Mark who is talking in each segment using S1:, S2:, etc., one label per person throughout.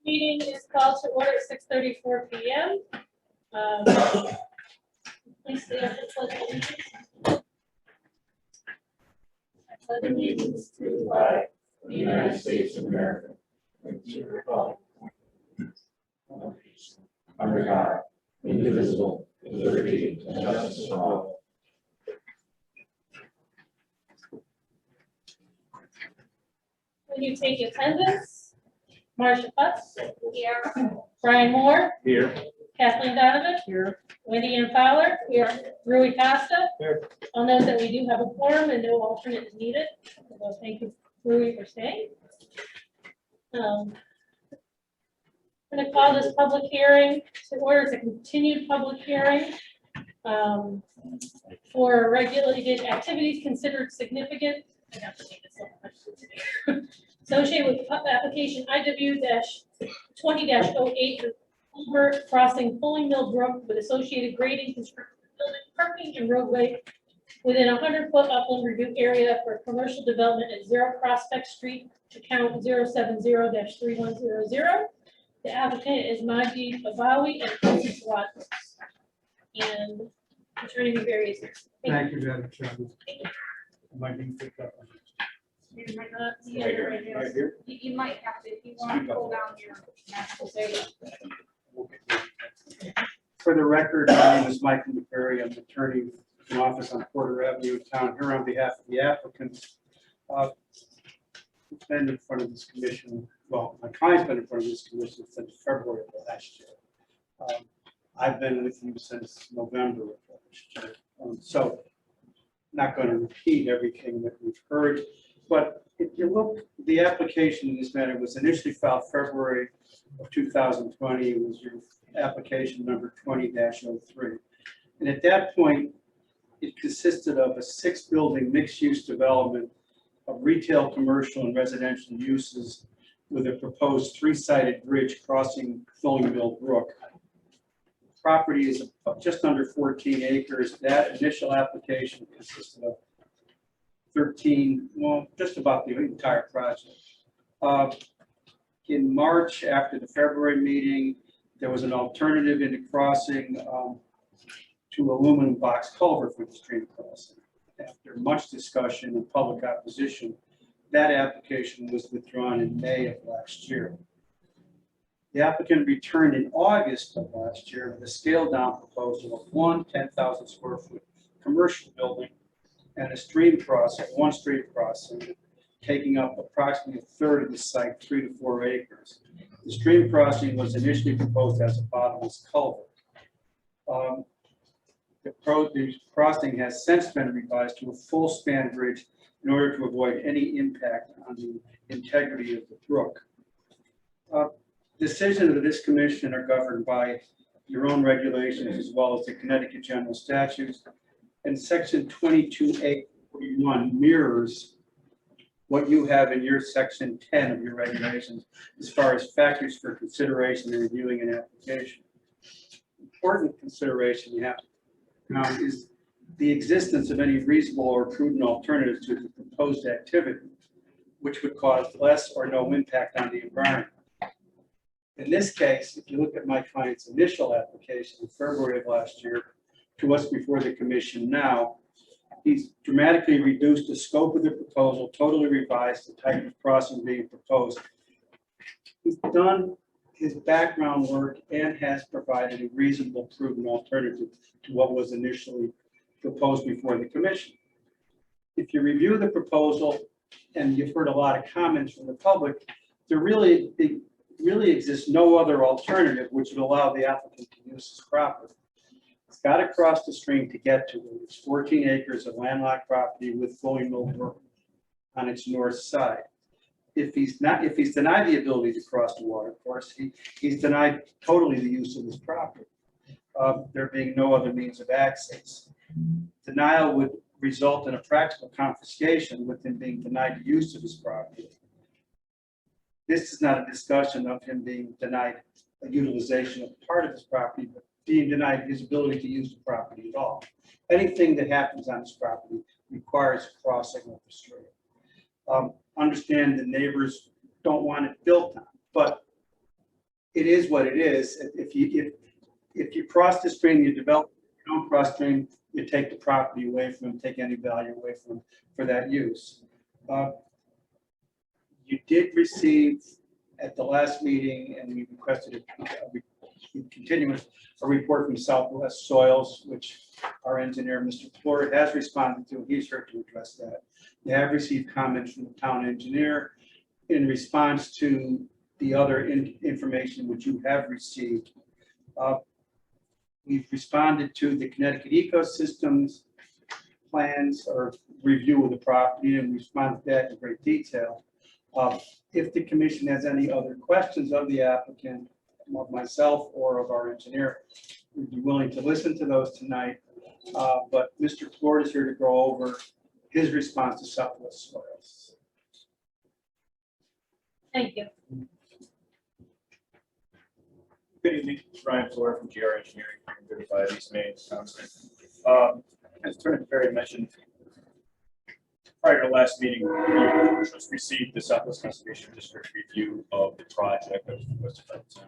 S1: Meeting is called to order at 6:34 p.m. Please stand for the pledge of allegiance. I pledge allegiance to the flag of the United States of America and to the republic under God, indivisible, with liberty and justice for all. When you take attendance, Marcia Putz. Here. Brian Moore.
S2: Here.
S1: Kathleen Donovan. Here. Wendy Ann Fowler. Here. Rui Costa.
S2: Here.
S1: I'll note that we do have a quorum and no alternate is needed. So thank you, Rui, for staying. I'm going to call this public hearing to order. It's a continued public hearing for regulated activities considered significant. I have to take this one. Associated with application IW-20-08, Culvert crossing Fulling Mill Brook with associated grading, construction, building, parking, and roadway within a 100-foot upland review area for commercial development at 0 Prospect Street, account 070-3100. The applicant is Maggie Abawi and Francis Watkins. And Attorney Newberry is here.
S3: Thank you, Madam Chairman. Might be picked up.
S1: You might not see
S2: Right
S1: it
S2: here.
S1: right here.
S2: Right here.
S4: You might have to, if you want to pull down your national data.
S3: For the record, my name is Michael McBurry. I'm attorney in office on Porter Avenue, town here on behalf of the applicants. Been in front of this commission. Well, my client's been in front of this commission since February of last year. I've been with you since November of last year. So not going to repeat everything that we've heard, but if you look, the application in this matter was initially filed February of 2020. It was your application number 20-03. And at that point, it consisted of a 6-building mixed-use development of retail, commercial, and residential uses with a proposed 3-sided bridge crossing Fulling Mill Brook. The property is just under 14 acres. That initial application consisted of 13, well, just about the entire project. In March, after the February meeting, there was an alternative into crossing to aluminum box culvert for the stream crossing. After much discussion and public opposition, that application was withdrawn in May of last year. The applicant returned in August of last year with a scaled down proposal of one 10,000 square foot commercial building and a stream crossing, one stream crossing, taking up approximately a third of the site, 3 to 4 acres. The stream crossing was initially proposed as a bottomless culvert. The crossing has since been revised to a full span bridge in order to avoid any impact on the integrity of the brook. Decisions of this commission are governed by your own regulations as well as the Connecticut General Statutes. And section 22A41 mirrors what you have in your section 10 of your regulations as far as factors for consideration in reviewing an application. Important consideration you have to count is the existence of any reasonable or prudent alternative to the proposed activity, which would cause less or no impact on the environment. In this case, if you look at my client's initial application in February of last year to us before the commission now, he's dramatically reduced the scope of the proposal, totally revised the type of crossing being proposed. He's done his background work and has provided a reasonable, prudent alternative to what was initially proposed before the commission. If you review the proposal, and you've heard a lot of comments from the public, there really exists no other alternative which would allow the applicant to use his property. It's got to cross the stream to get to it. It's 14 acres of landlocked property with Fulling Mill Brook on its north side. If he's denied the ability to cross the water course, he's denied totally the use of his property. There being no other means of access. Denial would result in a practical confiscation with him being denied the use of his property. This is not a discussion of him being denied a utilization of part of his property, but being denied his ability to use the property at all. Anything that happens on his property requires crossing of the stream. Understand the neighbors don't want it built on, but it is what it is. If you cross the stream, you develop. If you don't cross stream, you take the property away from them, take any value away from them for that use. You did receive at the last meeting, and we requested a report from Southwest Soils, which our engineer, Mr. Flores, has responded to. He's here to address that. You have received comments from the town engineer in response to the other information which you have received. We've responded to the Connecticut ecosystems plans or review of the property, and we responded to that in great detail. If the commission has any other questions of the applicant, of myself or of our engineer, we'd be willing to listen to those tonight. But Mr. Flores is here to go over his response to Southwest Soils.
S1: Thank you.
S2: Good evening, Ryan Flora from GR Engineering, 35 East Main, Wisconsin. As Attorney Perry mentioned, prior to last meeting, we just received the Southwest Conservation District review of the project that was affected.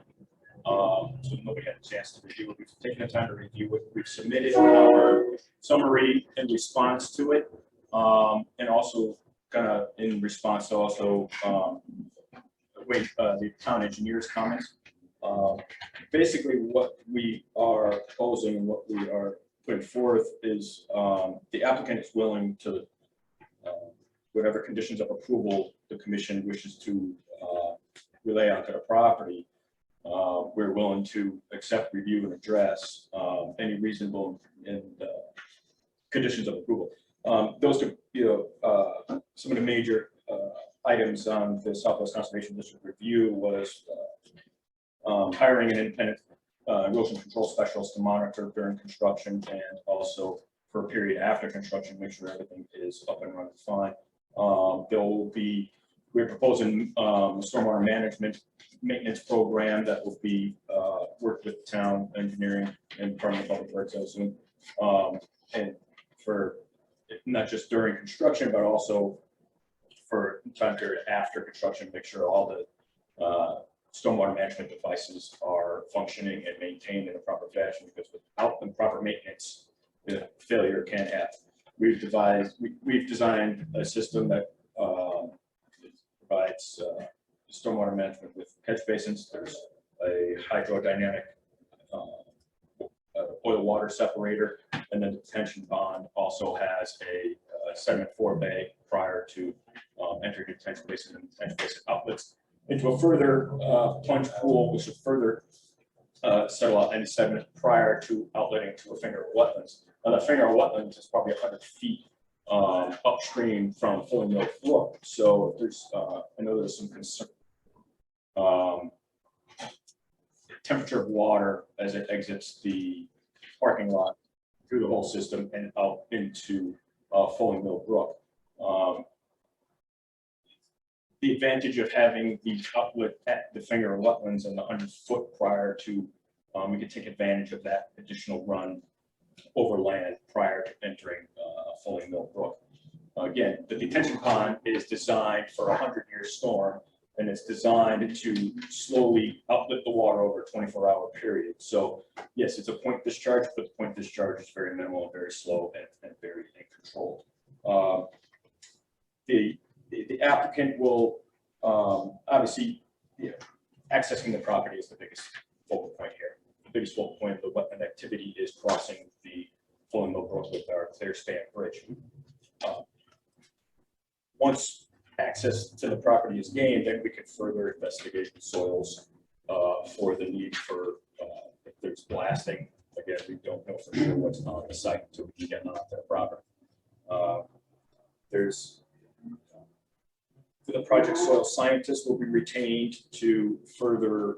S2: So nobody had a chance to review it. We've taken the time to review it. We've submitted our summary in response to it, and also kind of in response to also the town engineer's comments. Basically, what we are proposing and what we are putting forth is the applicant is willing to, whatever conditions of approval the commission wishes to relay onto the property, we're willing to accept, review, and address any reasonable and conditions of approval. Those are, some of the major items on the Southwest Conservation District review was hiring an independent erosion control specialist to monitor during construction and also for a period after construction, make sure everything is up and running fine. We're proposing a stormwater management maintenance program that will be worked with town engineering and Department of Public Works, I assume, and for not just during construction, but also for time period after construction, make sure all the stormwater management devices are functioning and maintained in a proper fashion, because without the proper maintenance, the failure can happen. We've designed a system that provides stormwater management with catch basins. There's a hydrodynamic oil water separator, and then the detention pond also has a sediment forebay prior to entering the detention basin and detention basin outlets into a further plunge pool, which would further settle out any sediment prior to outletting to a finger of wetlands. Now, that finger of wetlands is probably 100 feet upstream from Fulling Mill Brook. So there's, I know there's some concern. Temperature of water as it exits the parking lot through the whole system and out into Fulling Mill Brook. The advantage of having the outlet at the finger of wetlands and the 100 foot prior to, we could take advantage of that additional run over land prior to entering Fulling Mill Brook. Again, the detention pond is designed for a 100-year storm, and it's designed to slowly outlet the water over a 24-hour period. So yes, it's a point discharge, but the point discharge is very minimal and very slow and very controlled. The applicant will obviously, accessing the property is the biggest focal point here. The biggest focal point of the wetland activity is crossing the Fulling Mill Brook with our clear span bridge. Once access to the property is gained, then we can further investigate the soils for the need for if there's blasting. Again, we don't know for sure what's on the site until we get onto the property. The project soil scientist will be retained to further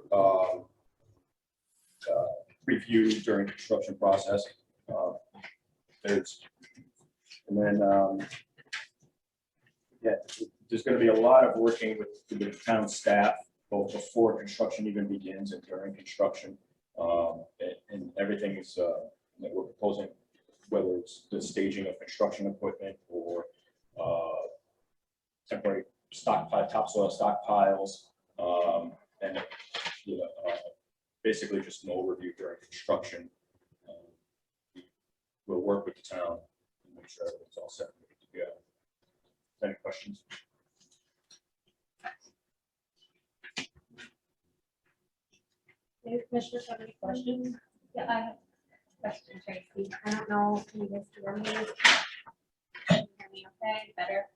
S2: review during the construction process. There's going to be a lot of working with the town staff, both before construction even begins and during construction. And everything is that we're proposing, whether it's the staging of construction equipment or temporary topsoil stockpiles, and basically just an overview during construction. We'll work with the town and make sure everything's all set. and ready to go. Any questions?
S1: Any commissioners have any questions?
S4: Yeah, I have a question, Tracy. I don't know if you guys hear me. Can you hear me okay? Better?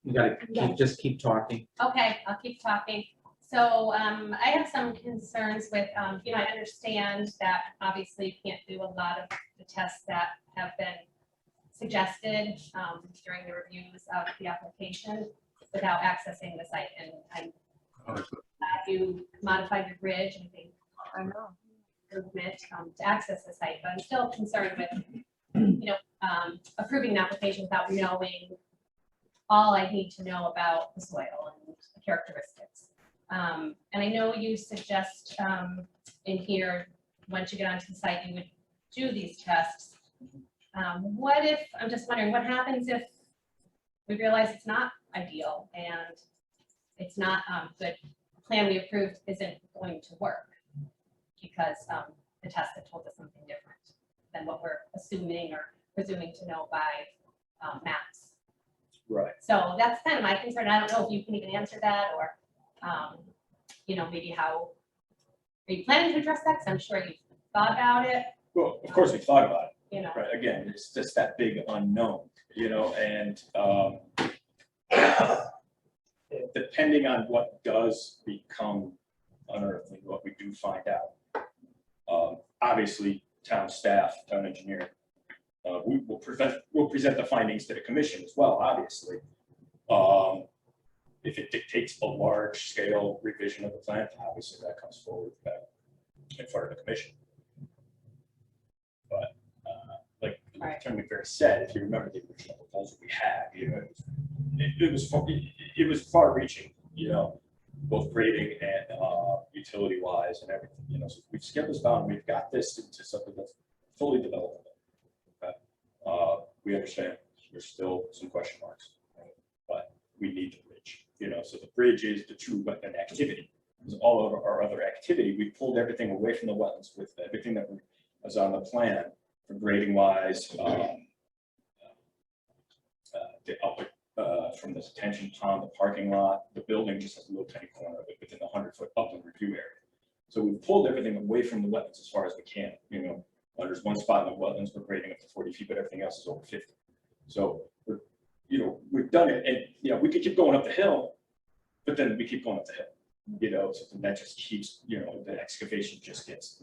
S5: You gotta just keep talking.
S4: Okay, I'll keep talking. So I have some concerns with, I understand that obviously you can't do a lot of the tests that have been suggested during the reviews of the application without accessing the site. And you modified your bridge, I think. I know. Improvement to access the site, but I'm still concerned with, approving an application without knowing all I need to know about the soil and the characteristics. And I know you suggest in here, once you get onto the site, you would do these tests. What if, I'm just wondering, what happens if we realize it's not ideal and it's not the plan we approved isn't going to work because the tests have told us something different than what we're assuming or presuming to know by maps.
S2: Right.
S4: So that's kind of my concern. I don't know if you can even answer that or, maybe how, are you planning to address that? 'Cause I'm sure you've thought about it,
S2: Well, of course, we thought about it.
S4: you know.
S2: Right, again, it's just that big unknown, and depending on what does become unearthed and what we do find out. Obviously, town staff, town engineer, we'll present the findings to the commission as well, obviously. If it dictates a large scale revision of the plan, obviously that comes forward in front of the commission. But like Attorney Fair said, if you remember the original proposal we had, it was far reaching, both grading and utility wise and everything, so we've skipped this down, we've got this into something that's fully developable. Okay? We understand there's still some question marks, but we need the bridge, so the bridge is the true wetland activity. Because all of our other activity, we pulled everything away from the wetlands with everything that was on the plan for grading wise, the upper, from the detention pond, the parking lot, the building just has a little tiny corner of it within the 100-foot upland review area. So we've pulled everything away from the wetlands as far as we can, there's one spot in the wetlands we're grading up to 40 feet, but everything else is over 50. So we've done it, and we could keep going up the hill, but then we keep going up the hill, so then that just keeps, the excavation just gets,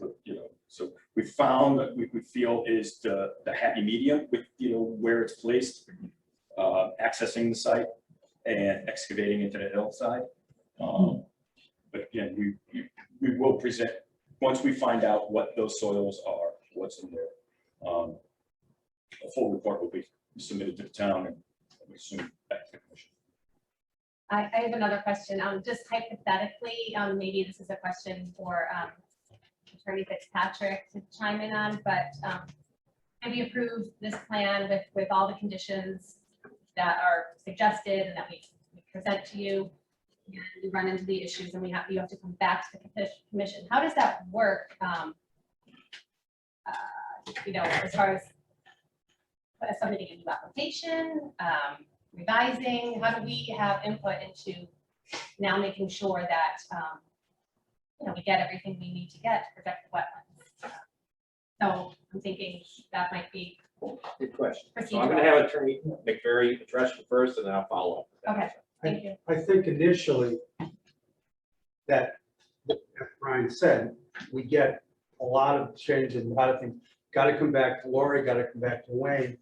S2: so we found that we feel is the happy medium with, where it's placed, accessing the site and excavating into the hillside. But again, we will present, once we find out what those soils are, what's in there, a full report will be submitted to the town and we soon back to the commission.
S4: I have another question. Just hypothetically, maybe this is a question for Attorney Fitzpatrick to chime in on, but have you approved this plan with all the conditions that are suggested and that we present to you? And you run into the issues and you have to come back to the commission. How does that work? As far as submitting a new application, revising, how do we have input into now making sure that we get everything we need to get to protect the wetlands? So I'm thinking that might be
S5: Good question. So
S4: procedural.
S5: I'm gonna have Attorney McVeary address you first and then I'll follow up. with that.
S4: Okay. Thank you.
S3: I think initially that, as Brian said, we get a lot of changes, a lot of things. Got to come back to Lori, got to come back to Wayne.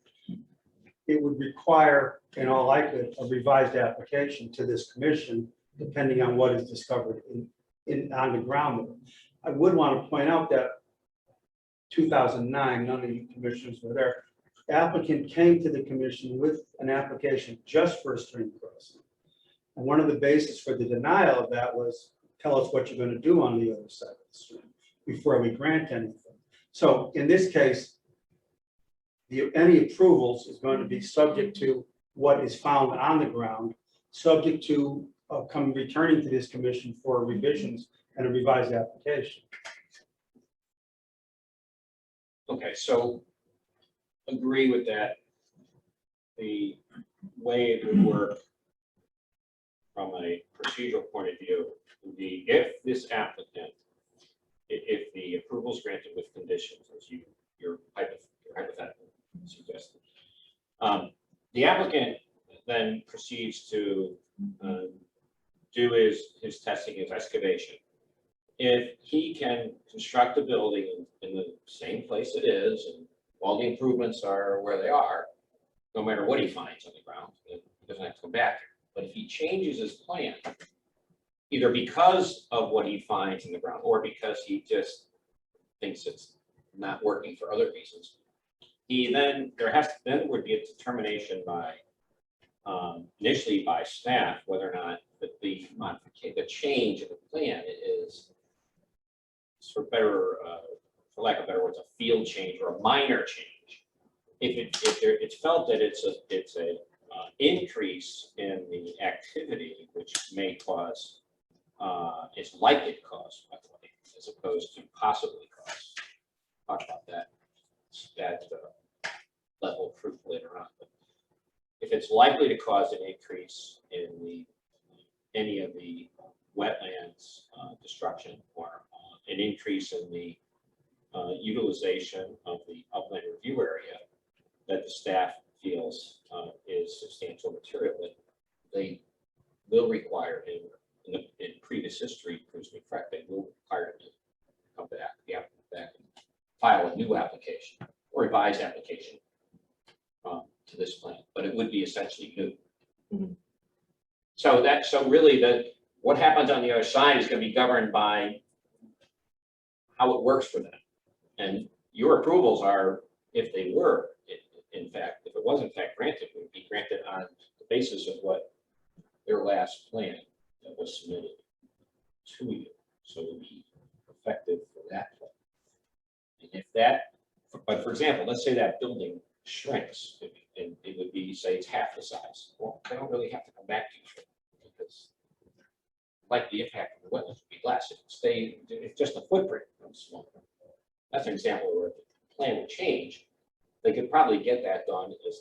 S3: It would require, in all likelihood, a revised application to this commission, depending on what is discovered on the ground. I would want to point out that 2009, none of you commissioners were there. The applicant came to the commission with an application just for a stream crossing. And one of the bases for the denial of that was, tell us what you're going to do on the other side of the stream before we grant anything. So in this case, any approvals is going to be subject to what is found on the ground, subject to returning to this commission for revisions and a revised application.
S5: Okay, so agree with that. The way it would work from a procedural point of view would be if this applicant, if the approval is granted with conditions, as your hypothetical suggested, the applicant then proceeds to do his testing, his excavation. If he can construct a building in the same place it is, and all the improvements are where they are, no matter what he finds on the ground, he doesn't have to come back. But if he changes his plan, either because of what he finds in the ground or because he just thinks it's not working for other reasons, then would be a determination by initially by staff whether or not the change of the plan is, for lack of better words, a field change or a minor change. If it's felt that it's a increase in the activity, which may cause, is likely to cause flooding, as opposed to possibly cause. Talk about that level of proof later on. But if it's likely to cause an increase in any of the wetlands destruction or an increase in the utilization of the upland review area that the staff feels is substantial material, that they will require in previous history proves me correct, they will require them to come back, and file a new application or revised application to this plan, but it would be essentially new.
S1: Mhm.
S5: So really what happens on the other side is going to be governed by how it works for them. And your approvals are, if they were, in fact, if it was in fact granted, it would be granted on the basis of what their last plan that was submitted to you. So it would be effective for that plan. And if that, but for example, let's say that building shrinks, and it would be, say it's half the size. Well, they don't really have to come back to you because like the impact of the wetlands would be less. It would stay, it's just a footprint becomes smaller. That's an example where the plan would change. They could probably get that done as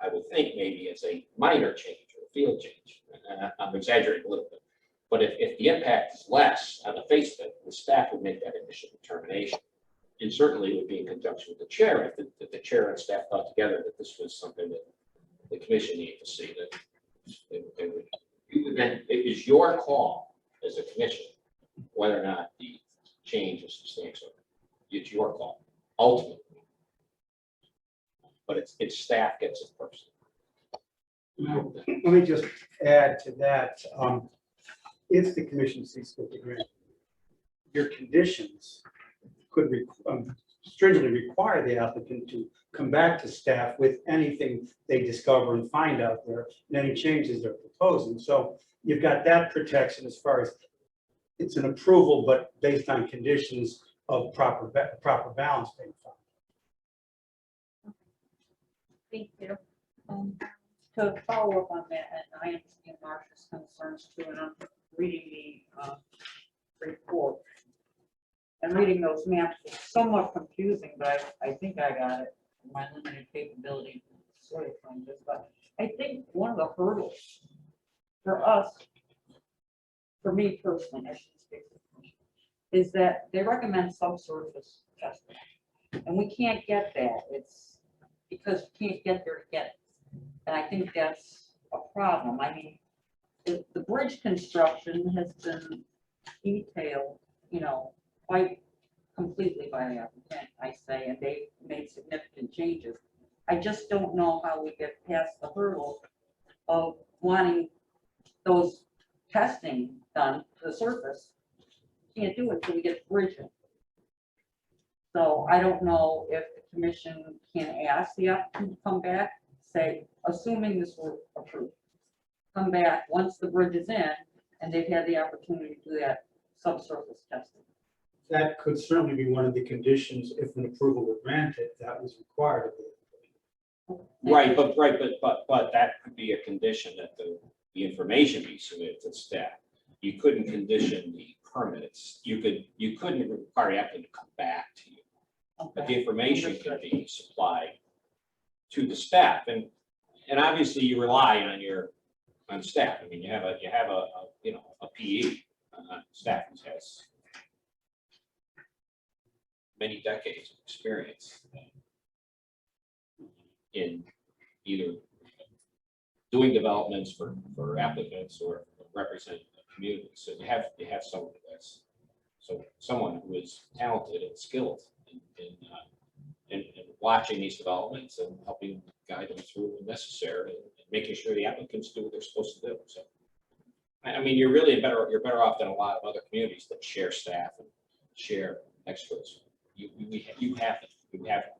S5: I would think maybe as a minor change or a field change. And I'm exaggerating a little bit. But if the impact is less on the face of it, the staff would make that initial determination. And certainly it would be in conjunction with the chair if the chair and staff thought together that this was something that the commission needed to see, that they would. Then it is your call as a commission whether or not the change is substantial. It's your call, ultimately. But it's staff gets it first.
S3: Let me just add to that. If the commission sees fit to grant, your conditions could stringently require the applicant to come back to staff with anything they discover and find out there and any changes they're proposing. So you've got that protection as far as it's an approval, but based on conditions of proper balance being found.
S4: Thank you.
S6: To follow up on that, and I understand Marcia's concerns too, and I'm reading the report. And reading those maps is somewhat confusing, but I think I got it in my limited capability to sort of find this. But I think one of the hurdles for us, for me personally, I should speak for the commission, is that they recommend subsurface testing. And we can't get that. It's because we can't get there to get it. And I think that's a problem. I mean, the bridge construction has been detailed, quite completely by the applicant, I say, and they've made significant changes. I just don't know how we get past the hurdle of wanting those testing done to the surface. Can't do it until we get the bridge in. So I don't know if the commission can ask the applicant to come back, say, assuming this were approved, come back once the bridge is in and they've had the opportunity to do that subsurface testing.
S3: That could certainly be one of the conditions if an approval were granted, that was required of it.
S5: Right, but that could be a condition that the information be submitted to staff. You couldn't condition the permits. You couldn't require the applicant to come back to you but
S6: Okay.
S5: the information can be supplied to the staff, and obviously you rely on staff. I mean, you have a you know, a PE staff who has many decades of experience in either doing developments for applicants or representing the community. So you have someone someone who is talented and skilled in watching these developments and helping guide them through when necessary, and making sure the applicants do what they're supposed to do. So, I mean, you're better off than a lot of other communities that share staff and share experts. You have it. You have it.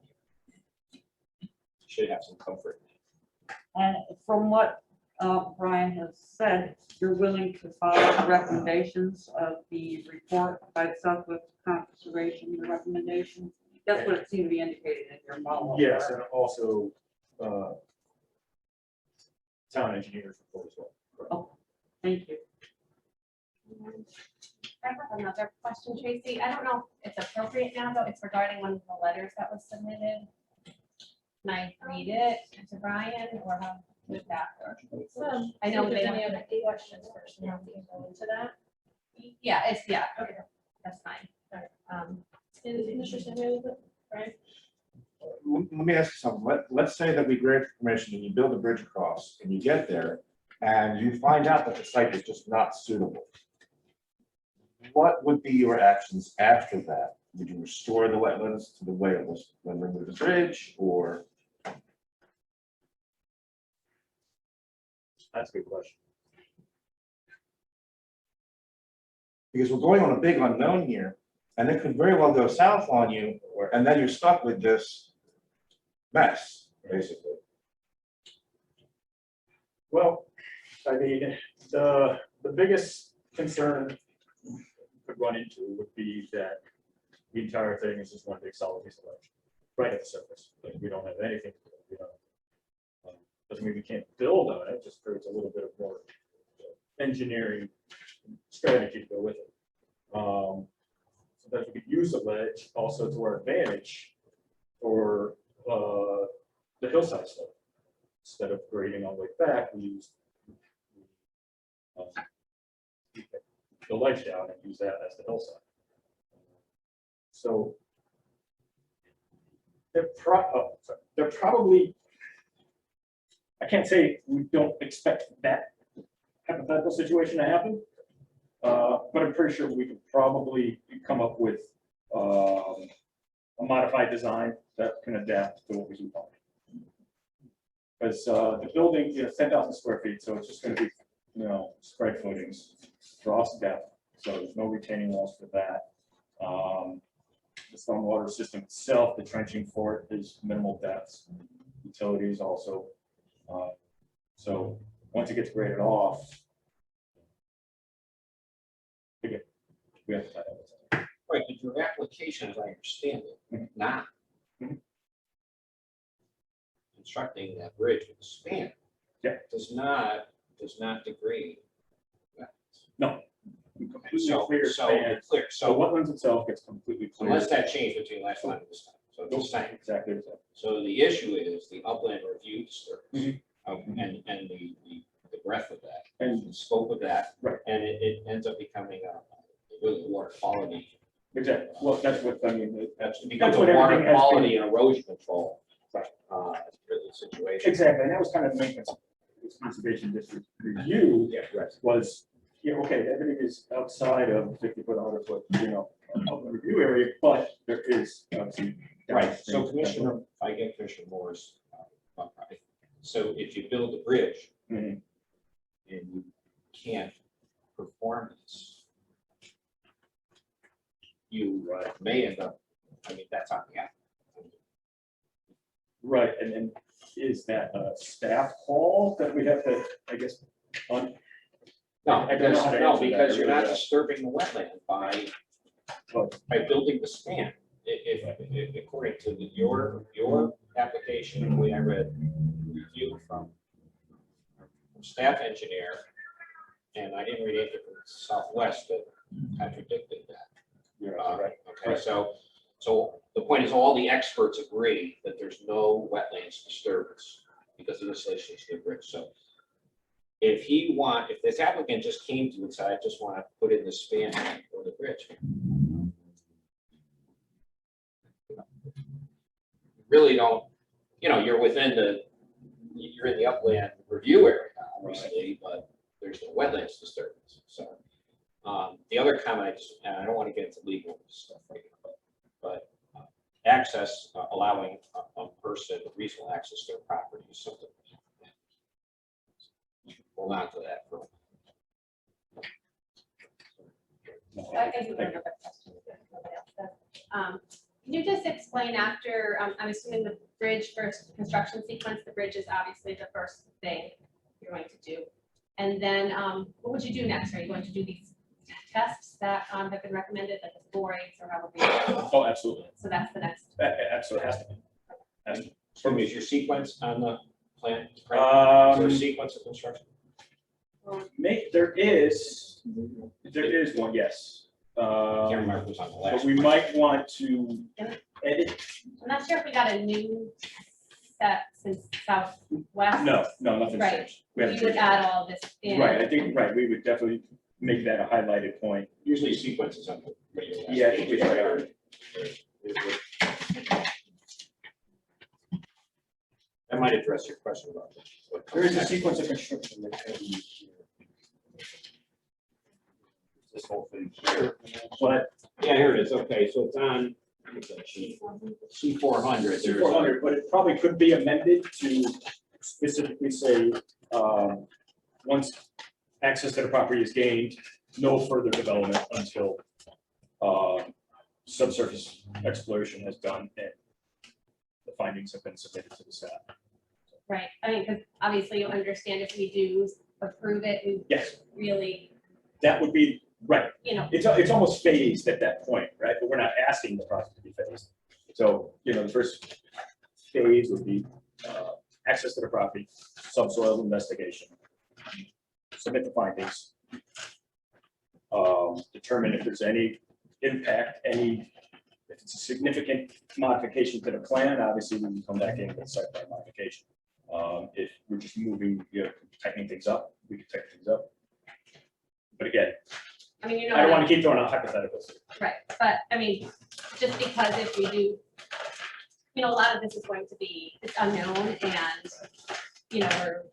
S5: You should have some comfort.
S6: And from what Brian has said, you're willing to follow the recommendations of the report by Southwest Conservation, your recommendations. That's what it seemed to be indicated in your follow-up.
S7: Yes, and also town engineers report as well.
S6: Oh, thank you.
S4: I have another question, Tracy. I don't know if it's appropriate now, though. It's regarding one of the letters that was submitted. Can I read it to Brian, or how would that work? I know
S1: if
S4: they
S1: there's any
S4: have
S1: other questions first, and then we can go into that.
S4: Yeah, okay, that's fine.
S1: And Mr. Samuel, right?
S8: Let me ask you something. Let's say that we grant permission and you build a bridge across and you get there and you find out that the site is just not suitable. What would be your actions after that? Would you restore the wetlands to the way it was when we moved the bridge, or?
S7: That's a good question.
S8: Because we're going on a big unknown here, and it could very well go south on you, and then you're stuck with this mess, basically.
S7: Well, I mean, the biggest concern we could run into would be that the entire thing is just one big solid piece of ledge, right at the surface. Like, we don't have anything to do. We don't, doesn't mean we can't build on it, just creates a little bit of more engineering strategy to go with it. So that we could use the ledge also to our advantage for the hillside slope. Instead of grading all the way back, we use the ledge down and use that as the hillside. So they're probably, I can't say we don't expect that hypothetical situation to happen, but I'm pretty sure we could probably come up with a modified design that can adapt to what we can find. Because the building is 10,000 square feet, so it's just going to be, spread footings, cross depth, so there's no retaining walls for that. The stormwater system itself, the trenching for it is minimal depths, utilities also. So once it gets graded off, we have to tie that.
S5: Right, but your application, as I understand it, not constructing that bridge with a span.
S7: Yeah.
S5: Does not degrade.
S7: No. Completely
S5: So
S7: clear span.
S5: clear,
S7: So
S5: so
S7: wetlands itself gets completely clear.
S5: unless that changed between last time and this time, so it's the same.
S7: Exactly the same.
S5: So the issue is the upland review disturbance,
S7: Mhm.
S5: and the breadth of that,
S7: And
S5: the scope of that.
S7: Right.
S5: And it ends up becoming a really water quality.
S7: exactly, well, that's what I mean.
S5: It becomes a
S7: what
S5: water
S7: everything has
S5: quality and erosion control. Really situation.
S7: Exactly, and that was kind of the maintenance conservation district review
S5: Yeah, right.
S7: was, okay, everything is outside of 50-foot, 100-foot, of the review area, but there is obviously.
S5: Right, so Commissioner, if I get Commissioner Moore's, so if you build a bridge
S7: Mhm.
S5: and you can't perform this, you may end up, that's on the app.
S7: Right, and is that a staff call that we have to, I guess, on?
S5: No,
S7: I don't know how to answer that.
S5: because you're
S7: I
S5: not
S7: really
S5: disturbing the wetland by building the span. If according to your application, the way I read review from staff engineer, and I didn't read anything from Southwest that contradicted that.
S7: You're right.
S5: Okay, so So the point is, all the experts agree that there's no wetlands disturbance because of this relationship to the bridge. So if this applicant just came to you and said, I just want to put in the span or the bridge, really don't, you're you're in the upland review area, obviously, but there's no wetlands disturbance. So the other comment, and I don't want to get into legal stuff right now, but access, allowing a person reasonable access to their property is something. Hold on to that for.
S4: I do have another question. if nobody else does. Can you just explain after, I'm assuming the bridge first construction sequence, the bridge is obviously the first thing you're going to do. And then what would you do next? Are you going to do these tests that have been recommended, like the borings or however?
S2: Oh, absolutely.
S4: So that's the next.
S2: Absolutely has to be. Has to be.
S5: So is your sequence on the plan? Is there a sequence of construction?
S2: There is one, yes.
S5: I can't remember if it was on the last.
S2: But we
S5: one.
S2: might want to edit,
S4: I'm not sure if we got a new set since Southwest.
S2: no, nothing's
S4: Right.
S2: changed. We haven't
S4: We would
S2: changed
S4: add all this
S2: it.
S4: in.
S2: Right, I think, right, we would definitely make that a highlighted point.
S5: Usually sequences on the regular. last
S2: Yeah, I
S5: page.
S2: think we are.
S5: That might address your question about what
S7: There is a
S5: comes next.
S7: sequence of construction that can be. This whole thing here, but
S5: Yeah, here it is. Okay, so it's on C400. There's a-
S2: C400, but it probably could be amended to specifically say, once access to the property is gained, no further development until subsurface exploration has done and the findings have been submitted to the staff.
S4: Right, I mean, because obviously you understand if we do approve it, we
S2: Yes,
S4: really,
S2: that would be, right,
S4: you know,
S2: it's almost phased at that point, right? But we're not asking the project to be phased. So, the first phase would be access to the property, subsoil investigation, submit the findings, determine if there's any impact, if it's a significant modification to the plan, obviously we can come back in with site plan modification. If we're just moving, tightening things up, we can tighten things up. But again,
S4: I mean,
S2: I don't want to keep throwing out hypotheticals.
S4: right, but I mean, just because if we do, a lot of this is going to be, it's unknown and, we're,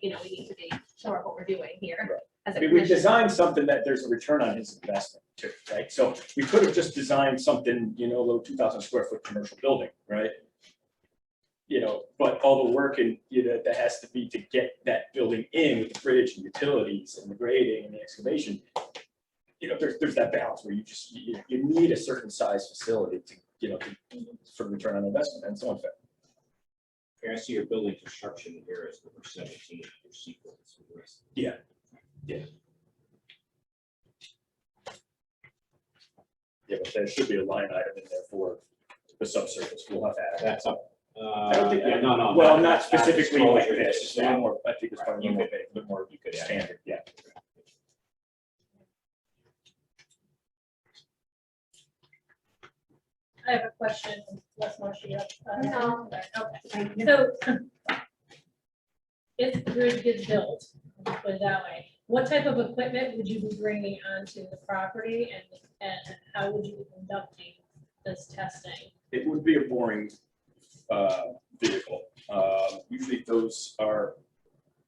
S4: we need to be sure of what we're doing here as a
S2: I mean, we
S4: commission.
S2: designed something that there's a return on his investment too, right? So we could have just designed something, a little 2,000 square foot commercial building, right? But all the work and, that has to be to get that building in with the bridge and utilities and the grading and the excavation. There's that balance where you need a certain size facility to, for return on investment and so on.
S5: Okay, I see your building construction here is number 17, your sequence.
S2: Yeah. Yeah, but there should be a line item in there for the subsurface. We'll have to add that.
S5: That's up.
S2: I don't think,
S5: yeah, no.
S2: well, not specifically like
S5: disclosure,
S2: this,
S5: just
S2: a little more, I think it's probably a
S5: You
S2: little
S5: could-
S2: bit more
S5: You could add.
S2: standard, yeah.
S1: I have a question, unless Marcia, you have.
S4: No.
S1: Okay, so if the bridge gets built, put it that way, what type of equipment would you be bringing onto the property and how would you be conducting this testing?
S2: It would be a boring vehicle. Usually those are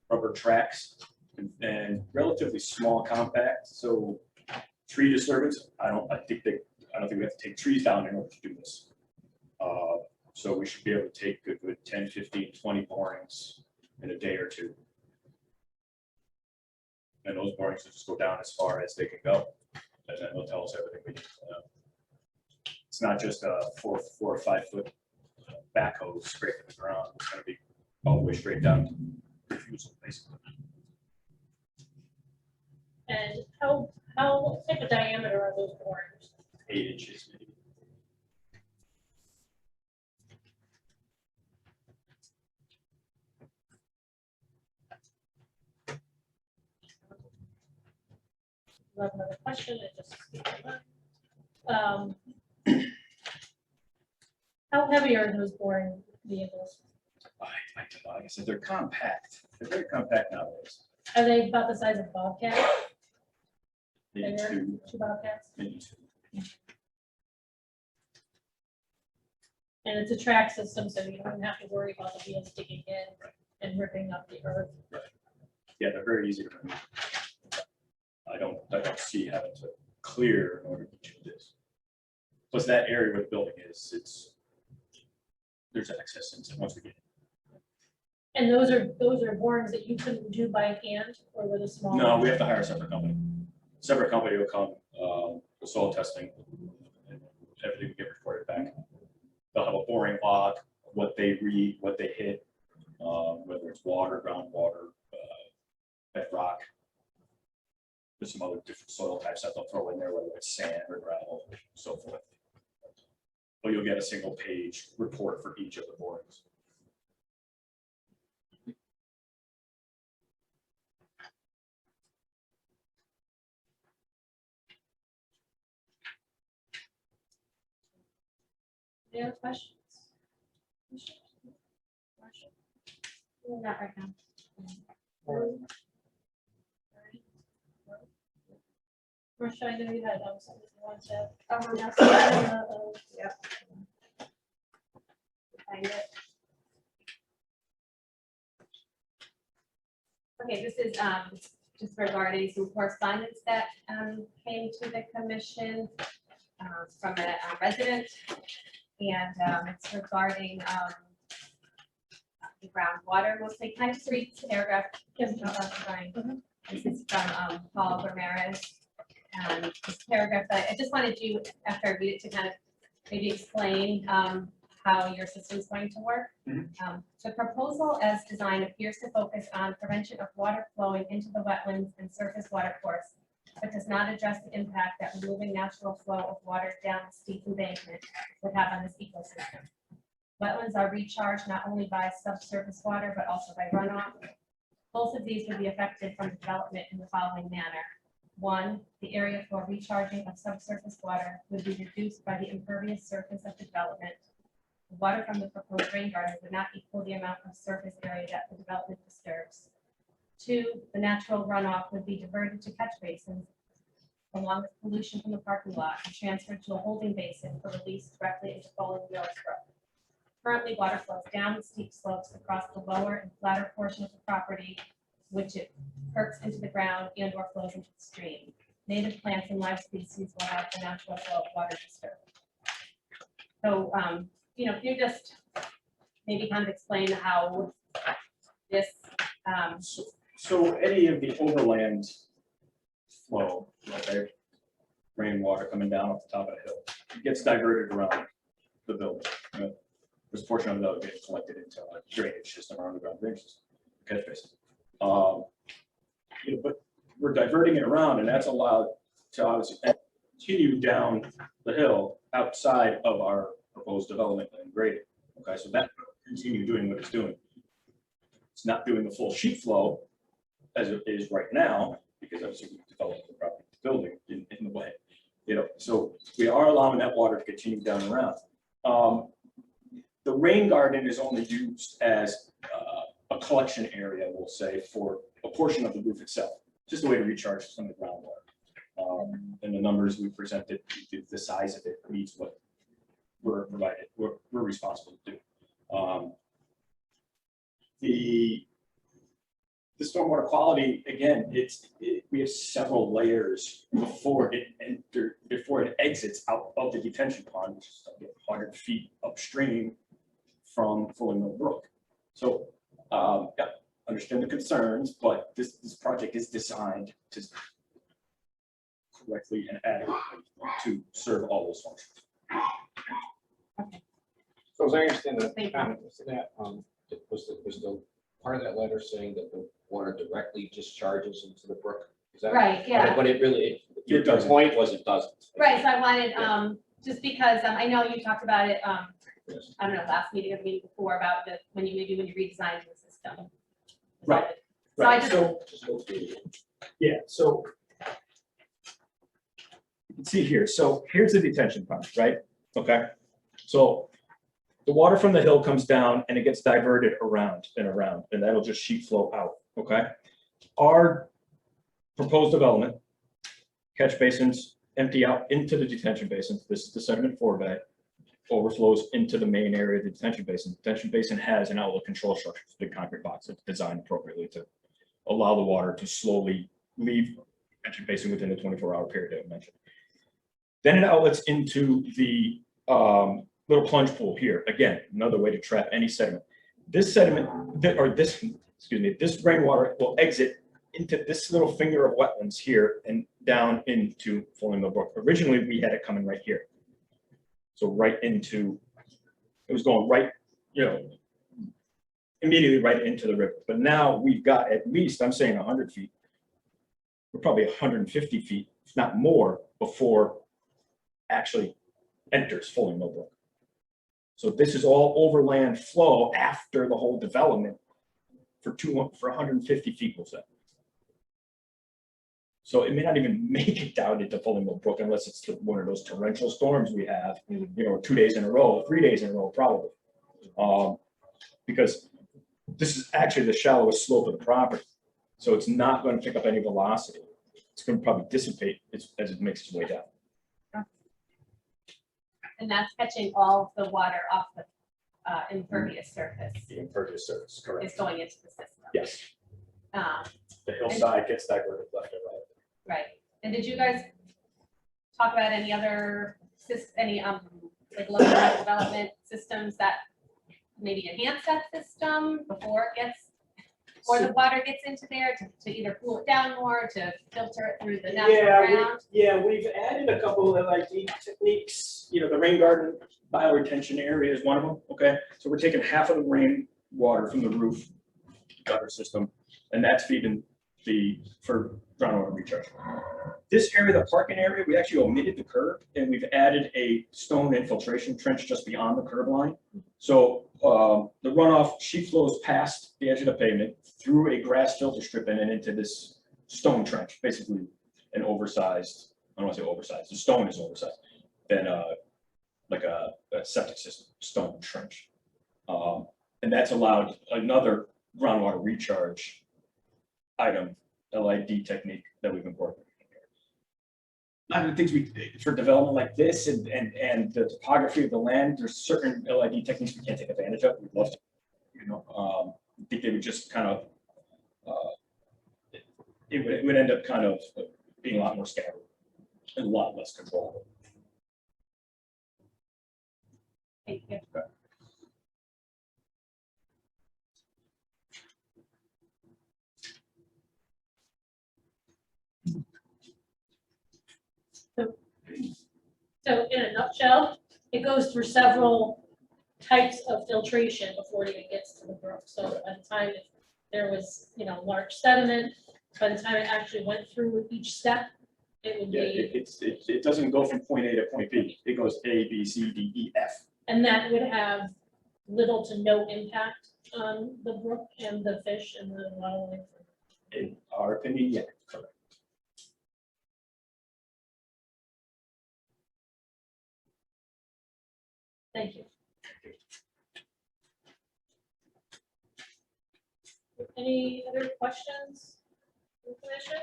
S2: rubber tracks and relatively small, compact, so tree disturbance, I don't think we have to take trees down in order to do this. So we should be able to take a good 10, 15, 20 borings in a day or two. And those borings will just go down as far as they can go, and then they'll tell us everything we need to know. It's not just a 4 or 5 foot backhoe scraping the ground. It's going to be all the way straight down to refusal, basically.
S1: And what type of diameter are those borings?
S2: 8 inches maybe.
S1: I have another question, it just. How heavy are those boring vehicles?
S2: I don't know, like I said, they're compact. They're very compact nowadays.
S1: Are they about the size of Bobcats?
S2: Maybe
S1: Bigger?
S2: two,
S1: Two Bobcats?
S2: maybe two.
S1: And it's a track system, so you don't have to worry about the wheels digging in and ripping up the earth.
S2: Yeah, they're very easy to remove. I don't see having to clear in order to do this. Plus that area where the building is, there's access into once we get.
S1: And those are borings that you couldn't do by hand or with a small?
S2: No, we have to hire a separate company. Separate company will come, the soil testing, and everything will get reported back. They'll have a boring log, what they read, what they hit, whether it's water, groundwater, bedrock. There's some other different soil types that they'll throw in there, whether it's sand or gravel, so forth. But you'll get a single page report for each of the borings.
S4: Any other questions? Not right now.
S1: Marcia, I know you had something you wanted to.
S4: Yep. Find it. Okay, this is just regarding some correspondence that came to the commission from a resident. And it's regarding the groundwater mostly. Can I just read this paragraph? Yes, fine. This is from Paul Ramirez. This paragraph, I just wanted you, after I read it, to kind of maybe explain how your system is going to work. The proposal as designed appears to focus on prevention of water flowing into the wetlands and surface water course, but does not address the impact that removing natural flow of water down the steep embankment would have on this ecosystem. Wetlands are recharged not only by subsurface water, but also by runoff. Both of these would be affected from development in the following manner. One, the area for recharging of subsurface water would be reduced by the impervious surface of the development. The water from the proposed rain garden would not equal the amount of surface area that the development disturbs. Two, the natural runoff would be diverted to catch basins along with pollution from the parking lot and transferred to a holding basin for release directly into Falling Mills Brook. Currently, water flows down the steep slopes across the lower and flatter portion of the property, which it perks into the ground and or flows into the stream. Native plants and live species will have the natural flow of water disturbed. So, if you just maybe kind of explain how this,
S2: So any of the overland flow, okay, rainwater coming down off the top of the hill, it gets diverted around the building. This portion of it will get collected into a drainage system or underground drainage system, catch basin. But we're diverting it around, and that's allowed to obviously continue down the hill outside of our proposed development and grading. Okay, so that will continue doing what it's doing. It's not doing the full sheet flow as it is right now, because obviously we developed the property building in the way. So we are allowing that water to continue down and around. The rain garden is only used as a collection area, we'll say, for a portion of the roof itself, just a way to recharge some of the groundwater. And the numbers we presented, the size of it meets what we're provided, we're responsible to do. The stormwater quality, again, we have several layers before it exits out of the detention pond, which is 100 feet upstream from Falling Mill Brook. So, yeah, understand the concerns, but this project is designed to correctly and adequately to serve all those functions.
S5: So as I understand the
S4: Thank you.
S5: comment, was the part of that letter saying that the water directly discharges into the brook? Is that?
S4: right, yeah.
S5: But it really, your
S2: doesn't.
S5: point was it doesn't.
S4: Right, so I wanted, just because, I know you talked about it,
S5: Yes.
S4: I don't know, last meeting or the meeting before about when you redesigned the system.
S7: Right,
S4: So I
S7: Right,
S4: just,
S7: so,
S5: Just go through it.
S7: yeah, so you can see here, so here's the detention pond, right? Okay, so the water from the hill comes down and it gets diverted around and around, and that'll just sheet flow out, okay? Our proposed development, catch basins empty out into the detention basins. This is the sediment forebay, overflows into the main area of the detention basin. Detention basin has an outlet control structure, it's a big concrete box that's designed appropriately to allow the water to slowly leave the detention basin within the 24-hour period that I mentioned. Then it outlets into the little plunge pool here. Again, another way to trap any sediment. This sediment, this rainwater will exit into this little finger of wetlands here and down into Falling Mill Brook. Originally, we had it coming right here. So right into, it was going right, immediately right into the river. But now we've got at least, I'm saying 100 feet. We're probably 150 feet, if not more, before actually enters Falling Mill Brook. So this is all overland flow after the whole development for 150 feet, we'll say. So it may not even make it down into Falling Mill Brook unless it's one of those torrential storms we have, 2 days in a row, 3 days in a row, probably. Because this is actually the shallowest slope of the property. So it's not going to pick up any velocity. It's going to probably dissipate as it makes its way down.
S4: And that's catching all of the water off the impervious surface.
S7: The impervious surface, correct.
S4: Is going into the system.
S7: Yes.
S4: Um,
S7: The hillside gets diverted left and right.
S4: Right. And did you guys talk about any other like local development systems that maybe enhance that system before it gets, or the water gets into there to either cool it down more, to filter it through the natural ground?
S7: We've added a couple of LID techniques. The rain garden bioretention area is one of them, okay? So we're taking half of the rain water from the roof gutter system, and that's feeding for groundwater recharge. This area, the parking area, we actually omitted the curb, and we've added a stone infiltration trench just beyond the curb line. So the runoff sheet flows past the edge of the pavement through a grass filter strip and then into this stone trench, basically an oversized, I don't want to say oversized, the stone is oversized, than like a septic system stone trench. And that's allowed another groundwater recharge item, LID technique that we've incorporated. A lot of the things for development like this and the topography of the land, there's certain LID techniques we can't take advantage of. We'd love to, I think they would just kind of, it would end up kind of being a lot more scattered and a lot less controllable.
S4: Thank you.
S1: So in a nutshell, it goes through several types of filtration before it even gets to the brook. So by the time there was, large sediment, by the time it actually went through each step, it would be.
S7: It doesn't go from point A to point B. It goes A, B, C, D, E, F.
S1: And that would have little to no impact on the brook and the fish and the wildlife.
S7: In our opinion, yeah, correct.
S1: Thank you. Any other questions? Commission?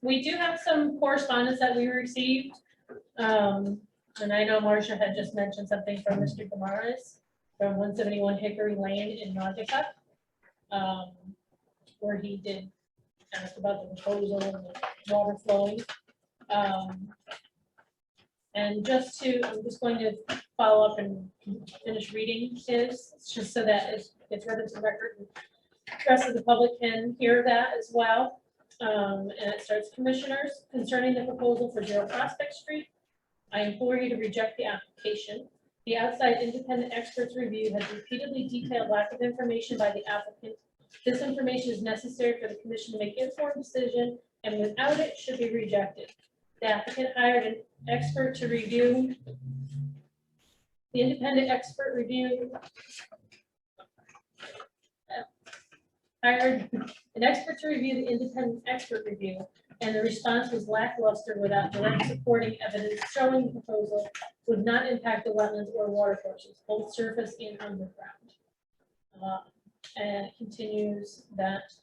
S1: We do have some correspondence that we received. And I know Marcia had just mentioned something from Mr. Gamaris from 171 Hickory Lane in Nautica, where he did ask about the proposal and the water flowing. And I'm just going to follow up and finish reading his, just so that it's read into the record. And the rest of the public can hear that as well. And it starts, Commissioners, concerning the proposal for 0 Prospect Street, I implore you to reject the application. The outside independent expert's review has repeatedly detailed lack of information by the applicant. This information is necessary for the commission to make informed decision, and without it, should be rejected. The applicant hired an expert to review. The independent expert review. hired an expert to review the independent expert review, and the response was lackluster without direct supporting evidence showing the proposal would not impact the wetlands or water courses, both surface and underground. And it continues that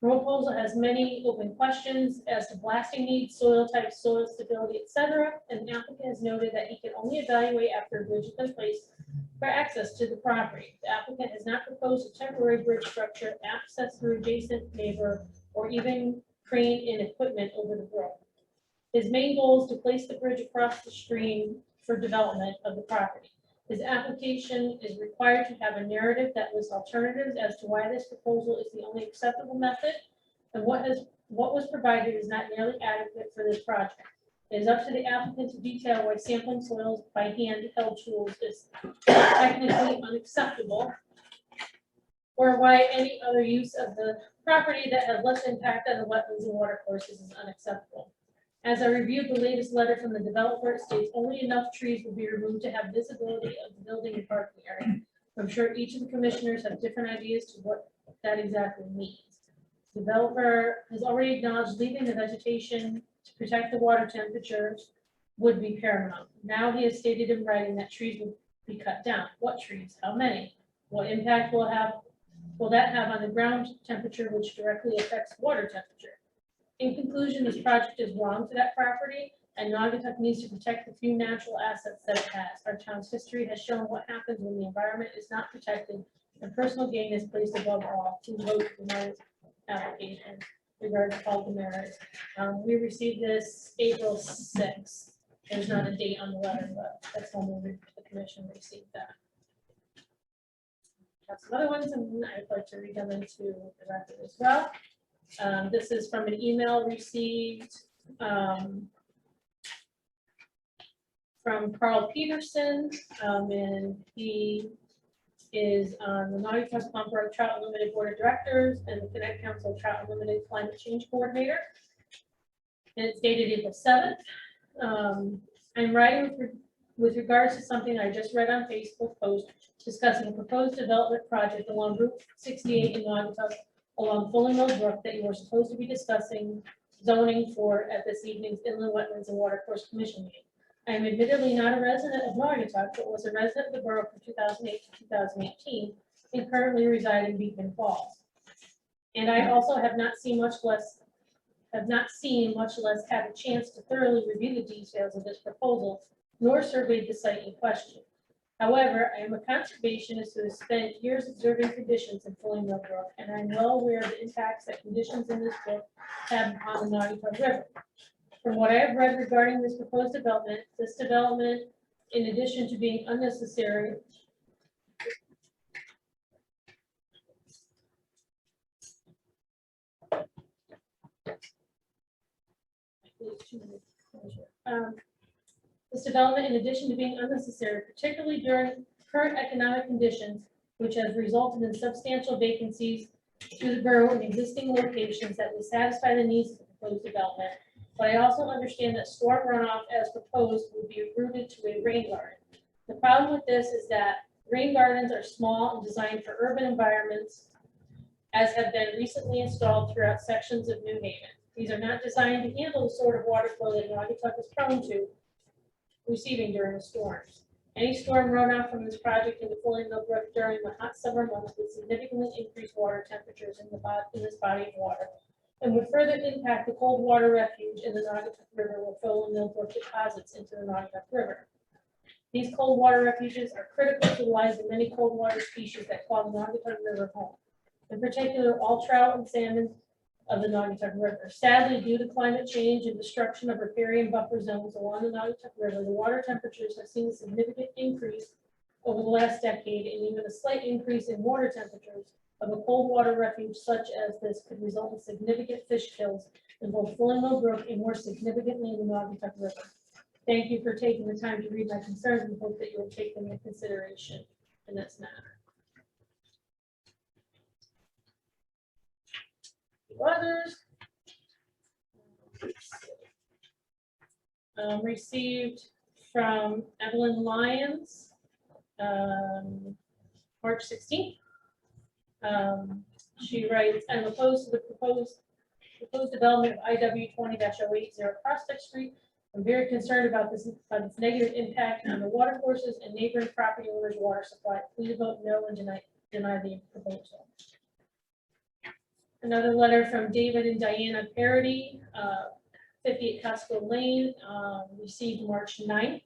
S1: proposal has many open questions as to blasting needs, soil type, soil stability, etc. And the applicant has noted that he can only evaluate after a bridge has been placed for access to the property. The applicant has not proposed a temporary bridge structure, access through adjacent neighbor, or even crane and equipment over the brook. His main goal is to place the bridge across the stream for development of the property. His application is required to have a narrative that lists alternatives as to why this proposal is the only acceptable method, and what was provided is not nearly adequate for this project. It is up to the applicant to detail why sampling soils by hand-held tools is technically unacceptable, or why any other use of the property that has less impact on the wetlands and water courses is unacceptable. As I reviewed the latest letter from the developer, it states only enough trees will be removed to have visibility of the building and parking area. I'm sure each of the commissioners have different ideas to what that exactly means. The developer has already acknowledged leaving the vegetation to protect the water temperatures would be paramount. Now he has stated in writing that trees will be cut down. What trees? How many? What impact will that have on the ground temperature, which directly affects water temperature? In conclusion, this project is wrong for that property, and Naugatuck needs to protect the few natural assets that it has. Our town's history has shown what happens when the environment is not protected and personal gain is placed above all. To vote for my application regarding Paul Damaris. We received this April 6th. There's not a date on the letter, but that's when the commission received that. Have some other ones, and I'd like to read them into the record as well. This is from an email received from Carl Peterson, and he is on the Naugatuck Pump Road Trout Unlimited Board of Directors and the Connect Council Trout Unlimited Climate Change Coordinator. And it's dated April 7th. I'm writing with regards to something I just read on Facebook post discussing a proposed development project along Route 68 in Naugatuck along Fulling Mill Brook that you were supposed to be discussing zoning for at this evening's Inland Wetlands and Watercourse Commission meeting. I am admittedly not a resident of Naugatuck, but was a resident of the borough from 2008 to 2018 and currently reside in Beacon Falls. And I also have not seen, much less have had a chance to thoroughly review the details of this proposal, nor surveyed the site in question. However, I am a conservationist who has spent years observing conditions in Fulling Mill Brook, and I'm well aware of the impacts that conditions in this brook have on the Naugatuck River. From what I have read regarding this proposed development, in addition to being unnecessary, this development, in addition to being unnecessary, particularly during current economic conditions, which has resulted in substantial vacancies through the borough in existing locations that would satisfy the needs of the proposed development. But I also understand that storm runoff as proposed would be routed to a rain garden. The problem with this is that rain gardens are small and designed for urban environments, as have been recently installed throughout sections of New Haven. These are not designed to handle the sort of water flow that Naugatuck is prone to receiving during the storms. Any storm runoff from this project into Fulling Mill Brook during the hot summer months would significantly increase water temperatures in this body of water, and would further impact the cold water refuge in the Naugatuck River where Fulling Mill Brook deposits into the Naugatuck River. These cold water refuges are critical to the lives of many cold water species that call the Naugatuck River home. In particular, all trout and salmon of the Naugatuck River. Sadly, due to climate change and destruction of riparian buffer zones along the Naugatuck River, the water temperatures have seen a significant increase over the last decade, and even a slight increase in water temperatures of a cold water refuge such as this could result in significant fish kills in both Fulling Mill Brook and more significantly in the Naugatuck River. Thank you for taking the time to read my concerns and hope that you will take them into consideration in this matter. Others received from Evelyn Lyons, March 16th. She writes, I'm opposed to the proposed development of IW 20-080 Prospect Street. I'm very concerned about this negative impact on the water courses and neighboring property owners' water supply. Please vote no and deny the proposal. Another letter from David and Diana Parody, 58 Costco Lane, received March 9th.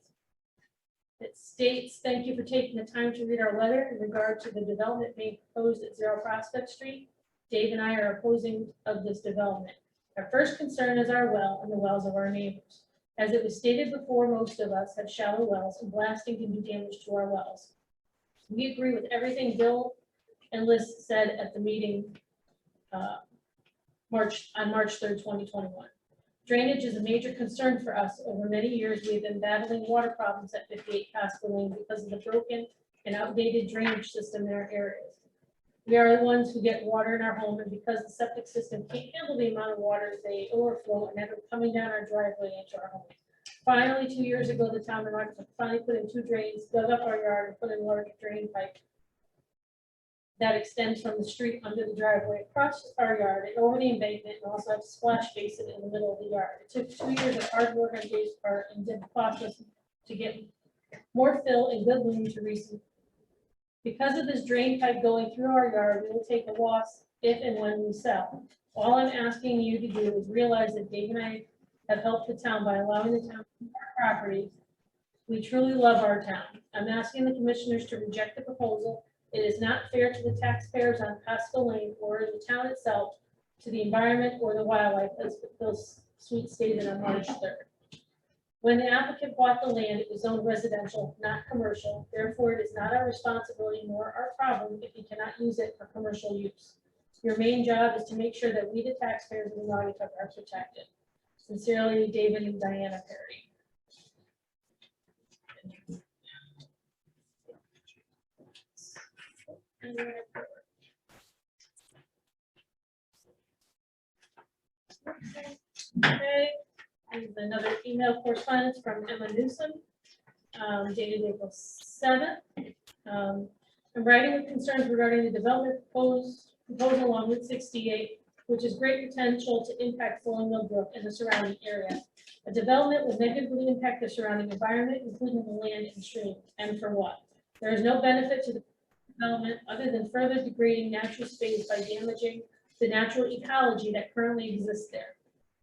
S1: It states, thank you for taking the time to read our letter in regard to the development being proposed at 0 Prospect Street. Dave and I are opposing of this development. Our first concern is our well and the wells of our neighbors. As it was stated before, most of us have shallow wells and blasting can do damage to our wells. We agree with everything Bill and Liz said at the meeting on March 3rd, 2021. Drainage is a major concern for us. Over many years, we've been battling water problems at 58 Costco Lane because of the broken and outdated drainage system in our areas. We are the ones who get water in our home, and because the septic system can't handle the amount of water, they overflow and end up coming down our driveway into our homes. Finally, 2 years ago, the town of Rochester finally put in 2 drains, dug up our yard, and put in a large drain pipe that extends from the street under the driveway across our yard and over the embankment, and also have a splash basin in the middle of the yard. It took 2 years of hard work on Dave's part and did process to get more fill and good loom to receive. Because of this drain pipe going through our yard, we will take a loss if and when we sell. All I'm asking you to do is realize that Dave and I have helped the town by allowing the town to keep our property. We truly love our town. I'm asking the commissioners to reject the proposal. It is not fair to the taxpayers on Costco Lane or the town itself, to the environment or the wildlife, as Bill Sweet stated on March 3rd. When the applicant bought the land, it was zoned residential, not commercial. Therefore, it is not our responsibility nor our problem if you cannot use it for commercial use. Your main job is to make sure that we, the taxpayers of the Naugatuck, are protected. Sincerely, David and Diana Parody. Okay. And another email correspondence from Emma Newsom, dated April 7th. I'm writing with concerns regarding the development proposal along Route 68, which has great potential to impact Flowing Mill Brook and the surrounding area. A development will negatively impact the surrounding environment, including the land and stream, and for what? There is no benefit to the development other than further degrading natural space by damaging the natural ecology that currently exists there.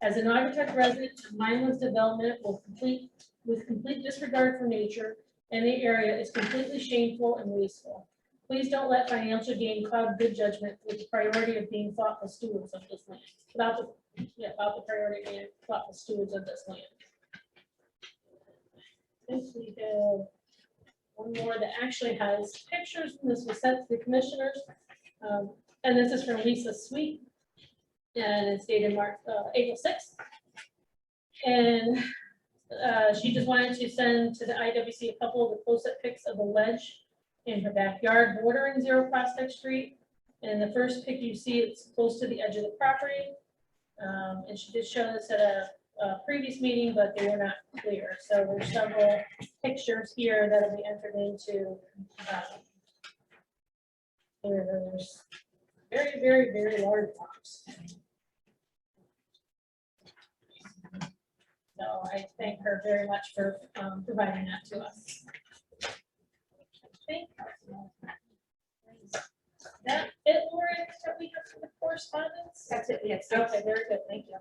S1: As an Naugatuck resident, a mindless development with complete disregard for nature and the area is completely shameful and wasteful. Please don't let financial gain cloud good judgment with the priority of being thoughtful stewards of this land. About the priority of being thoughtful stewards of this land. I think we have one more that actually has pictures, and this was sent to the commissioners. And this is from Lisa Sweet. And it's dated April 6th. And she just wanted to send to the IWC a couple of the close-up pics of the ledge in her backyard bordering 0 Prospect Street. And the first pic you see, it's close to the edge of the property. And she did show this at a previous meeting, but they were not clear. So there's several pictures here that will be entered into. There's very, very, very large box. So I thank her very much for providing that to us. I think that it, Lori, that we have for the correspondence?
S4: That's it, yes.
S1: Okay, very good, thank you.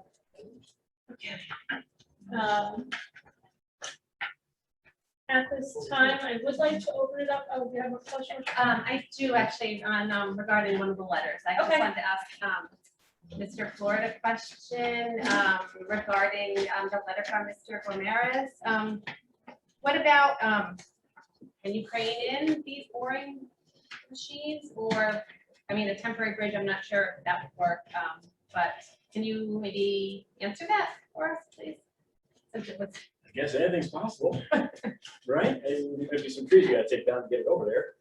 S1: Okay. At this time, I would like to open it up. Oh, do you have a question?
S4: I do actually on regarding one of the letters. I just
S1: Okay.
S4: wanted to ask Mr. Florida a question regarding the letter from Mr. Ramirez. What about, can you crane in these boring machines, or, I mean, a temporary bridge, I'm not sure if that would work, but can you maybe answer that for us, please? Since it was,
S7: I guess anything's possible, right? And maybe some trees you gotta take down to get it over there.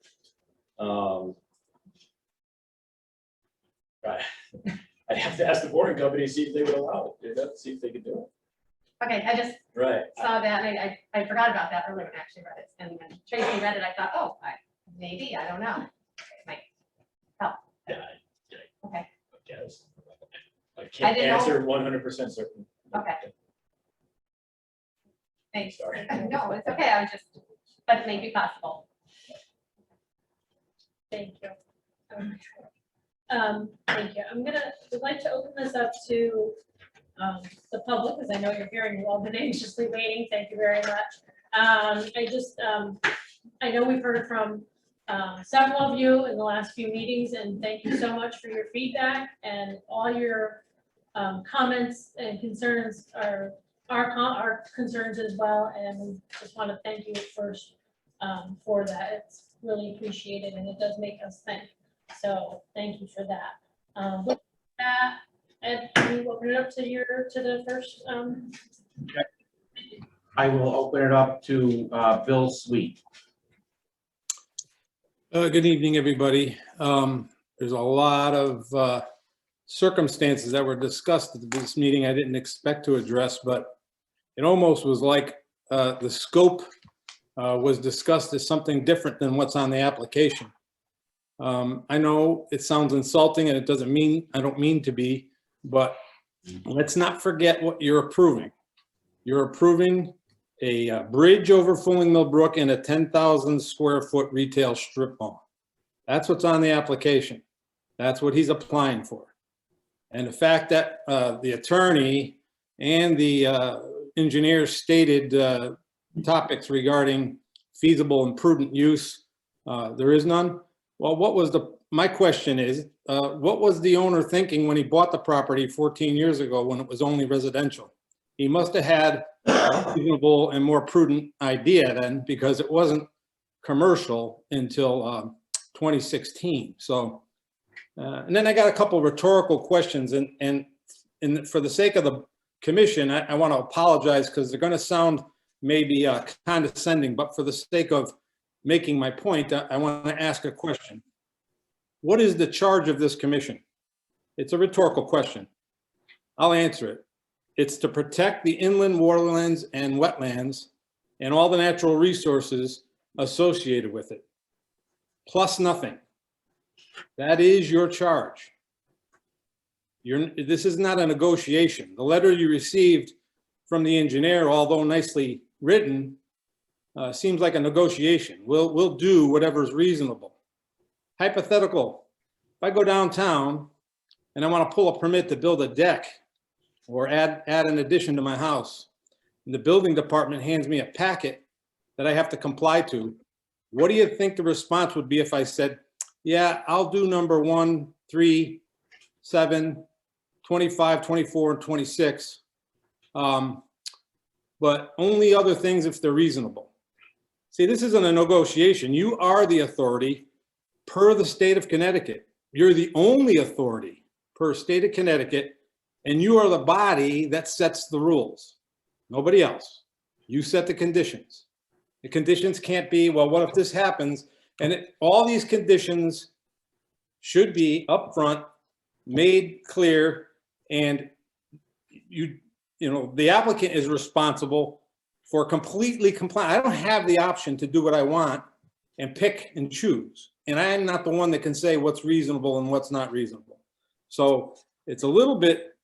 S7: I'd have to ask the boring company, see if they would allow it, see if they could do it.
S4: okay, I just
S7: Right.
S4: saw that, and I forgot about that earlier when I actually read it, and when Tracy read it, I thought, oh, maybe, I don't know. It might help.
S7: Yeah,
S4: Okay,
S7: Yes. I
S4: I
S7: can't
S4: didn't know-
S7: answer 100% certain.
S4: Okay. thanks.
S7: Sorry.
S4: No, it's okay, I was just, but it may be possible.
S1: Thank you. Thank you. Would like to open this up to the public, because I know you're hearing, you've all been anxiously waiting. Thank you very much. I know we've heard from several of you in the last few meetings, and thank you so much for your feedback and all your comments and concerns are our concerns as well, and we just want to thank you first for that. It's really appreciated, and it does make us think. So thank you for that. With that, Ed, can you open it up to the first?
S8: I will open it up to Bill Sweet.
S9: Good evening, everybody. There's a lot of circumstances that were discussed at this meeting I didn't expect to address, but it almost was like the scope was discussed as something different than what's on the application. I know it sounds insulting and it doesn't mean, I don't mean to be, but let's not forget what you're approving. You're approving a bridge over Fulling Mill Brook and a 10,000 square foot retail strip mall. That's what's on the application. That's what he's applying for. And the fact that the attorney and the engineer stated topics regarding feasible and prudent use, there is none. Well, my question is, what was the owner thinking when he bought the property 14 years ago when it was only residential? He must have had a reasonable and more prudent idea then, because it wasn't commercial until 2016. So, and then I got a couple rhetorical questions, and for the sake of the commission, I want to apologize because they're going to sound maybe condescending, but for the sake of making my point, I want to ask a question. What is the charge of this commission? It's a rhetorical question. I'll answer it. It's to protect the inland waterlands and wetlands and all the natural resources associated with it, plus nothing. That is your charge. This is not a negotiation. The letter you received from the engineer, although nicely written, seems like a negotiation. We'll do whatever's reasonable. Hypothetical, if I go downtown and I want to pull a permit to build a deck or add an addition to my house, and the building department hands me a packet that I have to comply to, what do you think the response would be if I said, yeah, I'll do number 1, 3, 7, 25, 24, and 26, but only other things if they're reasonable. See, this isn't a negotiation. You are the authority per the state of Connecticut. You're the only authority per state of Connecticut, and you are the body that sets the rules. Nobody else. You set the conditions. The conditions can't be, well, what if this happens? And all these conditions should be upfront, made clear, and the applicant is responsible for completely complying. I don't have the option to do what I want and pick and choose. And I'm not the one that can say what's reasonable and what's not reasonable. So it's a little bit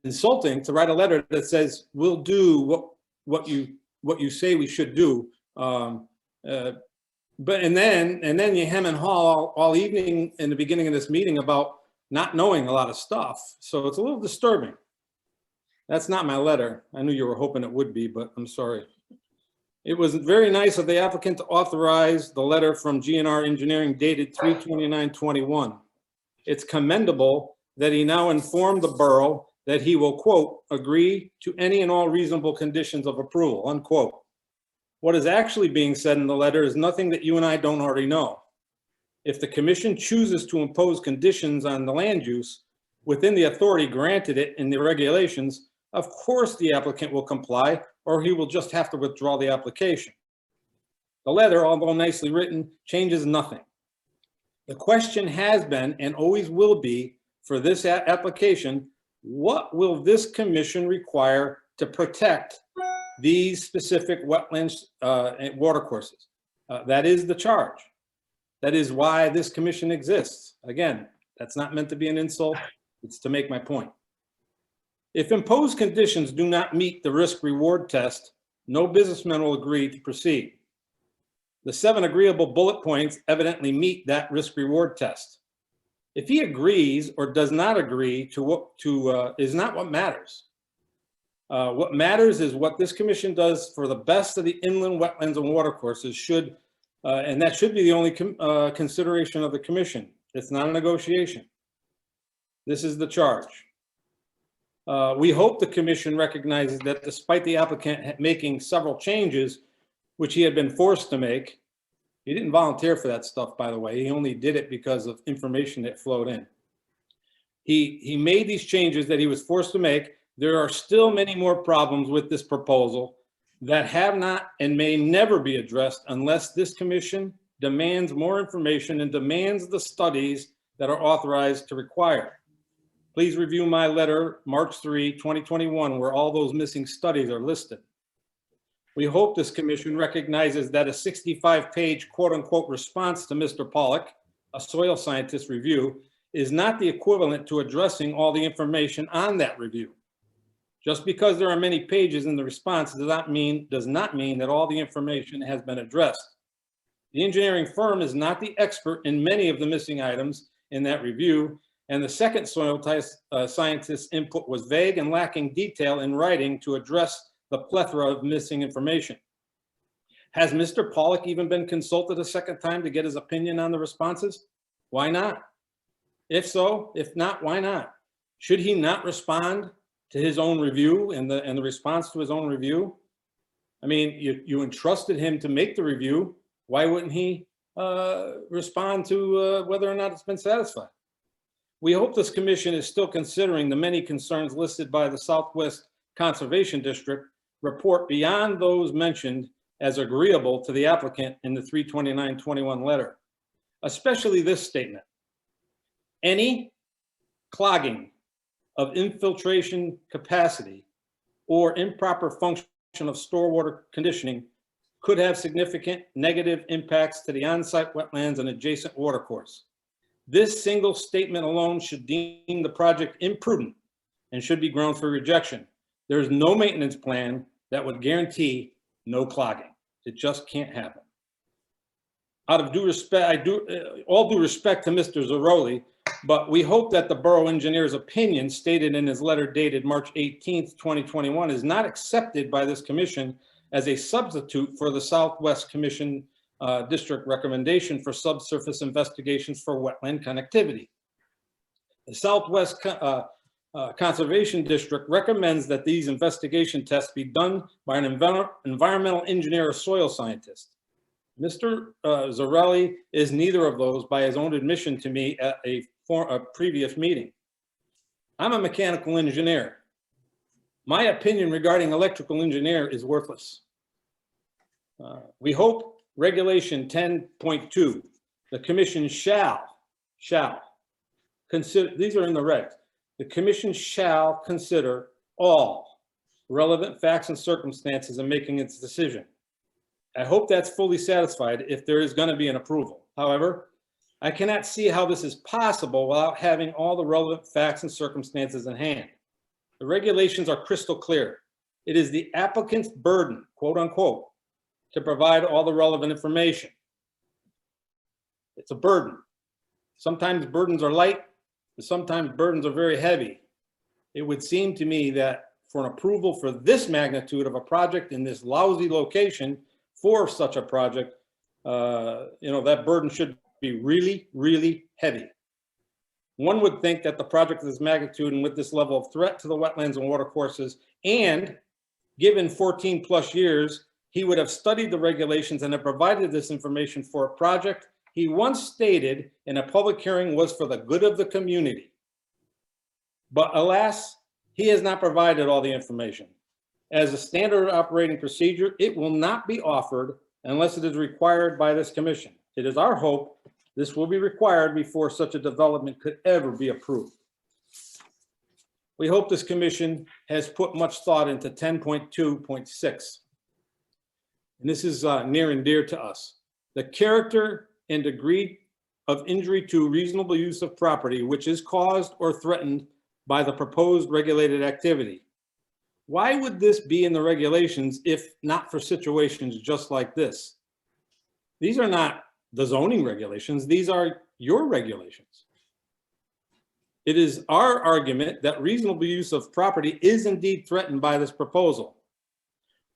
S9: insulting to write a letter that says, we'll do what you say we should do. But and then you hem and haw all evening in the beginning of this meeting about not knowing a lot of stuff. So it's a little disturbing. That's not my letter. I knew you were hoping it would be, but I'm sorry. It was very nice of the applicant to authorize the letter from GNR Engineering dated 3/29/21. It's commendable that he now informed the borough that he will, quote, agree to any and all reasonable conditions of approval, unquote. What is actually being said in the letter is nothing that you and I don't already know. If the commission chooses to impose conditions on the land use within the authority granted it in the regulations, of course the applicant will comply, or he will just have to withdraw the application. The letter, although nicely written, changes nothing. The question has been and always will be for this application, what will this commission require to protect these specific wetlands and watercourses? That is the charge. That is why this commission exists. Again, that's not meant to be an insult. It's to make my point. If imposed conditions do not meet the risk-reward test, no businessman will agree to proceed. The 7 agreeable bullet points evidently meet that risk-reward test. If he agrees or does not agree is not what matters. What matters is what this commission does for the best of the inland wetlands and watercourses and that should be the only consideration of the commission. It's not a negotiation. This is the charge. We hope the commission recognizes that despite the applicant making several changes, which he had been forced to make, he didn't volunteer for that stuff, by the way. He only did it because of information that flowed in. He made these changes that he was forced to make. There are still many more problems with this proposal that have not and may never be addressed unless this commission demands more information and demands the studies that are authorized to require. Please review my letter, March 3, 2021, where all those missing studies are listed. We hope this commission recognizes that a 65-page quote-unquote response to Mr. Pollock, a soil scientist review, is not the equivalent to addressing all the information on that review. Just because there are many pages in the response does not mean that all the information has been addressed. The engineering firm is not the expert in many of the missing items in that review, and the second soil scientist's input was vague and lacking detail in writing to address the plethora of missing information. Has Mr. Pollock even been consulted a second time to get his opinion on the responses? Why not? If so, if not, why not? Should he not respond to his own review and the response to his own review? I mean, you entrusted him to make the review. Why wouldn't he respond to whether or not it's been satisfied? We hope this commission is still considering the many concerns listed by the Southwest Conservation District report beyond those mentioned as agreeable to the applicant in the 32921 letter, especially this statement. Any clogging of infiltration capacity or improper function of stormwater conditioning could have significant negative impacts to the on-site wetlands and adjacent watercourse. This single statement alone should deem the project imprudent and should be ground for rejection. There is no maintenance plan that would guarantee no clogging. It just can't happen. Out of due respect, all due respect to Mr. Zaroli, but we hope that the borough engineer's opinion stated in his letter dated March 18th, 2021 is not accepted by this commission as a substitute for the Southwest Commission District recommendation for subsurface investigations for wetland connectivity. The Southwest Conservation District recommends that these investigation tests be done by an environmental engineer or soil scientist. Mr. Zarelli is neither of those by his own admission to me at a previous meeting. I'm a mechanical engineer. My opinion regarding electrical engineer is worthless. We hope regulation 10.2, the commission shall consider, these are in the regs, the commission shall consider all relevant facts and circumstances in making its decision. I hope that's fully satisfied if there is going to be an approval. However, I cannot see how this is possible without having all the relevant facts and circumstances in hand. The regulations are crystal clear. It is the applicant's burden, quote unquote, to provide all the relevant information. It's a burden. Sometimes burdens are light, but sometimes burdens are very heavy. It would seem to me that for an approval for this magnitude of a project in this lousy location for such a project, that burden should be really, really heavy. One would think that the project of this magnitude and with this level of threat to the wetlands and watercourses, and given 14 plus years, he would have studied the regulations and have provided this information for a project he once stated in a public hearing was for the good of the community. But alas, he has not provided all the information. As a standard operating procedure, it will not be offered unless it is required by this commission. It is our hope this will be required before such a development could ever be approved. We hope this commission has put much thought into 10.2.6. And this is near and dear to us. The character and degree of injury to reasonable use of property which is caused or threatened by the proposed regulated activity. Why would this be in the regulations if not for situations just like this? These are not the zoning regulations, these are your regulations. It is our argument that reasonable use of property is indeed threatened by this proposal.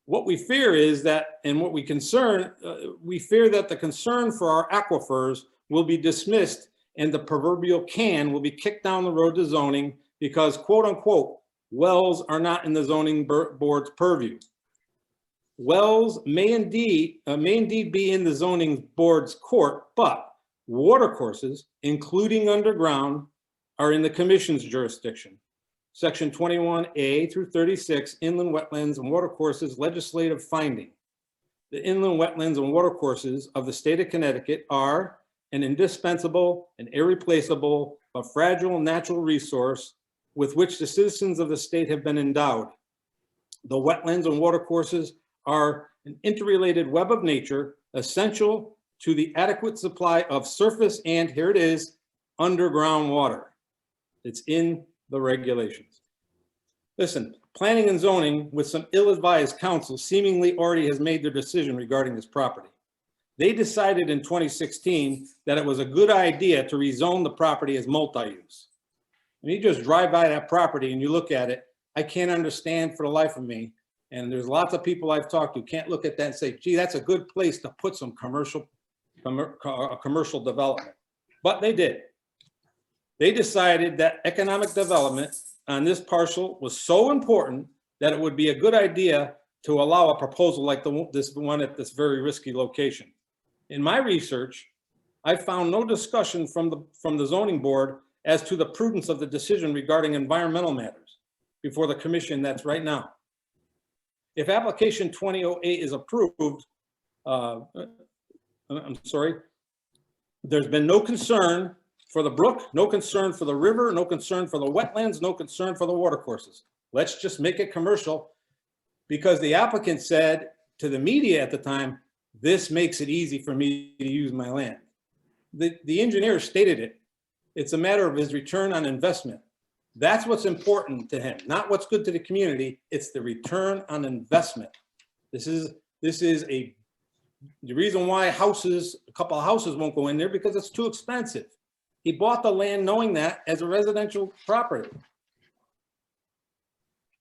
S9: What we fear is that, and what we fear that the concern for our aquifers will be dismissed and the proverbial can will be kicked down the road to zoning because, quote unquote, wells are not in the zoning board's purview. Wells may indeed be in the zoning board's court, but watercourses, including underground, are in the commission's jurisdiction. Section 21A through 36, inland wetlands and watercourses legislative finding. The inland wetlands and watercourses of the state of Connecticut are an indispensable and irreplaceable but fragile natural resource with which the citizens of the state have been endowed. The wetlands and watercourses are an interrelated web of nature essential to the adequate supply of surface and, here it is, underground water. It's in the regulations. Listen, planning and zoning with some ill-advised counsel seemingly already has made their decision regarding this property. They decided in 2016 that it was a good idea to rezone the property as multi-use. When you just drive by that property and you look at it, I can't understand for the life of me. And there's lots of people I've talked to can't look at that and say, gee, that's a good place to put some commercial development. But they did. They decided that economic development on this parcel was so important that it would be a good idea to allow a proposal like this one at this very risky location. In my research, I found no discussion from the zoning board as to the prudence of the decision regarding environmental matters before the commission that's right now. If application 2008 is approved, there's been no concern for the brook, no concern for the river, no concern for the wetlands, no concern for the watercourses. Let's just make it commercial because the applicant said to the media at the time, this makes it easy for me to use my land. The engineer stated it. It's a matter of his return on investment. That's what's important to him, not what's good to the community. It's the return on investment. This is the reason why a couple of houses won't go in there because it's too expensive. He bought the land knowing that as a residential property.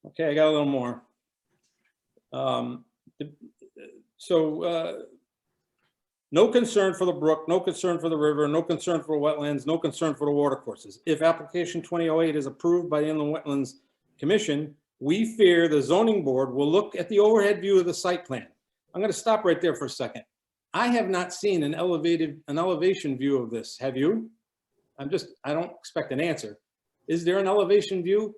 S9: Okay, I got a little more. No concern for the brook, no concern for the river, no concern for wetlands, no concern for the watercourses. If application 2008 is approved by the Inland Wetlands Commission, we fear the zoning board will look at the overhead view of the site plan. I'm going to stop right there for a second. I have not seen an elevation view of this. Have you? I don't expect an answer. Is there an elevation view?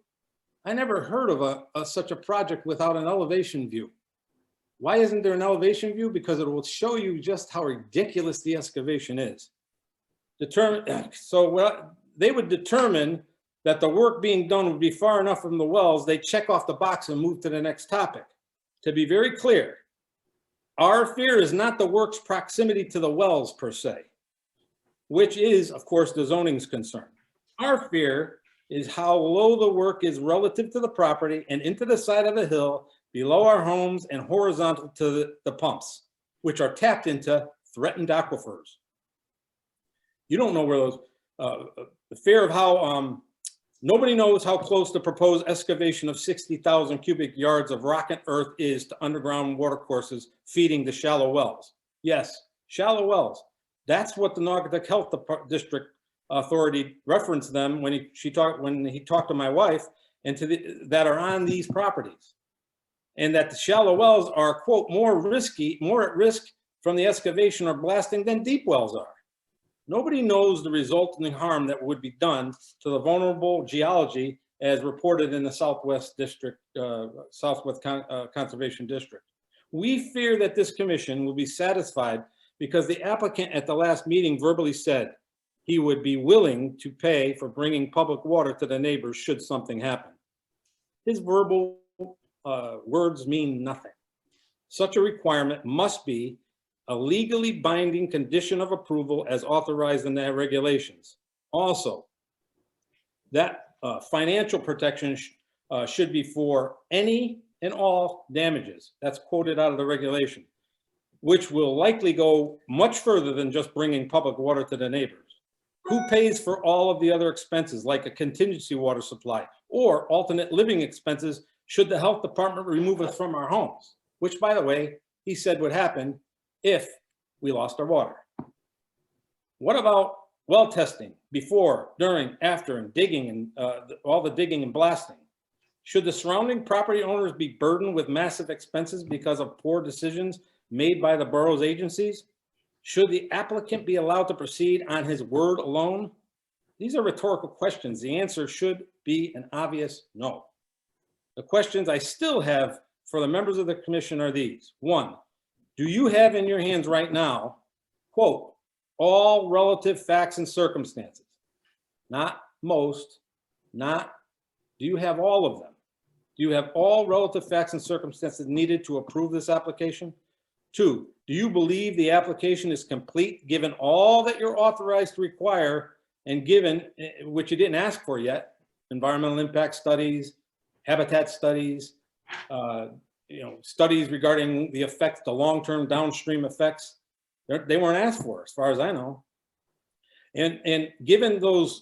S9: I never heard of such a project without an elevation view. Why isn't there an elevation view? Because it will show you just how ridiculous the excavation is. They would determine that the work being done would be far enough from the wells. They check off the box and move to the next topic. To be very clear, our fear is not the work's proximity to the wells per se, which is, of course, the zoning's concern. Our fear is how low the work is relative to the property and into the side of the hill below our homes and horizontal to the pumps, which are tapped into threatened aquifers. You don't know where those, the fear of how, nobody knows how close the proposed excavation of 60,000 cubic yards of rock and earth is to underground watercourses feeding the shallow wells. Yes, shallow wells. That's what the Naugatuck Health District Authority referenced them when he talked to my wife and that are on these properties. And that the shallow wells are, quote, more at risk from the excavation or blasting than deep wells are. Nobody knows the resulting harm that would be done to the vulnerable geology as reported in the Southwest Conservation District. We fear that this commission will be satisfied because the applicant at the last meeting verbally said he would be willing to pay for bringing public water to the neighbors should something happen. His verbal words mean nothing. Such a requirement must be a legally binding condition of approval as authorized in their regulations. Also, that financial protection should be for any and all damages. That's quoted out of the regulation, which will likely go much further than just bringing public water to the neighbors. Who pays for all of the other expenses, like a contingency water supply or alternate living expenses should the health department remove us from our homes? Which, by the way, he said would happen if we lost our water. What about well testing before, during, after, and digging, and all the digging and blasting? Should the surrounding property owners be burdened with massive expenses because of poor decisions made by the borough's agencies? Should the applicant be allowed to proceed on his word alone? These are rhetorical questions. The answer should be an obvious no. The questions I still have for the members of the commission are these. One, do you have in your hands right now, quote, all relative facts and circumstances? Not most, not, do you have all of them? Do you have all relative facts and circumstances needed to approve this application? Two, do you believe the application is complete, given all that you're authorized to require and given, which you didn't ask for yet, environmental impact studies, habitat studies, studies regarding the effects, the long-term downstream effects? They weren't asked for, as far as I know. And given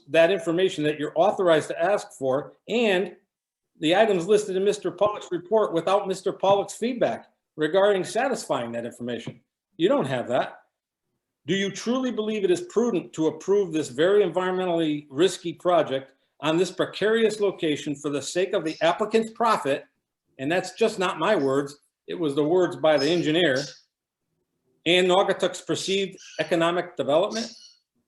S9: that information that you're authorized to ask for, and the items listed in Mr. Pollock's report without Mr. Pollock's feedback regarding satisfying that information, you don't have that. Do you truly believe it is prudent to approve this very environmentally risky project on this precarious location for the sake of the applicant's profit? And that's just not my words. It was the words by the engineer, and Naugatuck's perceived economic development.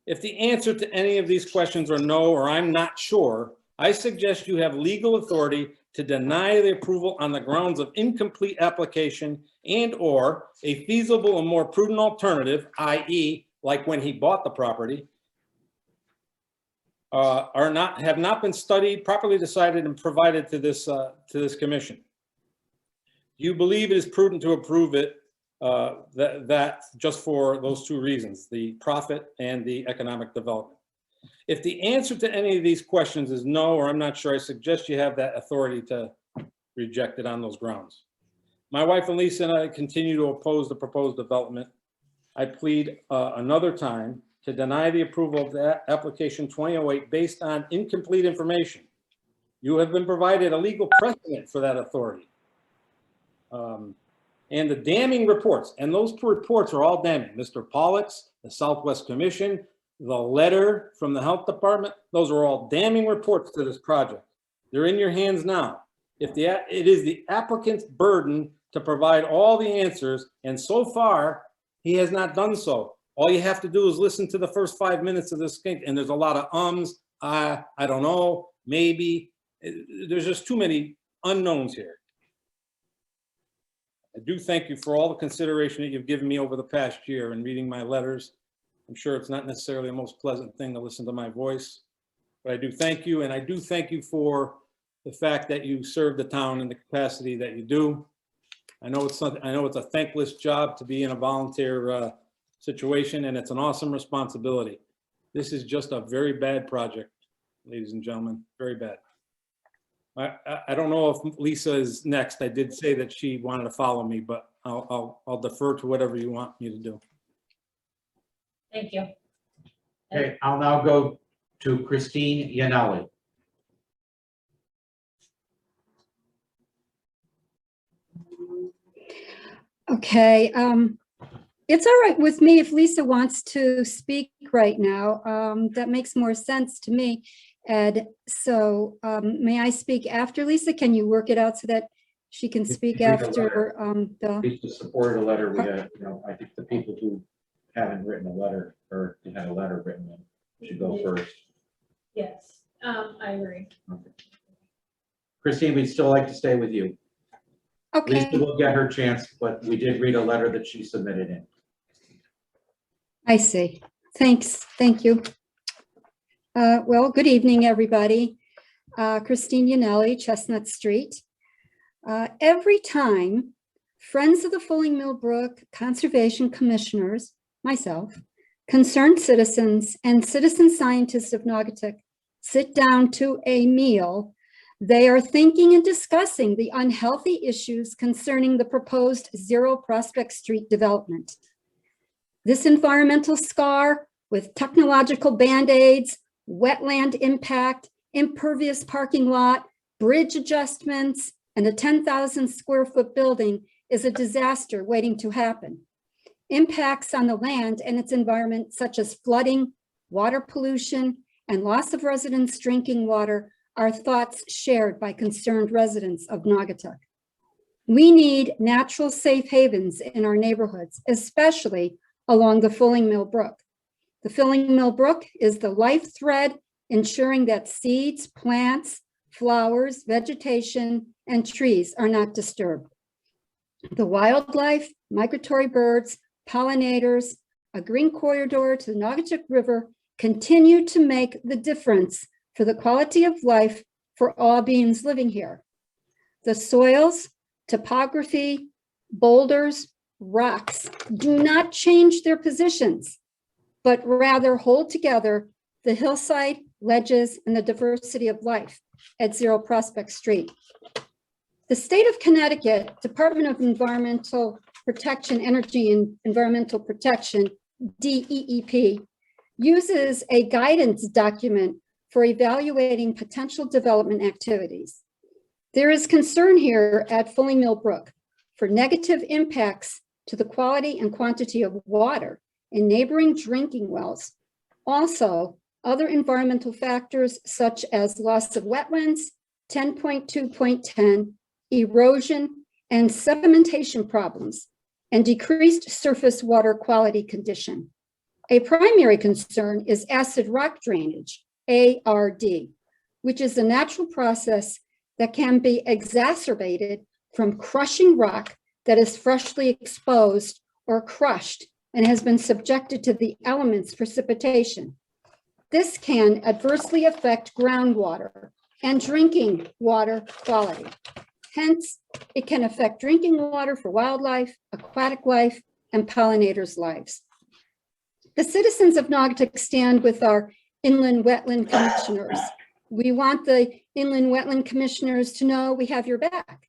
S9: If the answer to any of these questions are no, or I'm not sure, I suggest you have legal authority to deny the approval on the grounds of incomplete application and or a feasible and more prudent alternative, i.e., like when he bought the property, have not been studied, properly decided, and provided to this commission. Do you believe it is prudent to approve it? That just for those two reasons, the profit and the economic development. If the answer to any of these questions is no, or I'm not sure, I suggest you have that authority to reject it on those grounds. My wife and Lisa and I continue to oppose the proposed development. I plead another time to deny the approval of the application 2008 based on incomplete information. You have been provided a legal precedent for that authority. And the damning reports, and those reports are all damning. Mr. Pollock's, the Southwest Commission, the letter from the health department, those are all damning reports to this project. They're in your hands now. It is the applicant's burden to provide all the answers, and so far, he has not done so. All you have to do is listen to the first 5 minutes of this thing, and there's a lot of ums, I don't know, maybe. There's just too many unknowns here. I do thank you for all the consideration that you've given me over the past year in reading my letters. I'm sure it's not necessarily the most pleasant thing to listen to my voice, but I do thank you, and I do thank you for the fact that you serve the town in the capacity that you do. I know it's a thankless job to be in a volunteer situation, and it's an awesome responsibility. This is just a very bad project, ladies and gentlemen, very bad. I don't know if Lisa is next. I did say that she wanted to follow me, but I'll defer to whatever you want me to do.
S1: Thank you.
S10: Okay, I'll now go to Christine Yanelli.
S11: Okay, it's all right with me if Lisa wants to speak right now. That makes more sense to me, Ed. So may I speak after Lisa? Can you work it out so that she can speak after the?
S10: Lisa supported a letter. We had, I think the people who haven't written a letter or had a letter written in should go first.
S1: Yes, I agree.
S10: Okay. Christine, we'd still like to stay with you.
S11: Okay.
S10: Lisa will get her chance, but we did read a letter that she submitted in.
S11: I see. Thanks. Thank you. Well, good evening, everybody. Christine Yanelli, Chestnut Street. Every time Friends of the Fulling Mill Brook Conservation Commissioners, myself, concerned citizens, and citizen scientists of Naugatuck sit down to a meal, they are thinking and discussing the unhealthy issues concerning the proposed Zero Prospect Street development. This environmental scar with technological Band-Aids, wetland impact, impervious parking lot, bridge adjustments, and a 10,000 square foot building is a disaster waiting to happen. Impacts on the land and its environment, such as flooding, water pollution, and loss of residents' drinking water, are thoughts shared by concerned residents of Naugatuck. We need natural safe havens in our neighborhoods, especially along the Fulling Mill Brook. The Fulling Mill Brook is the life thread ensuring that seeds, plants, flowers, vegetation, and trees are not disturbed. The wildlife, migratory birds, pollinators, a green corridor to the Naugatuck River continue to make the difference for the quality of life for all beings living here. The soils, topography, boulders, rocks do not change their positions, but rather hold together the hillside, ledges, and the diversity of life at Zero Prospect Street. The state of Connecticut Department of Environmental Protection, Energy and Environmental Protection, DEEP, uses a guidance document for evaluating potential development activities. There is concern here at Fulling Mill Brook for negative impacts to the quality and quantity of water in neighboring drinking wells. Also, other environmental factors such as loss of wetlands, 10.2.10, erosion and sedimentation problems, and decreased surface water quality condition. A primary concern is acid rock drainage, ARD, which is a natural process that can be exacerbated from crushing rock that is freshly exposed or crushed and has been subjected to the elements precipitation. This can adversely affect groundwater and drinking water quality. Hence, it can affect drinking water for wildlife, aquatic life, and pollinators' lives. The citizens of Naugatuck stand with our inland wetland commissioners. We want the inland wetland commissioners to know we have your back.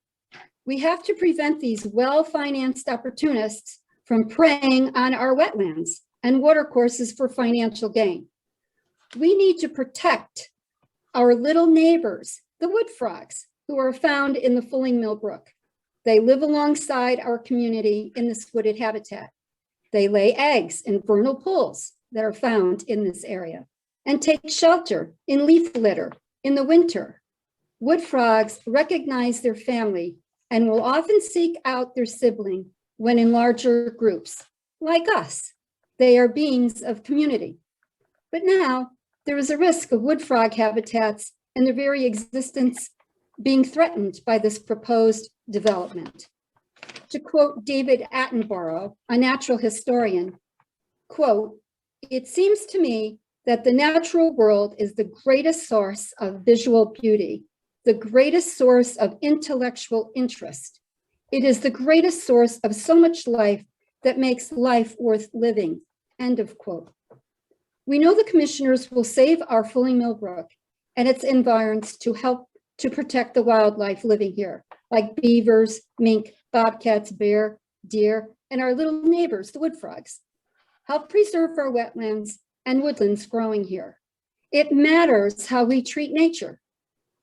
S11: We have to prevent these well-financed opportunists from preying on our wetlands and watercourses for financial gain. We need to protect our little neighbors, the wood frogs, who are found in the Fulling Mill Brook. They live alongside our community in this wooded habitat. They lay eggs in vernal pools that are found in this area and take shelter in leaf litter in the winter. Wood frogs recognize their family and will often seek out their sibling when in larger groups. Like us, they are beings of community. But now there is a risk of wood frog habitats and their very existence being threatened by this proposed development. To quote David Attenborough, a natural historian, quote, "It seems to me that the natural world is the greatest source of visual beauty, the greatest source of intellectual interest. It is the greatest source of so much life that makes life worth living," end of quote. We know the commissioners will save our Fulling Mill Brook and its environs to help to protect the wildlife living here, like beavers, mink, bobcats, bear, deer, and our little neighbors, the wood frogs. Help preserve our wetlands and woodlands growing here. It matters how we treat nature.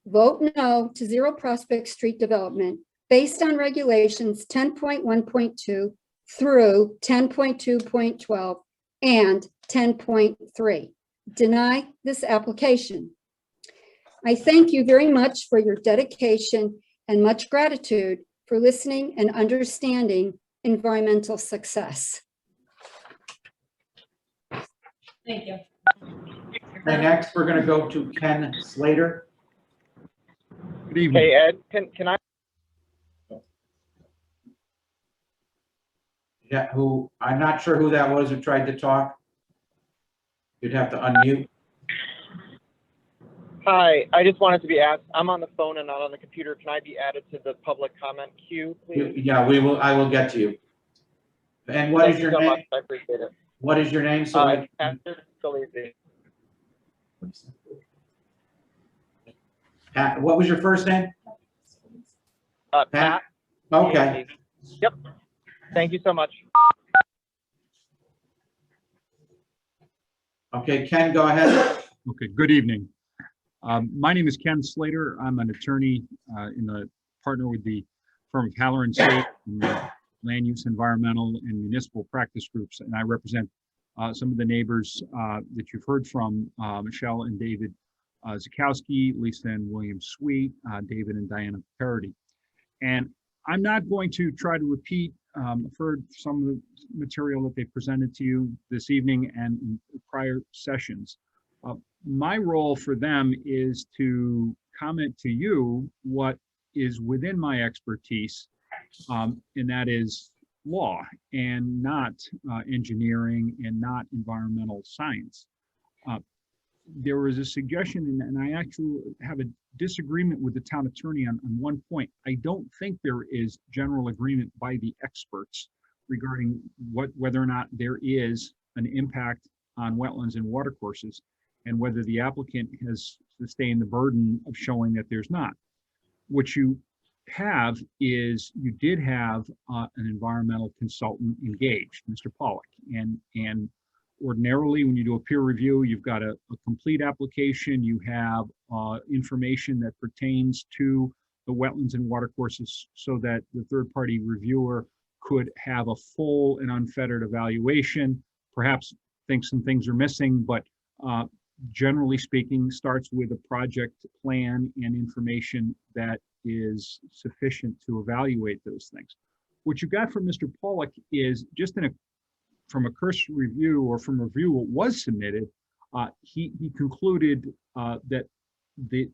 S11: Vote no to Zero Prospect Street development based on regulations 10.1.2 through 10.2.12 and 10.3. Deny this application. I thank you very much for your dedication and much gratitude for listening and understanding environmental success.
S1: Thank you.
S10: Okay, next, we're gonna go to Ken Slater.
S12: Good evening. Hey, Ed, can I?
S10: Yeah, who, I'm not sure who that was who tried to talk. You'd have to unmute.
S12: Hi, I just wanted to be asked, I'm on the phone and not on the computer. Can I be added to the public comment queue, please?
S10: Yeah, I will get to you. And what
S12: Thank
S10: is
S12: you
S10: your
S12: so
S10: name?
S12: much. I appreciate it.
S10: What is your name? So
S12: It's Pastor Scalise.
S10: Pat, what was your first name?
S12: Pat.
S10: Okay.
S12: Yep. Thank you so much.
S10: Okay, Ken, go ahead.
S13: Okay, good evening. My name is Ken Slater. I'm an attorney partner with the firm of Haller and State in the land use, environmental, and municipal practice groups, and I represent some of the neighbors that you've heard from, Michelle and David Zakowski, Lisa and William Sweet, David and Diana Parody. And I'm not going to try to repeat, I've heard some of the material that they presented to you this evening and in prior sessions. My role for them is to comment to you what is within my expertise, and that is law and not engineering and not environmental science. There was a suggestion, and I actually have a disagreement with the town attorney on one point. I don't think there is general agreement by the experts regarding whether or not there is an impact on wetlands and watercourses, and whether the applicant has sustained the burden of showing that there's not. What you have is, you did have an environmental consultant engaged, Mr. Pollock, and ordinarily, when you do a peer review, you've got a complete application, you have information that pertains to the wetlands and watercourses so that the third-party reviewer could have a full and unfettered evaluation, perhaps think some things are missing, but generally speaking, starts with a project plan and information that is sufficient to evaluate those things. What you got from Mr. Pollock is just from a cursory review, or from a review what was submitted, he concluded that the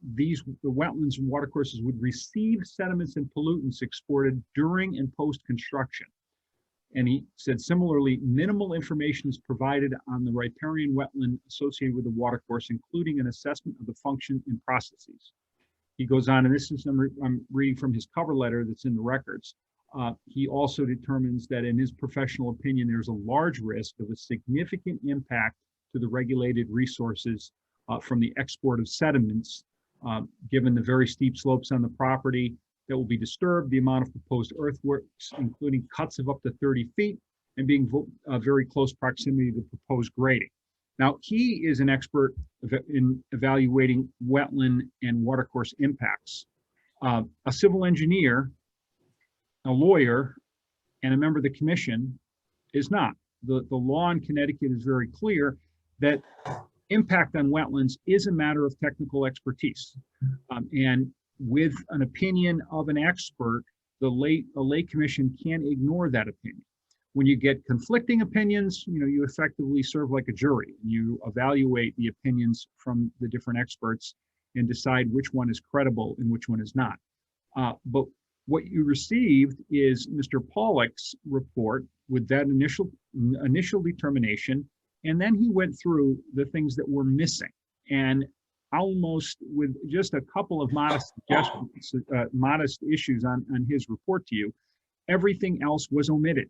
S13: wetlands and watercourses would receive sediments and pollutants exported during and post-construction. And he said, similarly, minimal information is provided on the riparian wetland associated with the watercourse, including an assessment of the function and processes. He goes on, and this is, I'm reading from his cover letter that's in the records. He also determines that in his professional opinion, there's a large risk of a significant impact to the regulated resources from the export of sediments, given the very steep slopes on the property that will be disturbed, the amount of proposed earthworks, including cuts of up to 30 feet, and being very close proximity to proposed grading. Now, he is an expert in evaluating wetland and watercourse impacts. A civil engineer, a lawyer, and a member of the commission is not. The law in Connecticut is very clear that impact on wetlands is a matter of technical expertise. And with an opinion of an expert, a lay commission can't ignore that opinion. When you get conflicting opinions, you effectively serve like a jury. You evaluate the opinions from the different experts and decide which one is credible and which one is not. But what you received is Mr. Pollock's report with that initial determination, and then he went through the things that were missing. And almost with just a couple of modest suggestions, modest issues on his report to you, everything else was omitted.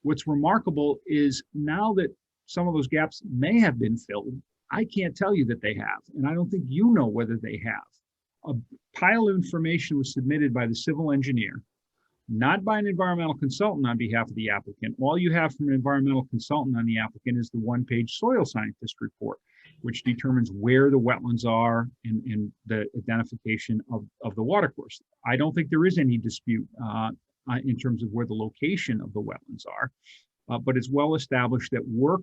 S13: What's remarkable is now that some of those gaps may have been filled, I can't tell you that they have, and I don't think you know whether they have. A pile of information was submitted by the civil engineer, not by an environmental consultant on behalf of the applicant. All you have from an environmental consultant on the applicant is the one-page soil scientist report, which determines where the wetlands are and the identification of the watercourse. I don't think there is any dispute in terms of where the location of the wetlands are, but it's well established that work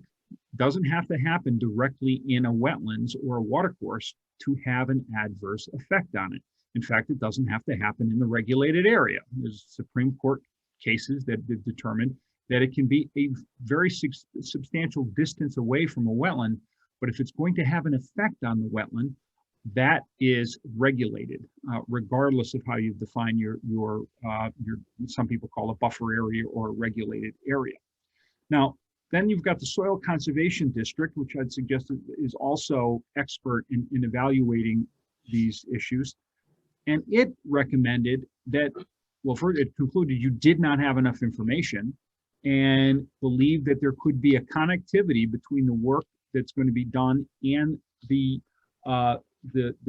S13: doesn't have to happen directly in a wetlands or a watercourse to have an adverse effect on it. In fact, it doesn't have to happen in the regulated area. There's Supreme Court cases that determined that it can be a very substantial distance away from a wetland, but if it's going to have an effect on the wetland, that is regulated, regardless of how you define your some people call a buffer area or a regulated area. Now, Then you've got the Soil Conservation District, which I'd suggest is also expert in evaluating these issues. And it recommended that, well, first it concluded you did not have enough information and believed that there could be a connectivity between the work that's going to be done and the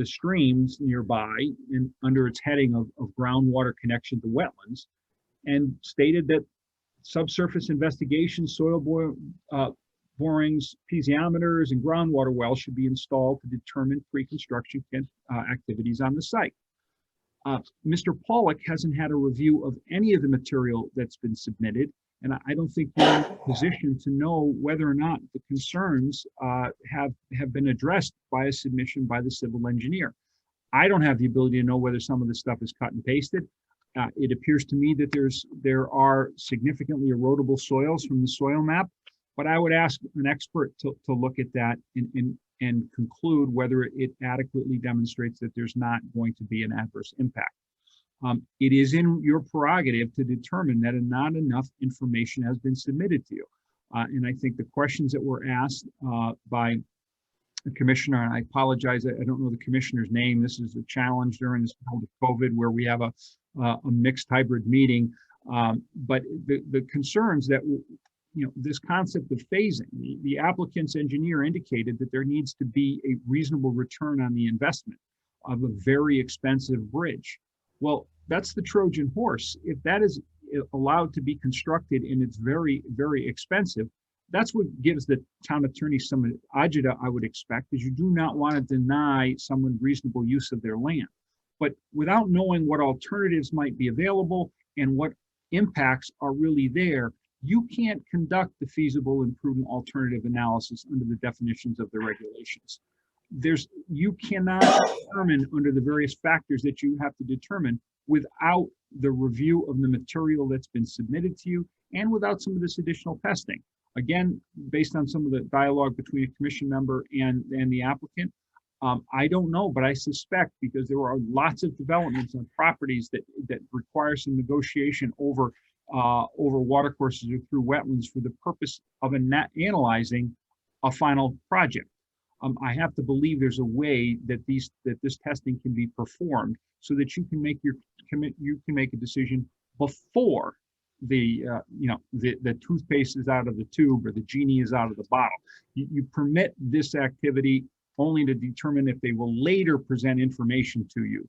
S13: streams nearby and under its heading of groundwater connection to wetlands, and stated that subsurface investigations, soil borings, piezometers, and groundwater wells should be installed to determine pre-construction activities on the site. Mr. Pollock hasn't had a review of any of the material that's been submitted, and I don't think we're in a position to know whether or not the concerns have been addressed by a submission by the civil engineer. I don't have the ability to know whether some of this stuff is cut and pasted. It appears to me that there are significantly erodible soils from the soil map, but I would ask an expert to look at that and conclude whether it adequately demonstrates that there's not going to be an adverse impact. It is in your prerogative to determine that not enough information has been submitted to you. And I think the questions that were asked by the commissioner, and I apologize, I don't know the commissioner's name. This is a challenge during this COVID where we have a mixed hybrid meeting. But the concerns that, this concept of phasing, the applicant's engineer indicated that there needs to be a reasonable return on the investment of a very expensive bridge. Well, that's the Trojan horse. If that is allowed to be constructed and it's very, very expensive, that's what gives the town attorney some agita, I would expect, is you do not want to deny someone reasonable use of their land. But without knowing what alternatives might be available and what impacts are really there, you can't conduct the feasible and prudent alternative analysis under the definitions of the regulations. You cannot determine under the various factors that you have to determine without the review of the material that's been submitted to you and without some of this additional testing. Again, based on some of the dialogue between a commission member and the applicant, I don't know, but I suspect, because there are lots of developments on properties that require some negotiation over watercourses or through wetlands for the purpose of analyzing a final project. I have to believe there's a way that this testing can be performed so that you can make a decision before the toothpaste is out of the tube or the genie is out of the bottle. You permit this activity only to determine if they will later present information to you.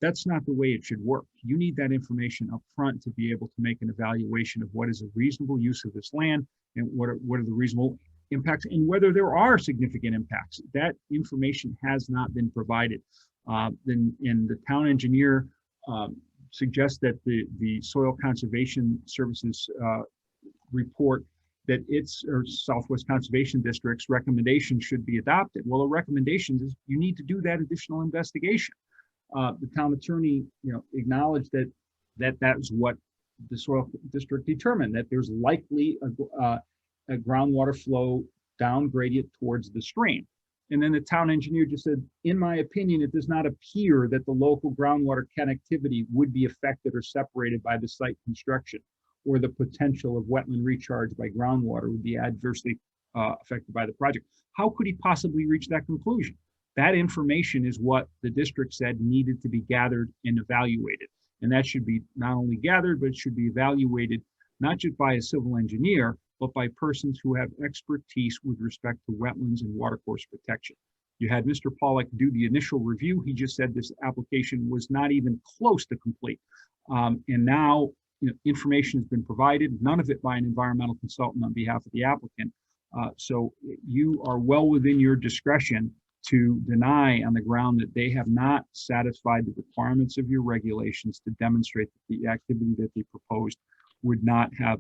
S13: That's not the way it should work. You need that information up front to be able to make an evaluation of what is a reasonable use of this land and what are the reasonable impacts and whether there are significant impacts. That information has not been provided. And the town engineer suggests that the Soil Conservation Services report that or Southwest Conservation District's recommendation should be adopted. Well, the recommendation is you need to do that additional investigation. The town attorney, acknowledged that's what the soil district determined, that there's likely a groundwater flow down gradient towards the stream. And then the town engineer just said, in my opinion, it does not appear that the local groundwater connectivity would be affected or separated by the site construction, or the potential of wetland recharge by groundwater would be adversely affected by the project. How could he possibly reach that conclusion? That information is what the district said needed to be gathered and evaluated. And that should be not only gathered, but it should be evaluated not just by a civil engineer, but by persons who have expertise with respect to wetlands and watercourse protection. You had Mr. Pollock do the initial review. He just said this application was not even close to complete. And now information has been provided, none of it by an environmental consultant on behalf of the applicant. So you are well within your discretion to deny on the ground that they have not satisfied the requirements of your regulations to demonstrate that the activity that they proposed would not have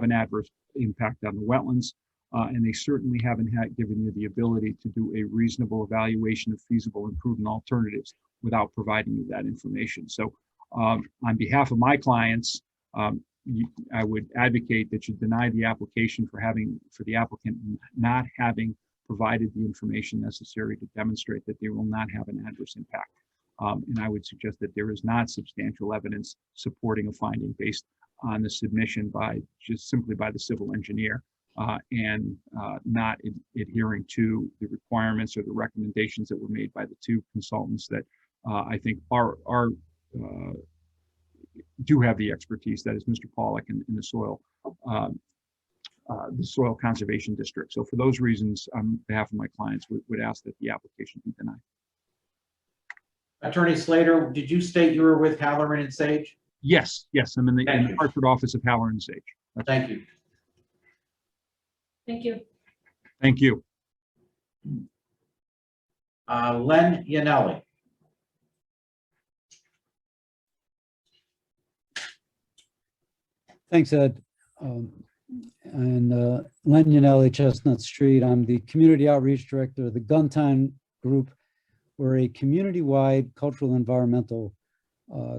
S13: an adverse impact on the wetlands, and they certainly haven't given you the ability to do a reasonable evaluation of feasible and prudent alternatives without providing you that information. So on behalf of my clients, I would advocate that you deny the application for the applicant not having provided the information necessary to demonstrate that they will not have an adverse impact. And I would suggest that there is not substantial evidence supporting a finding based on the submission just simply by the civil engineer, and not adhering to the requirements or the recommendations that were made by the two consultants that I think do have the expertise, that is Mr. Pollack in the soil conservation district. So for those reasons, on behalf of my clients, would ask that the application be denied.
S10: Attorney Slater, did you state you were with Halloran and Sage?
S13: Yes, I'm in the
S10: Thank you.
S13: Hartford office of Halloran and Sage.
S10: Thank you.
S1: Thank you.
S13: Thank you.
S10: Len Yanelli.
S14: Thanks, Ed. And Len Yanelli, Chestnut Street. I'm the Community Outreach Director of the Guntown Group. We're a community-wide cultural environmental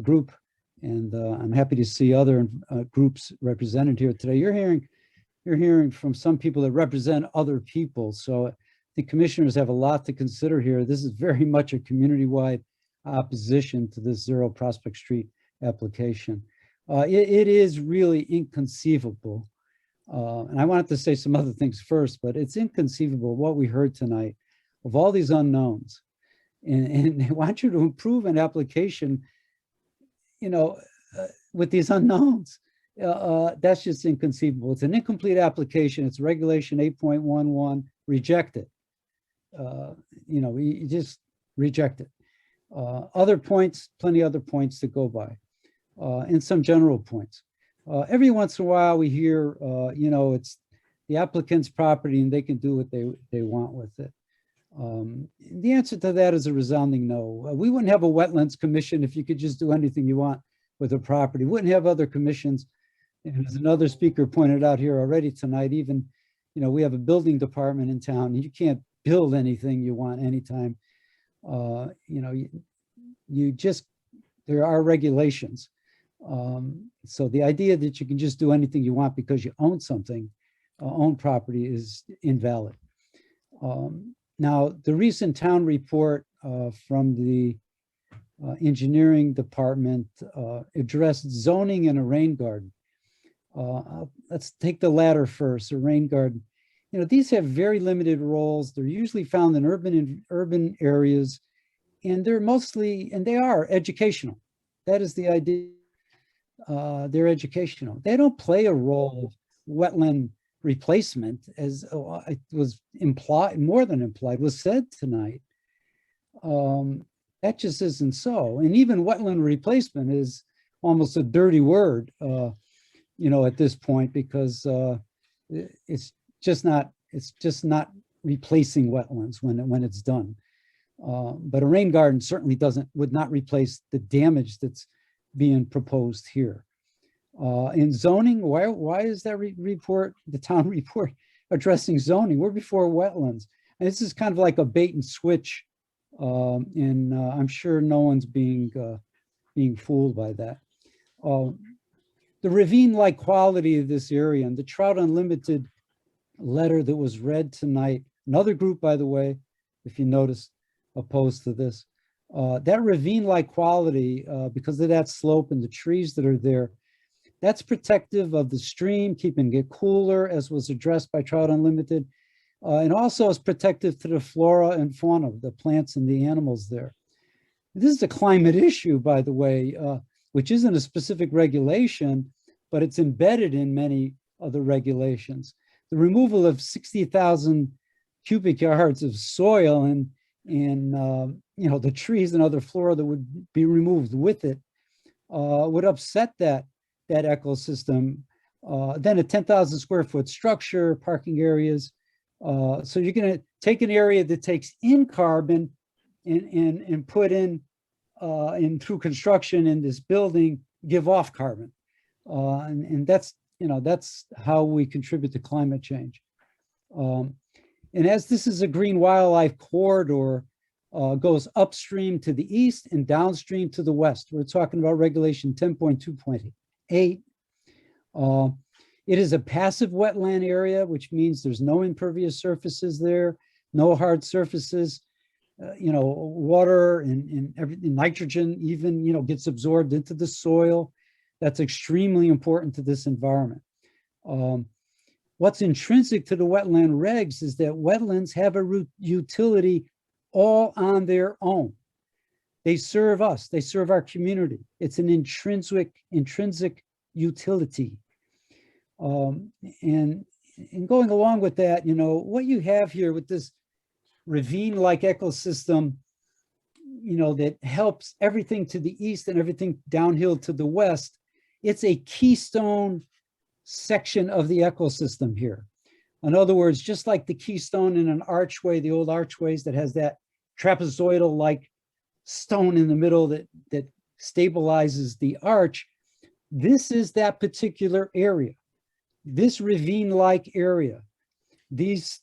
S14: group, and I'm happy to see other groups represented here today. You're hearing from some people that represent other people, so the commissioners have a lot to consider here. This is very much a community-wide opposition to this Zero Prospect Street application. It is really inconceivable, and I wanted to say some other things first, but it's inconceivable what we heard tonight of all these unknowns, and they want you to improve an application, with these unknowns. That's just inconceivable. It's an incomplete application. It's regulation 8.11, reject it. You just reject it. Other points, plenty other points to go by. And some general points. Every once in a while we hear, it's the applicant's property and they can do what they want with it. The answer to that is a resounding no. We wouldn't have a Wetlands Commission if you could just do anything you want with a property. We wouldn't have other commissions. And as another speaker pointed out here already tonight, even, we have a building department in town. You can't build anything you want anytime. There are regulations. So the idea that you can just do anything you want because you own something, own property, is invalid. Now, the recent town report from the engineering department addressed zoning in a rain garden. Let's take the latter first, a rain garden. These have very limited roles. They're usually found in urban areas, and they are educational. That is the idea. They're educational. They don't play a role of wetland replacement, as it was implied, more than implied, was said tonight. That just isn't so. And even wetland replacement is almost a dirty word, at this point, because it's just not replacing wetlands when it's done. But a rain garden certainly would not replace the damage that's being proposed here. In zoning, why is that the town report addressing zoning? We're before wetlands. And this is kind of like a bait and switch. And I'm sure no one's being fooled by that. The ravine-like quality of this area and the Trout Unlimited letter that was read tonight, another group, by the way, if you notice, opposed to this. That ravine-like quality, because of that slope and the trees that are there, that's protective of the stream, keeping it cooler, as was addressed by Trout Unlimited, and also is protective to the flora and fauna, the plants and the animals there. This is a climate issue, by the way, which isn't a specific regulation, but it's embedded in many other regulations. The removal of 60,000 cubic yards of soil and the trees and other flora that would be removed with it would upset that ecosystem. Then a 10,000 square foot structure, parking areas. So you're going to take an area that takes in carbon and put in through construction in this building, give off carbon. And that's how we contribute to climate change. And as this is a green wildlife corridor, goes upstream to the east and downstream to the west. We're talking about regulation 10.2.8. It is a passive wetland area, which means there's no impervious surfaces there, no hard surfaces. Water and everything, nitrogen even, gets absorbed into the soil. That's extremely important to this environment. What's intrinsic to the wetland regs is that wetlands have a utility all on their own. They serve us, they serve our community. It's an intrinsic utility. And going along with that, you know, what you have here with this ravine-like ecosystem, you know, that helps everything to the east and everything downhill to the west, it's a keystone section of the ecosystem here. In other words, just like the keystone in an archway, the old archways that has that trapezoidal-like stone in the middle that stabilizes the arch, this is that particular area, this ravine-like area, these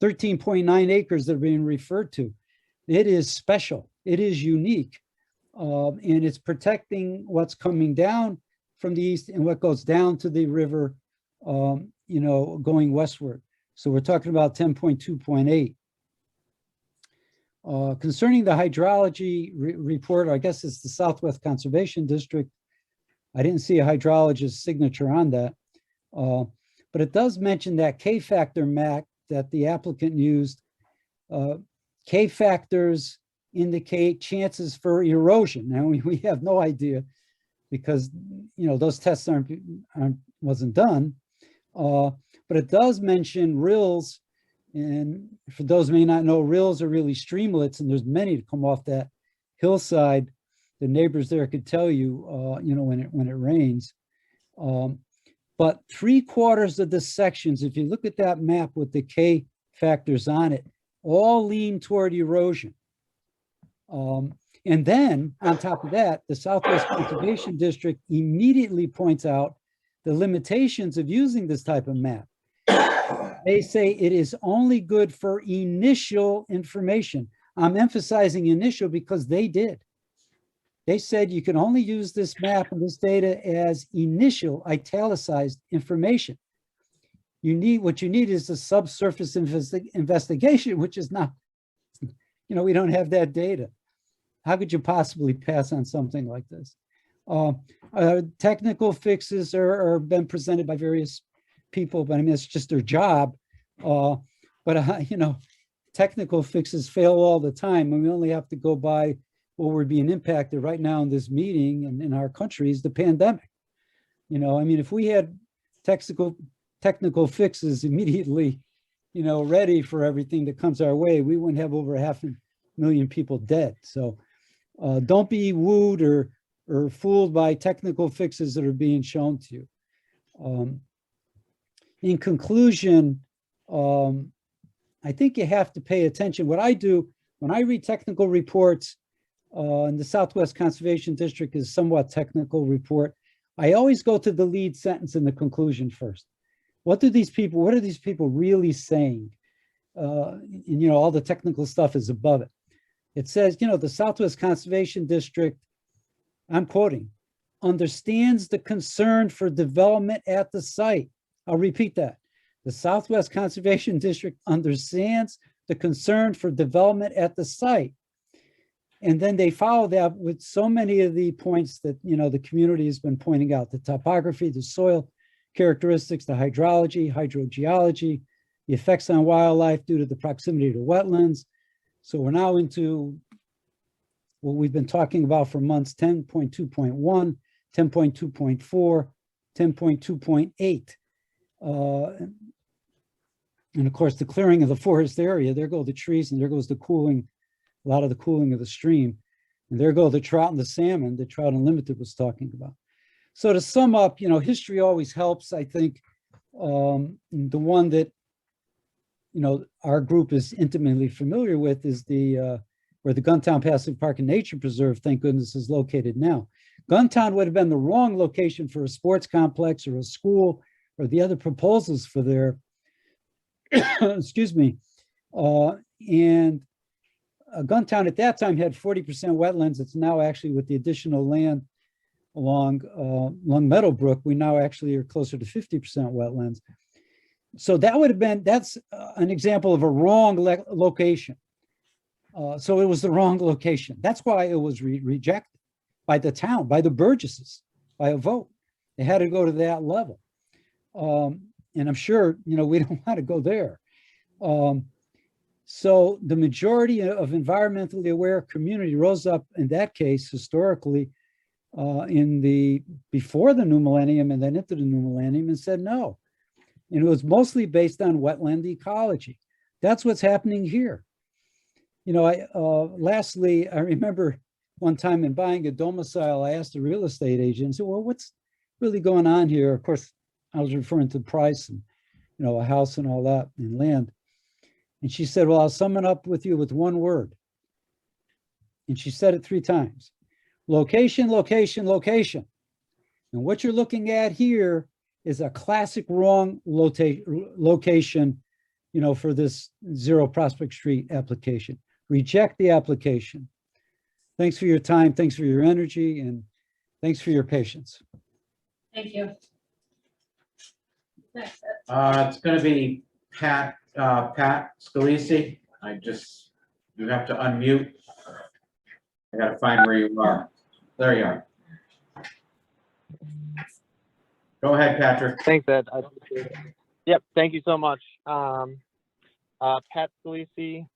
S14: 13.9 acres that are being referred to. It is special, it is unique, and it's protecting what's coming down from the east and what goes down to the river, you know, going westward. So we're talking about 10.2.8. Concerning the hydrology report, or I guess it's the Southwest Conservation District, I didn't see a hydrologist's signature on that, but it does mention that K-factor map that the applicant used. K-factors indicate chances for erosion. Now, we have no idea because, you know, those tests wasn't done, but it does mention rills. And for those who may not know, rills are really streamlets, and there's many to come off that hillside. The neighbors there could tell you, you know, when it rains. But 3/4 of the sections, if you look at that map with the K factors on it, all lean toward erosion. And then on top of that, the Southwest Conservation District immediately points out the limitations of using this type of map. They say it is only good for initial information. I'm emphasizing initial because they did. They said you can only use this map and this data as initial italicized information. What you need is a subsurface investigation, which is not, you know, we don't have that data. How could you possibly pass on something like this? Technical fixes are been presented by various people, but I mean, it's just their job. You know, technical fixes fail all the time, and we only have to go by what we're being impacted right now in this meeting and in our country is the pandemic. You know, I mean, if we had technical fixes immediately, you know, ready for everything that comes our way, we wouldn't have over 500,000 people dead. So don't be wooed or fooled by technical fixes that are being shown to you. In conclusion, I think you have to pay attention. What I do when I read technical reports, and the Southwest Conservation District is somewhat technical report, I always go to the lead sentence in the conclusion first. What are these people really saying? And, you know, all the technical stuff is above it. It says, you know, the Southwest Conservation District, I'm quoting, understands the concern for development at the site. I'll repeat that. The Southwest Conservation District understands the concern for development at the site. And then they follow that with so many of the points that, you know, the community has been pointing out: the topography, the soil characteristics, the hydrology, hydrogeology, the effects on wildlife due to the proximity to wetlands. So we're now into what we've been talking about for months: 10.2.1, 10.2.4, 10.2.8. And of course, the clearing of the forest area, there go the trees, and there goes the cooling, a lot of the cooling of the stream. And there go the trout and the salmon that Trout Unlimited was talking about. So to sum up, you know, history always helps. I think the one that, you know, our group is intimately familiar with is the where the Guntown Passive Park and Nature Preserve, thank goodness, is located now. Guntown would have been the wrong location for a sports complex or a school or the other proposals for their, excuse me. And Guntown at that time had 40% wetlands. It's now actually, with the additional land along Meadowbrook, we now actually are closer to 50% wetlands. So that would have been, that's an example of a wrong location. So it was the wrong location. That's why it was rejected by the town, by the Burgesses. by a vote. It had to go to that level. And I'm sure, we don't want to go there. So the majority of environmentally aware community rose up in that case historically before the new millennium and then into the new millennium and said no. And it was mostly based on wetland ecology. That's what's happening here. Lastly, I remember one time in buying a domicile, I asked a real estate agent, so, well, what's really going on here? Of course, I was referring to price and, a house and all that and land. And she said, well, I'll sum it up with you with one word. And she said it 3 times. Location, location, location. And what you're looking at here is a classic wrong location, for this 0 Prospect Street application. Reject the application. Thanks for your time. Thanks for your energy. And thanks for your patience.
S1: Thank you. Next.
S10: It's gonna be Pat Scalisi. You have to unmute. I gotta find where you are. There you are. Go ahead, Patrick.
S12: Thanks, Ed. I appreciate it. Yep, thank you so much. Pat Scalisi,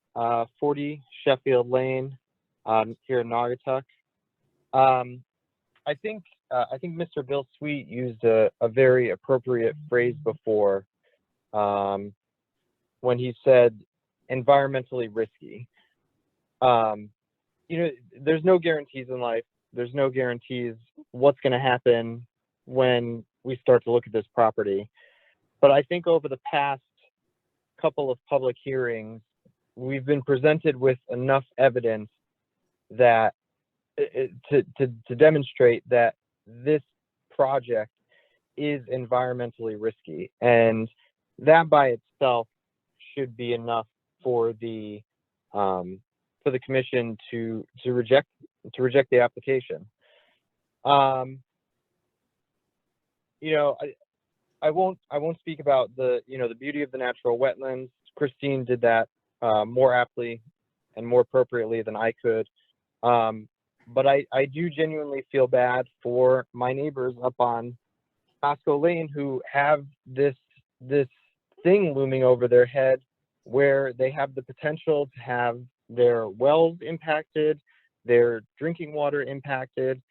S12: 40 Sheffield Lane, here in Naugatuck. I think Mr. Bill Sweet used a very appropriate phrase before when he said environmentally risky. There's no guarantees in life. There's no guarantees what's going to happen when we start to look at this property. But I think over the past couple of public hearings, we've been presented with enough evidence that to demonstrate that this project is environmentally risky, and that by itself should be enough for the commission to reject the application. I won't speak about the beauty of the natural wetlands. Christine did that more aptly and more appropriately than I could. But I do genuinely feel bad for my neighbors up on Costco Lane who have this thing looming over their head where they have the potential to have their wells impacted, their drinking water impacted.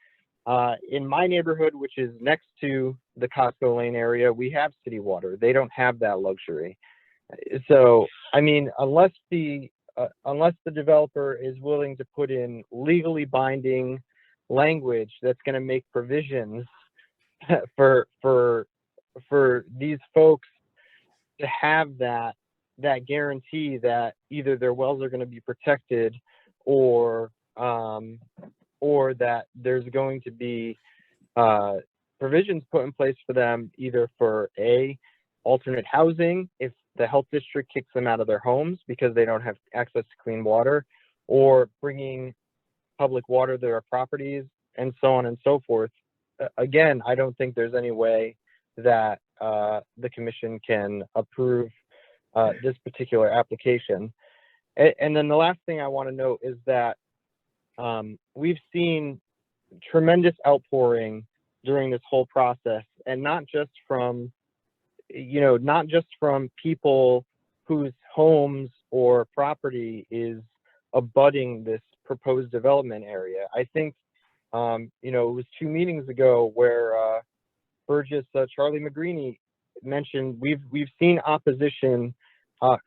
S12: In my neighborhood, which is next to the Costco Lane area, we have city water. They don't have that luxury. So, I mean, unless the developer is willing to put in legally binding language that's going to make provisions for these folks to have that guarantee that either their wells are going to be protected or that there's going to be provisions put in place for them either for alternate housing if the health district kicks them out of their homes because they don't have access to clean water, or bringing public water to their properties, and so on and so forth. Again, I don't think there's any way that the commission can approve this particular application. And then the last thing I want to note is that we've seen tremendous outpouring during this whole process, and not just from people whose homes or property is abutting this proposed development area. I think, it was 2 meetings ago where Burgess Charlie McGreeny mentioned we've seen opposition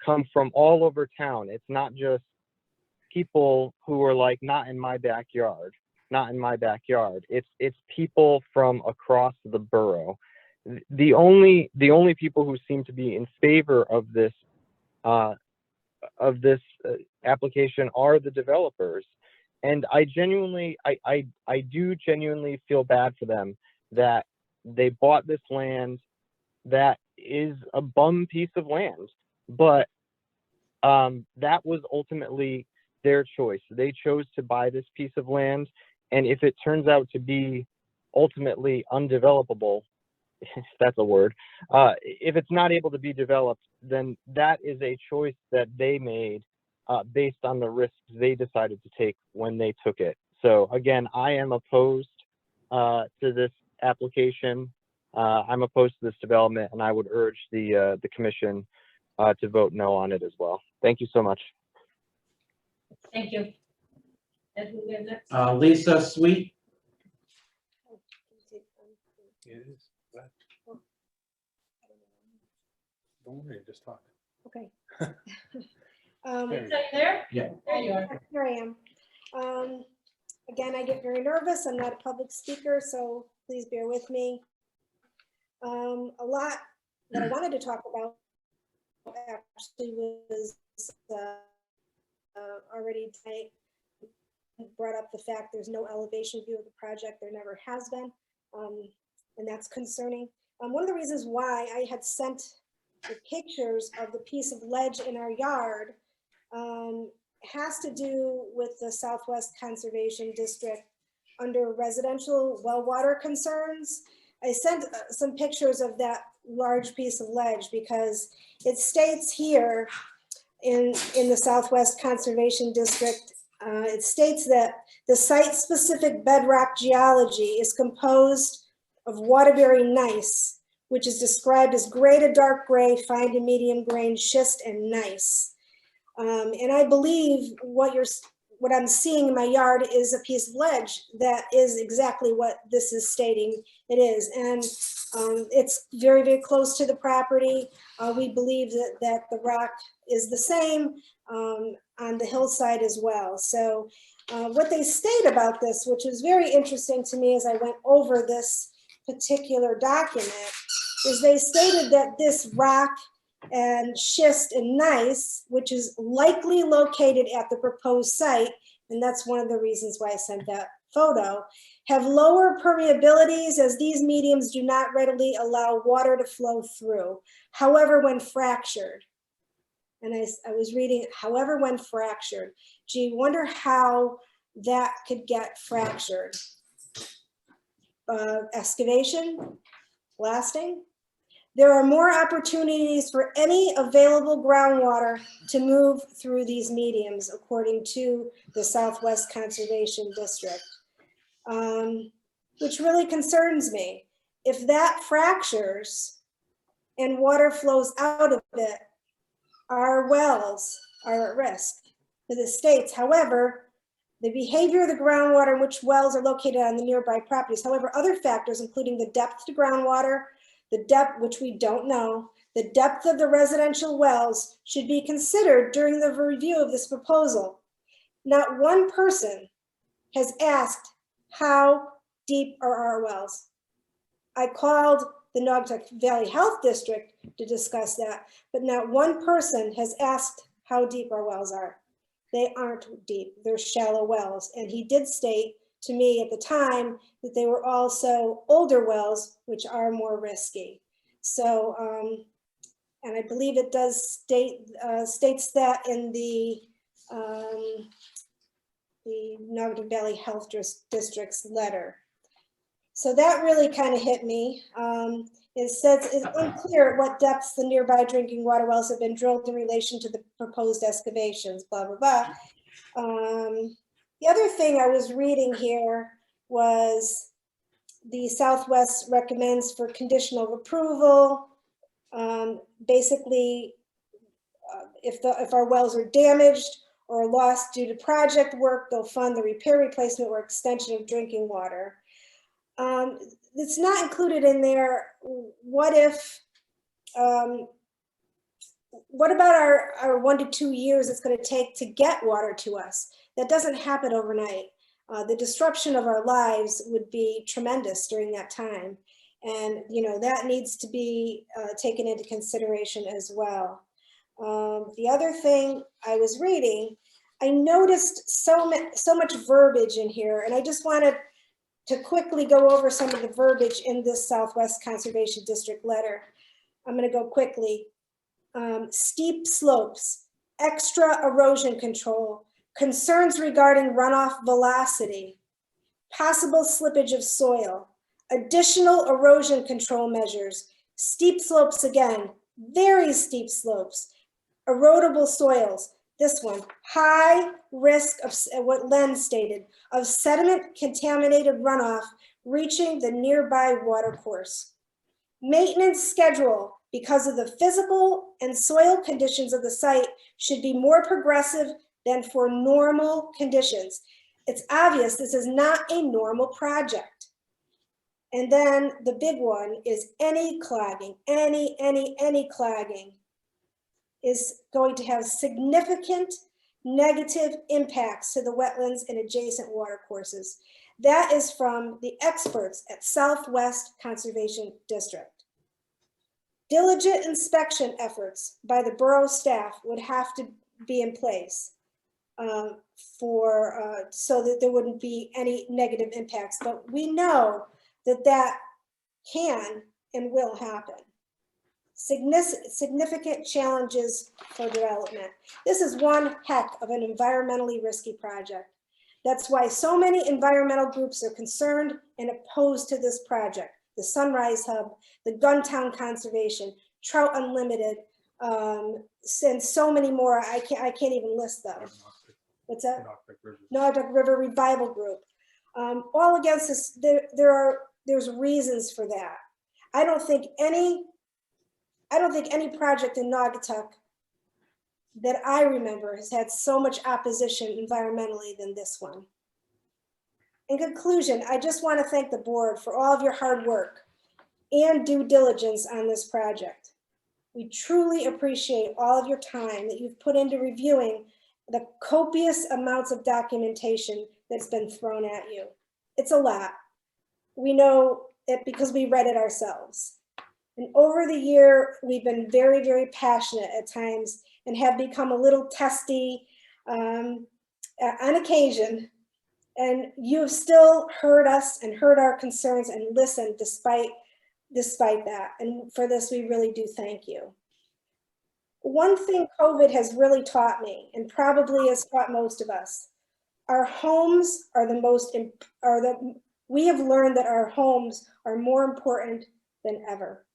S12: come from all over town. It's not just people who are like, not in my backyard. It's people from across the borough. The only people who seem to be in favor of this application are the developers, and I do genuinely feel bad for them that they bought this land that is a bum piece of land, but that was ultimately their choice. They chose to buy this piece of land, and if it turns out to be ultimately undevelopable, if that's a word, if it's not able to be developed, then that is a choice that they made based on the risks they decided to take when they took it. So again, I am opposed to this application. I'm opposed to this development, and I would urge the commission to vote no on it as well. Thank you so much.
S1: Thank you. Ed, who we have next?
S10: Lisa Sweet.
S9: It is. Don't worry, just talk.
S15: Okay.
S1: Are you there?
S10: Yeah.
S1: There you are.
S15: Here I am. Again, I get very nervous. I'm not a public speaker, so please bear with me. A lot that I wanted to talk about actually was already tonight. Brought up the fact there's no elevation view of the project. There never has been, and that's concerning. One of the reasons why I had sent the pictures of the piece of ledge in our yard has to do with the Southwest Conservation District under residential well water concerns. I sent some pictures of that large piece of ledge because it states here in the Southwest Conservation District, it states that the site-specific bedrock geology is composed of Waterbury gneiss, which is described as gray to dark gray, fine to medium grain schist and gneiss. And I believe what I'm seeing in my yard is a piece of ledge that is exactly what this is stating it is. And it's very, very close to the property. We believe that the rock is the same on the hillside as well. So what they state about this, which was very interesting to me as I went over this particular document, is they stated that this rock and schist and gneiss, which is likely located at the proposed site, and that's one of the reasons why I sent that photo, have lower permeabilities as these mediums do not readily allow water to flow through. However, when fractured, and I was reading, however, when fractured, gee, wonder how that could get fractured. Excavation, blasting. There are more opportunities for any available groundwater to move through these mediums, according to the Southwest Conservation District, which really concerns me. If that fractures and water flows out of it, our wells are at risk to the states. However, the behavior of the groundwater in which wells are located on the nearby properties. However, other factors, including the depth to groundwater, the depth, which we don't know, the depth of the residential wells should be considered during the review of this proposal. Not one person has asked how deep are our wells. I called the Naugatuck Valley Health District to discuss that, but not one person has asked how deep our wells are. They aren't deep, they're shallow wells. And he did state to me at the time that they were also older wells, which are more risky. So, and I believe it does states that in the Naugatuck Valley Health District's letter. So that really kind of hit me. It says it's unclear at what depths the nearby drinking water wells have been drilled in relation to the proposed excavations, blah, blah, blah. The other thing I was reading here was the Southwest recommends for conditional approval. Basically, if our wells are damaged or lost due to project work, they'll fund the repair, replacement, or extension of drinking water. It's not included in there. What if, what about our 1 to 2 years it's going to take to get water to us? That doesn't happen overnight. The disruption of our lives would be tremendous during that time. And, you know, that needs to be taken into consideration as well. The other thing I was reading, I noticed so much verbiage in here, and I just wanted to quickly go over some of the verbiage in this Southwest Conservation District letter. I'm going to go quickly. Steep slopes, extra erosion control, concerns regarding runoff velocity, possible slippage of soil, additional erosion control measures, steep slopes again, very steep slopes, erodible soils, this one, high risk of what Len stated, of sediment contaminated runoff reaching the nearby watercourse. Maintenance schedule, because of the physical and soil conditions of the site, should be more progressive than for normal conditions. It's obvious this is not a normal project. And then the big one is any clogging, any clogging is going to have significant negative impacts to the wetlands and adjacent watercourses. That is from the experts at Southwest Conservation District. Diligent inspection efforts by the borough staff would have to be in place so that there wouldn't be any negative impacts. But we know that can and will happen. Significant challenges for development. This is one heck of an environmentally risky project. That's why so many environmental groups are concerned and opposed to this project. The Sunrise Hub, the Guntown Conservation, Trout Unlimited, and so many more. I can't even list them. What's that? Nordic River Revival Group. All against this. There's reasons for that. I don't think any project in Naugatuck that I remember has had so much opposition environmentally than this one. In conclusion, I just want to thank the board for all of your hard work and due diligence on this project. We truly appreciate all of your time that you've put into reviewing the copious amounts of documentation that's been thrown at you. It's a lot. We know it because we read it ourselves. And over the year, we've been very, very passionate at times and have become a little testy on occasion. And you've still heard us and heard our concerns and listened despite that. And for this, we really do thank you. One thing COVID has really taught me, and probably has taught most of us, our homes are we have learned that our homes are more important than ever.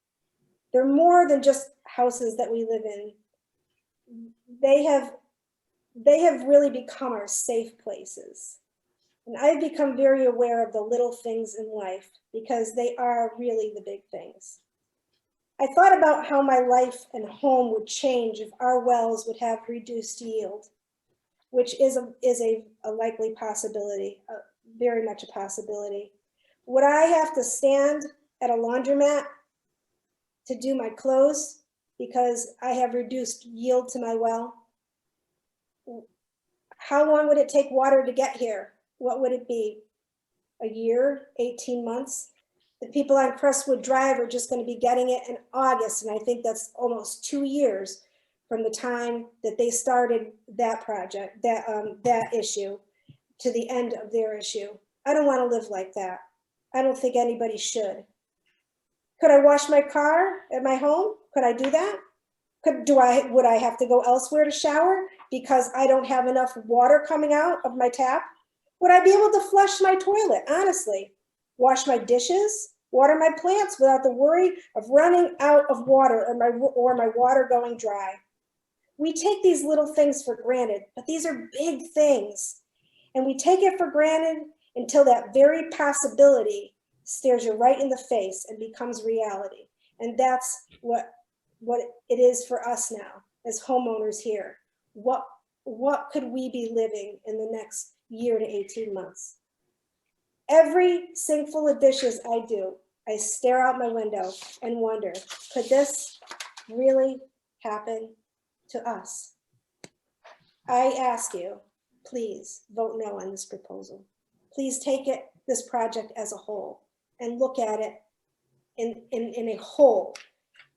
S15: They're more than just houses that we live in. They have really become our safe places. And I've become very aware of the little things in life because they are really the big things. I thought about how my life and home would change if our wells would have reduced yield, which is a likely possibility, very much a possibility. Would I have to stand at a laundromat to do my clothes because I have reduced yield to my well? How long would it take water to get here? What would it be? A year, 18 months? The people on Crestwood Drive are just going to be getting it in August, and I think that's almost 2 years from the time that they started that project, that issue, to the end of their issue. I don't want to live like that. I don't think anybody should. Could I wash my car at my home? Could I do that? Would I have to go elsewhere to shower because I don't have enough water coming out of my tap? Would I be able to flush my toilet, honestly? Wash my dishes, water my plants without the worry of running out of water or my water going dry? We take these little things for granted, but these are big things. And we take it for granted until that very possibility stares you right in the face and becomes reality. And that's what it is for us now as homeowners here. What could we be living in the next year to 18 months? Every sinkful of dishes I do, I stare out my window and wonder, could this really happen to us? I ask you, please vote no on this proposal. Please take this project as a whole and look at it in a whole,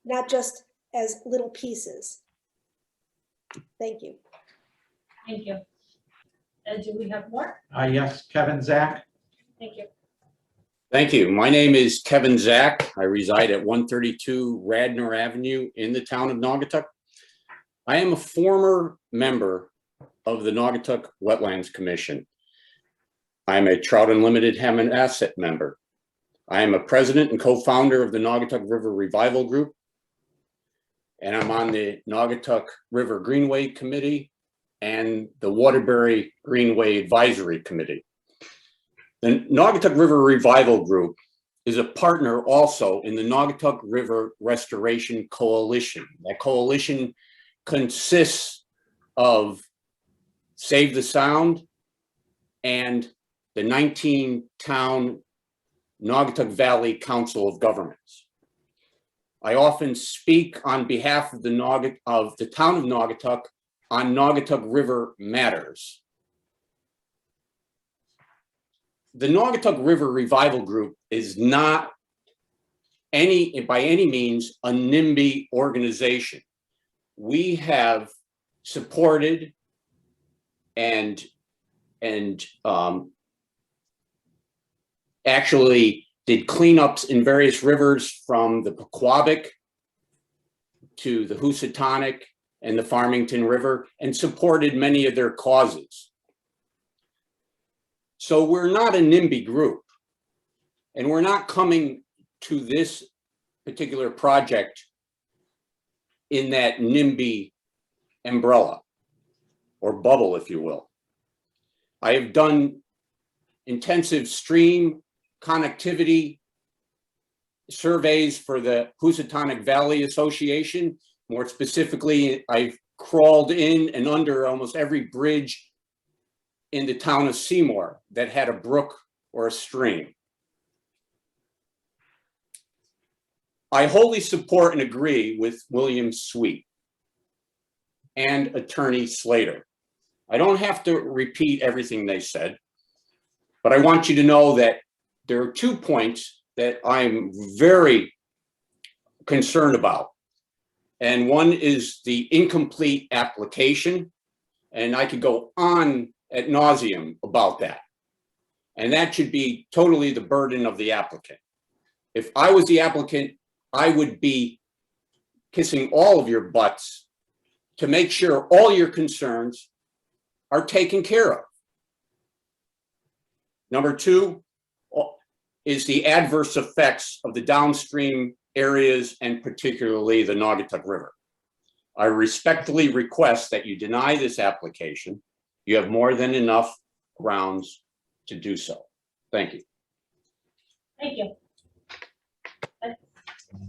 S15: not just as little pieces. Thank you.
S1: Thank you. And do we have more?
S10: Yes, Kevin Zach.
S1: Thank you.
S5: Thank you. My name is Kevin Zach. I reside at 132 Radnor Avenue in the town of Naugatuck. I am a former member of the Naugatuck Wetlands Commission. I'm a Trout Unlimited Hammond Asset member. I am a president and co-founder of the Naugatuck River Revival Group. And I'm on the Naugatuck River Greenway Committee
S16: and the Waterbury Greenway Advisory Committee. The Naugatuck River Revival Group is a partner also in the Naugatuck River Restoration Coalition. That coalition consists of Save the Sound and the 19-town Naugatuck Valley Council of Governments. I often speak on behalf of the town of Naugatuck on Naugatuck River Matters. The Naugatuck River Revival Group is not by any means a NIMBY organization. We have supported and actually did cleanups in various rivers from the Pequabic to the Housatonic and the Farmington River, and supported many of their causes. So we're not a NIMBY group, and we're not coming to this particular project in that NIMBY umbrella or bubble, if you will. I have done intensive stream connectivity surveys for the Housatonic Valley Association. More specifically, I've crawled in and under almost every bridge in the town of Seymour that had a brook or a stream. I wholly support and agree with William Sweet and Attorney Slater. I don't have to repeat everything they said, but I want you to know that there are 2 points that I'm very concerned about. And one is the incomplete application, and I could go on ad nauseum about that. And that should be totally the burden of the applicant. If I was the applicant, I would be kissing all of your butts to make sure all your concerns are taken care of. Number 2 is the adverse effects of the downstream areas and particularly the Naugatuck River. I respectfully request that you deny this application. You have more than enough grounds to do so. Thank you.
S1: Thank you.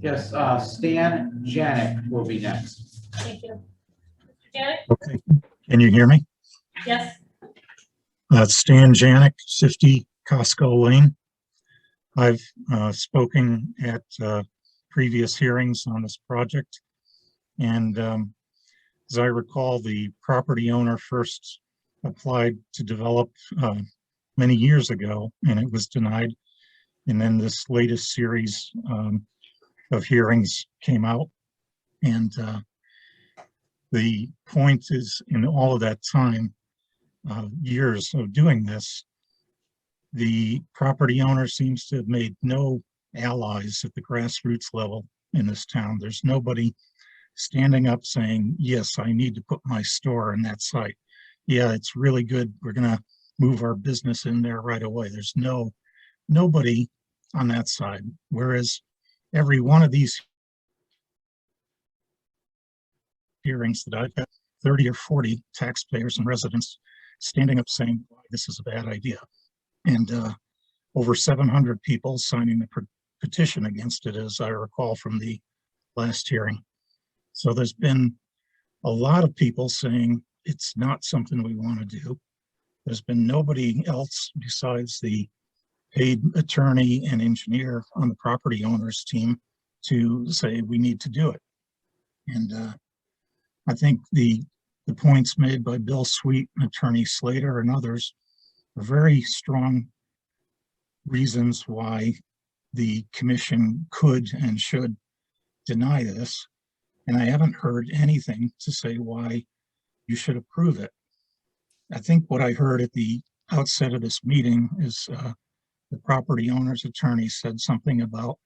S10: Yes, Stan Janik will be next.
S1: Thank you. Mr. Janik?
S17: Okay, can you hear me?
S1: Yes.
S17: Stan Janik, 50 Costco Lane. I've spoken at previous hearings on this project, and as I recall, the property owner first applied to develop many years ago, and it was denied. And then this latest series of hearings came out, and the point is, in all of that time, years of doing this, the property owner seems to have made no allies at the grassroots level in this town. There's nobody standing up saying, yes, I need to put my store on that site. Yeah, it's really good. We're gonna move our business in there right away. There's nobody on that side. Whereas every one of these hearings that I've had, 30 or 40 taxpayers and residents standing up saying, this is a bad idea. And over 700 people signing the petition against it, as I recall from the last hearing. So there's been a lot of people saying it's not something we want to do. There's been nobody else besides the paid attorney and engineer on the property owner's team to say we need to do it. And I think the points made by Bill Sweet, Attorney Slater, and others are very strong reasons why the commission could and should deny this. And I haven't heard anything to say why you should approve it. I think what I heard at the outset of this meeting is the property owner's attorney said something about,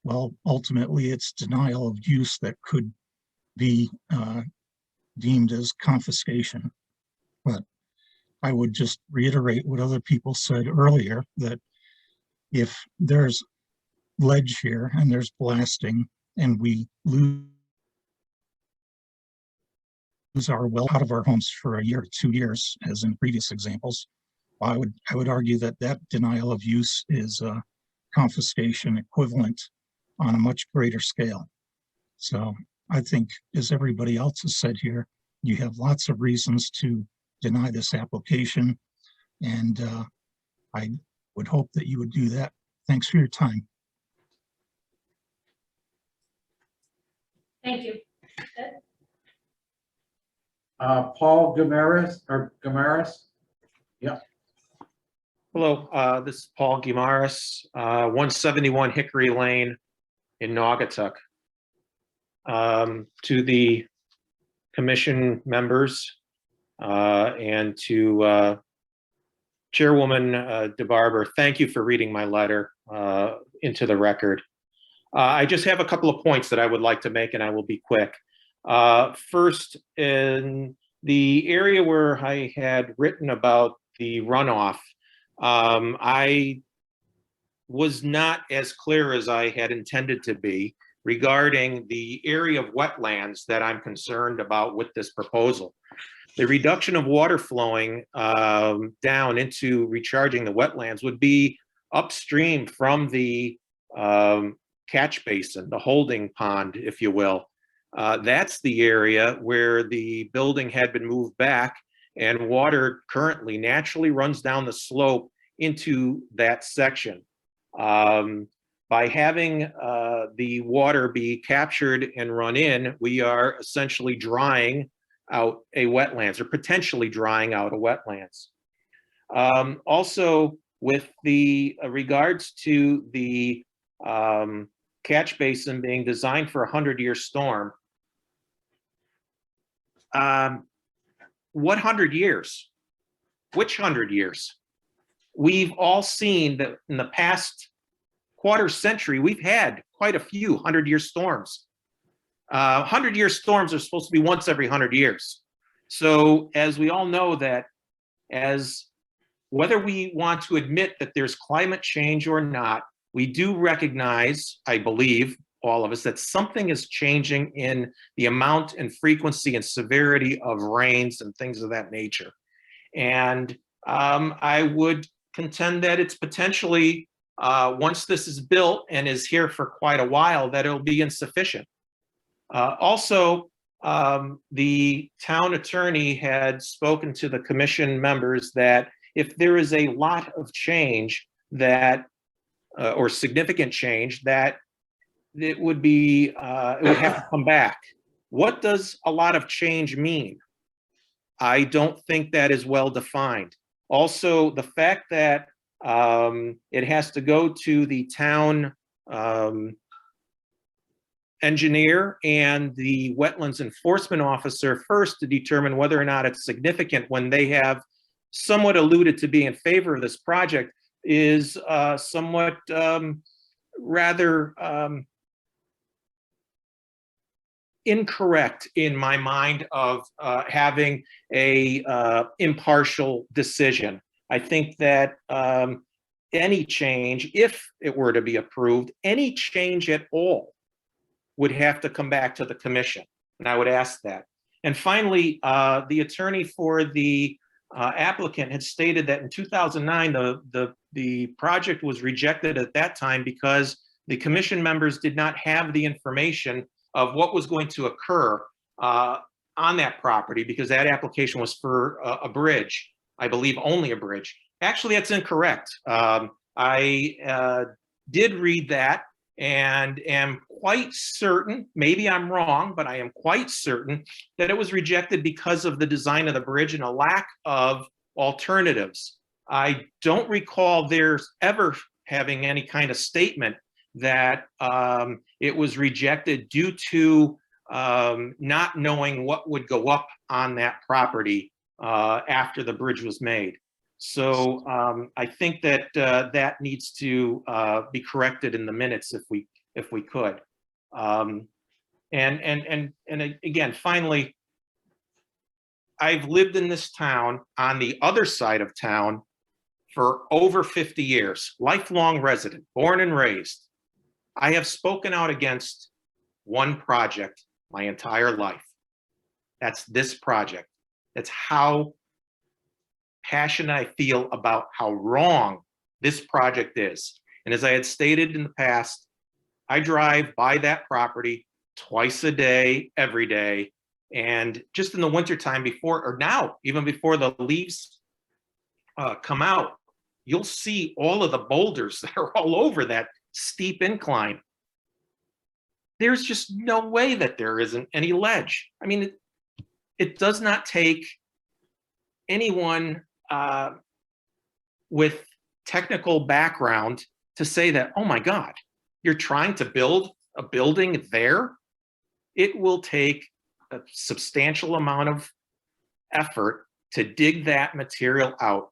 S17: well, ultimately it's denial of use that could be deemed as confiscation. But I would just reiterate what other people said earlier, that if there's ledge here and there's blasting and we lose lose our well out of our homes for a year, 2 years, as in previous examples, I would argue that that denial of use is confiscation equivalent on a much greater scale. So I think, as everybody else has said here, you have lots of reasons to deny this application. And I would hope that you would do that. Thanks for your time.
S1: Thank you.
S10: Paul Gamaris? Yep.
S18: Hello, this is Paul Guimaras, 171 Hickory Lane in Naugatuck. To the commission members and to Chairwoman DeBarber, thank you for reading my letter into the record. I just have a couple of points that I would like to make, and I will be quick. First, in the area where I had written about the runoff, I was not as clear as I had intended to be regarding the area of wetlands that I'm concerned about with this proposal. The reduction of water flowing down into recharging the wetlands would be upstream from the catch basin, the holding pond, if you will. That's the area where the building had been moved back, and water currently naturally runs down the slope into that section. By having the water be captured and run in, we are essentially drying out a wetlands, or potentially drying out a wetlands. Also, with the regards to the catch basin being designed for a 100-year storm, what 100 years? Which 100 years? We've all seen that in the past quarter century, we've had quite a few 100-year storms. 100-year storms are supposed to be once every 100 years. So as we all know that, as whether we want to admit that there's climate change or not, we do recognize, I believe, all of us, that something is changing in the amount and frequency and severity of rains and things of that nature. And I would contend that it's potentially, once this is built and is here for quite a while, that it'll be insufficient. Also, the town attorney had spoken to the commission members that if there is a lot of change that, or significant change, that it would be, it would have to come back. What does a lot of change mean? I don't think that is well defined. Also, the fact that it has to go to the town engineer and the wetlands enforcement officer first to determine whether or not it's significant, when they have somewhat alluded to being in favor of this project, is somewhat rather incorrect in my mind of having a impartial decision. I think that any change, if it were to be approved, any change at all would have to come back to the commission, and I would ask that. And finally, the attorney for the applicant had stated that in 2009, the project was rejected at that time because the commission members did not have the information of what was going to occur on that property, because that application was for a bridge, I believe only a bridge. Actually, that's incorrect. I did read that and am quite certain, maybe I'm wrong, but I am quite certain that it was rejected because of the design of the bridge and a lack of alternatives. I don't recall there's ever having any kind of statement that it was rejected due to not knowing what would go up on that property after the bridge was made. So I think that that needs to be corrected in the minutes if we could. And again, finally, I've lived in this town on the other side of town for over 50 years, lifelong resident, born and raised. I have spoken out against one project my entire life. That's this project. That's how passionate I feel about how wrong this project is. And as I had stated in the past, I drive by that property twice a day, every day. And just in the wintertime before, or now, even before the leaves come out, you'll see all of the boulders that are all over that steep incline. There's just no way that there isn't any ledge. I mean, it does not take anyone with technical background to say that, oh my God, you're trying to build a building there? It will take a substantial amount of effort to dig that material out.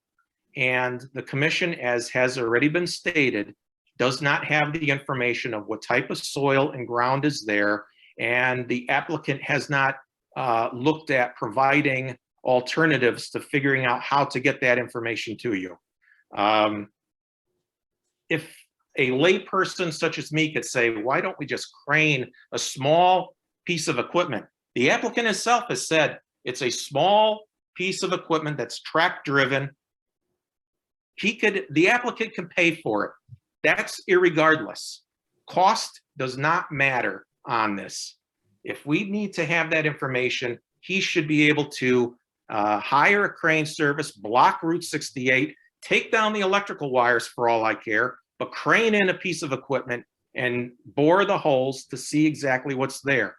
S18: And the commission, as has already been stated, does not have the information of what type of soil and ground is there. And the applicant has not looked at providing alternatives to figuring out how to get that information to you. If a layperson such as me could say, why don't we just crane a small piece of equipment? The applicant himself has said it's a small piece of equipment that's track driven. The applicant can pay for it. That's irregardless. Cost does not matter on this. If we need to have that information, he should be able to hire a crane service, block Route 68, take down the electrical wires for all I care, but crane in a piece of equipment and bore the holes to see exactly what's there.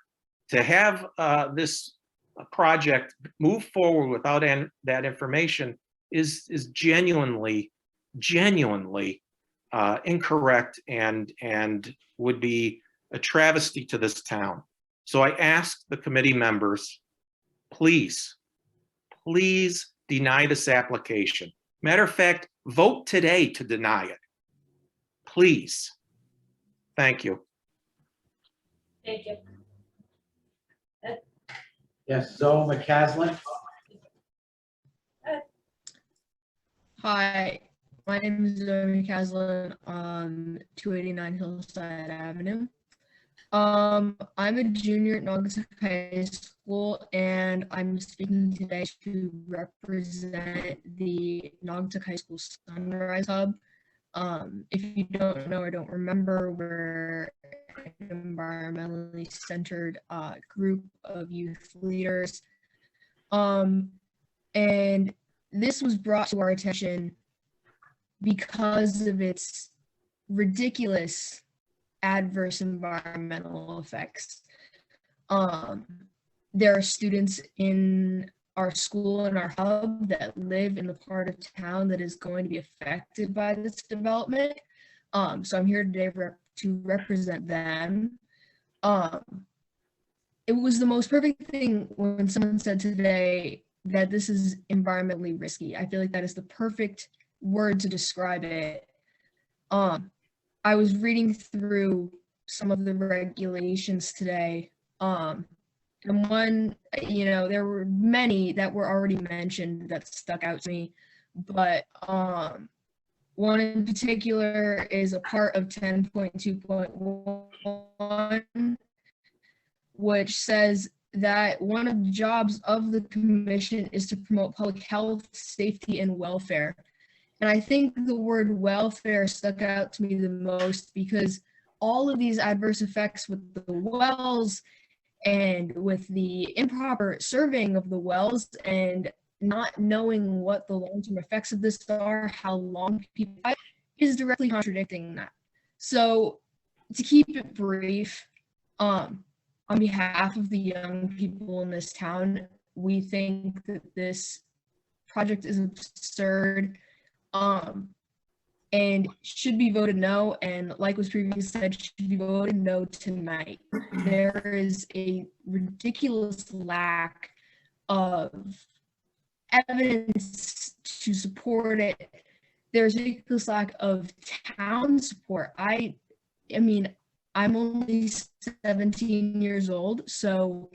S18: To have this project move forward without that information is genuinely incorrect and would be a travesty to this town. So I ask the committee members, please deny this application. Matter of fact, vote today to deny it. Please. Thank you.
S1: Thank you.
S10: Yes, Zoe McCaslin.
S19: Hi, my name is Zoe McCaslin on 289 Hillside Avenue. I'm a junior at Naugatuck High School, and I'm speaking today to represent the Naugatuck High School Sunrise Hub. If you don't know or don't remember, we're an environmentally centered group of youth leaders. And this was brought to our attention because of its ridiculous adverse environmental effects. There are students in our school and our hub that live in the part of town that is going to be affected by this development. So I'm here today to represent them. It was the most perfect thing when someone said today that this is environmentally risky. I feel like that is the perfect word to describe it. I was reading through some of the regulations today, and one, there were many that were already mentioned that stuck out to me, but one in particular is a part of 10.2.1, which says that one of the jobs of the commission is to promote public health, safety, and welfare. And I think the word welfare stuck out to me the most because all of these adverse effects with the wells and with the improper surveying of the wells and not knowing what the long-term effects of this are, how long people die, is directly contradicting that. So to keep it brief, on behalf of the young people in this town, we think that this project is absurd, and should be voted no, and like was previously said, should be voted no tonight. There is a ridiculous lack of evidence to support it. There's a ridiculous lack of town support. I mean, I'm only 17 years old, so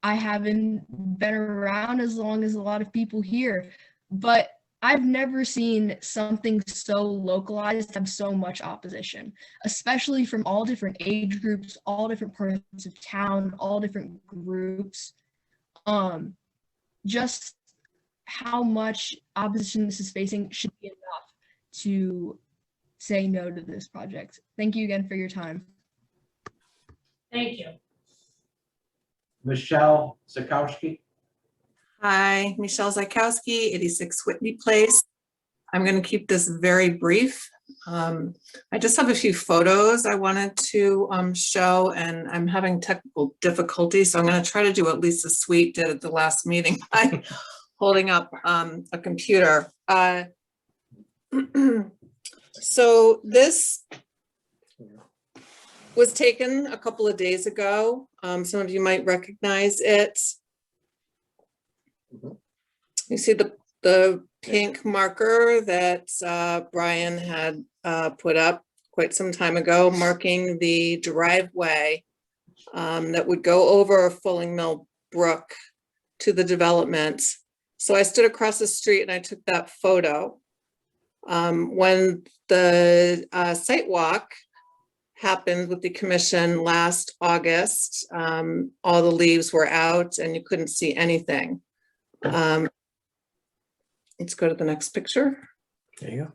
S19: I haven't been around as long as a lot of people here, but I've never seen something so localized have so much opposition, especially from all different age groups, all different parts of town, all different groups. just how much opposition this is facing should be enough to say no to this project. Thank you again for your time.
S1: Thank you.
S10: Michelle Zakowski.
S20: Hi, Michelle Zykowski, 86 Whitney Place. I'm going to keep this very brief. I just have a few photos I wanted to show, and I'm having technical difficulties, so I'm going to try to do what Lisa Sweet did at the last meeting by holding up a computer. So this was taken a couple of days ago. Some of you might recognize it. You see the pink marker that Brian had put up quite some time ago, marking the driveway that would go over Fulling Mill Brook to the development. So I stood across the street and I took that photo. When the site walk happened with the commission last August, all the leaves were out and you couldn't see anything. Let's go to the next picture.
S16: There you go.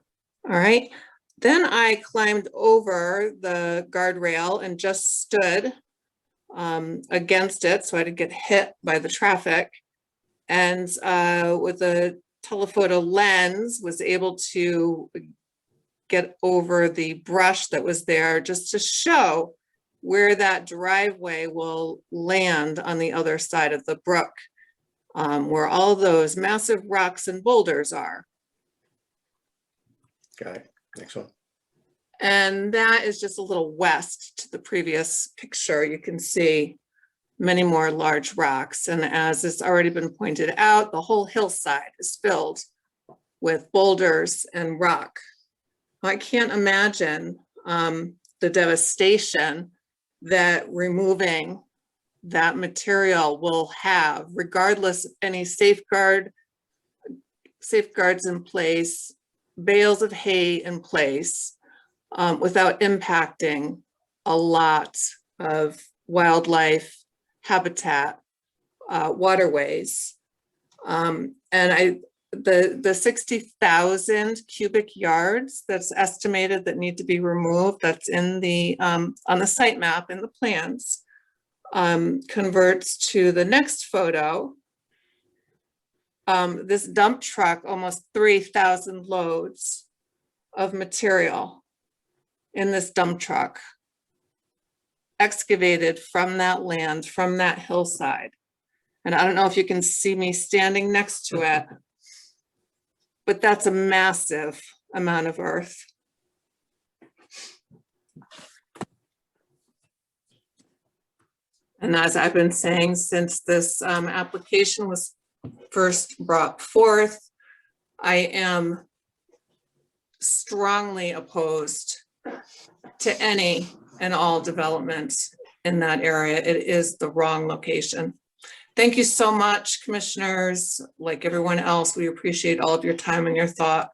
S20: All right. Then I climbed over the guardrail and just stood against it so I didn't get hit by the traffic. And with a telephoto lens was able to get over the brush that was there just to show where that driveway will land on the other side of the brook, where all those massive rocks and boulders are.
S16: Got it. Next one.
S20: And that is just a little west to the previous picture. You can see many more large rocks. And as has already been pointed out, the whole hillside is filled with boulders and rock. I can't imagine the devastation that removing that material will have, regardless of any safeguards in place, bales of hay in place, without impacting a lot of wildlife habitat, waterways. And the 60,000 cubic yards that's estimated that need to be removed, that's in the on the site map in the plans, converts to the next photo. This dump truck, almost 3,000 loads of material in this dump truck, excavated from that land, from that hillside. And I don't know if you can see me standing next to it, but that's a massive amount of earth. And as I've been saying, since this application was first brought forth, I am strongly opposed to any and all developments in that area. It is the wrong location. Thank you so much, commissioners. Like everyone else, we appreciate all of your time and your thought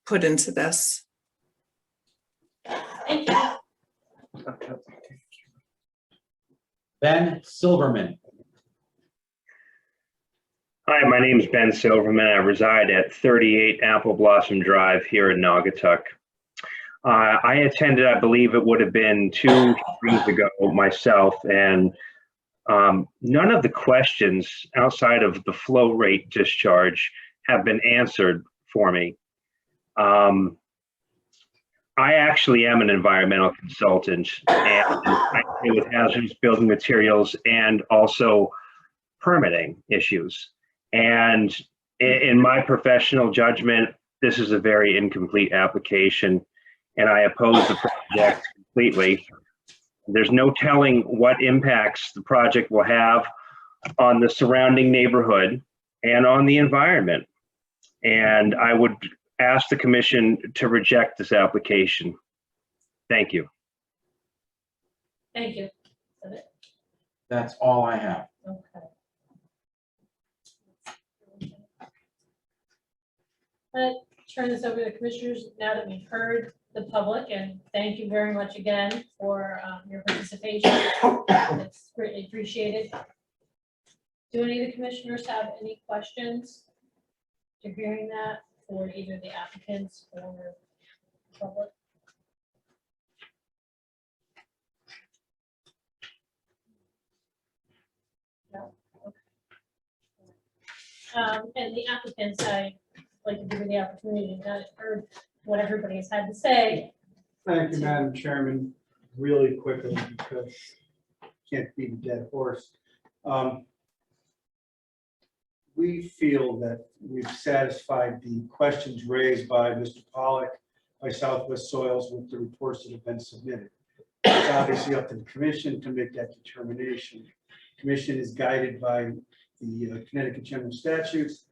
S20: put into this.
S1: Thank you.
S10: Ben Silverman.
S21: Hi, my name is Ben Silverman. I reside at 38 Apple Blossom Drive here in Naugatuck. I attended, I believe it would have been 2 weeks ago myself, and none of the questions outside of the flow rate discharge have been answered for me. I actually am an environmental consultant, and I deal with hazardous building materials and also permitting issues. And in my professional judgment, this is a very incomplete application, and I oppose the project completely. There's no telling what impacts the project will have on the surrounding neighborhood and on the environment. And I would ask the commission to reject this application. Thank you.
S1: Thank you. Is that it?
S10: That's all I have.
S1: Okay. I'm going to turn this over to the commissioners now that we've heard the public, and thank you very much again for your participation. It's greatly appreciated. Do any of the commissioners have any questions to hearing that for either the applicants or the public? No? Okay. And the applicants, I'd like to give you the opportunity to heard what everybody's had to say.
S3: Thank you, Madam Chairman. Really quickly, because can't beat a dead horse. We feel that we've satisfied the questions raised by Mr. Pollack, by Southwest Soils with the reports that have been submitted. It's obviously up to the commission to make that determination. Commission is guided by the Connecticut General Statutes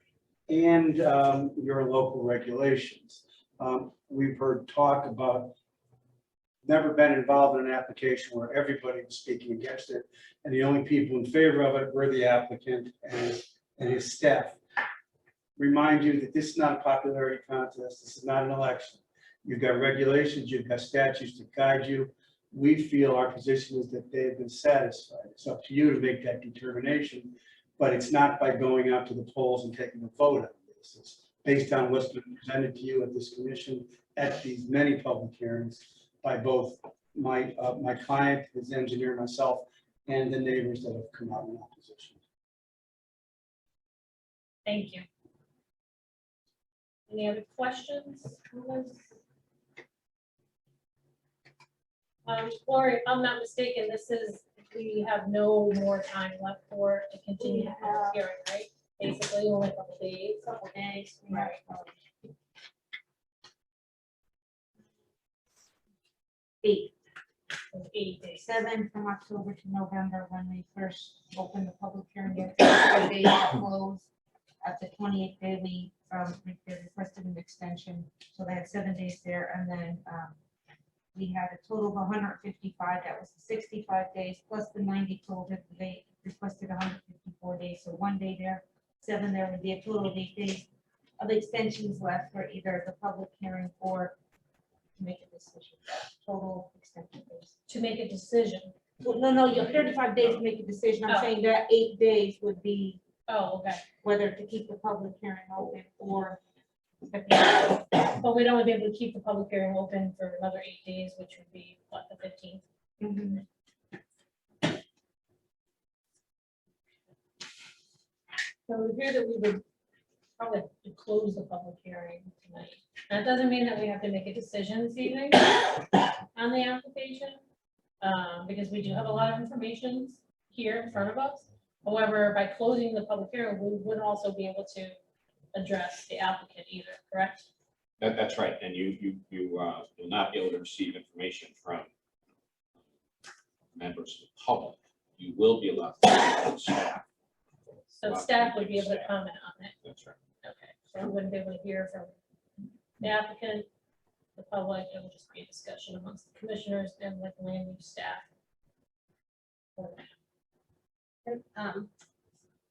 S3: and your local regulations. We've heard talk about never been involved in an application where everybody was speaking against it, and the only people in favor of it were the applicant and his staff. Remind you that this is not a popularity contest. This is not an election. You've got regulations, you've got statutes to guide you. We feel our position is that they have been satisfied. It's up to you to make that determination, but it's not by going out to the polls and taking a vote on this. It's based on what's been presented to you at this commission, at these many public hearings by both my client, his engineer, myself, and the neighbors that have come out in opposition.
S1: Thank you. Any other questions? Lori, if I'm not mistaken, we have no more time left for it to continue the public hearing, right? Basically, only a couple days. Right.
S6: 8 days. 7 from October to November when we first opened the public hearing. There were 5 days to close. At the 28th day, we requested an extension, so they had 7 days there, and then we had a total of 155. That was 65 days plus the 90 total. They requested 154 days, so 1 day there, 7 there would be a total of 8 days of extensions left for either the public hearing or to make a decision. Total extension days.
S1: To make a decision.
S6: Well, no, you have 35 days to make a decision. I'm saying that 8 days would be.
S1: Oh, okay.
S6: Whether to keep the public hearing open or.
S1: But we'd only be able to keep the public hearing open for another 8 days, which would be what, the 15th? So we hear that we would probably have to close the public hearing tonight. That doesn't mean that we have to make a decision this evening on the application, because we do have a lot of information here in front of us. However, by closing the public hearing, we wouldn't also be able to address the applicant either, correct?
S5: That's right, and you will not be able to receive information from members of the public. You will be allowed to staff.
S1: So staff would be able to comment on it.
S5: That's right.
S1: Okay, so we wouldn't be able to hear from the applicant, the public. It would just be a discussion amongst the commissioners and with land use staff.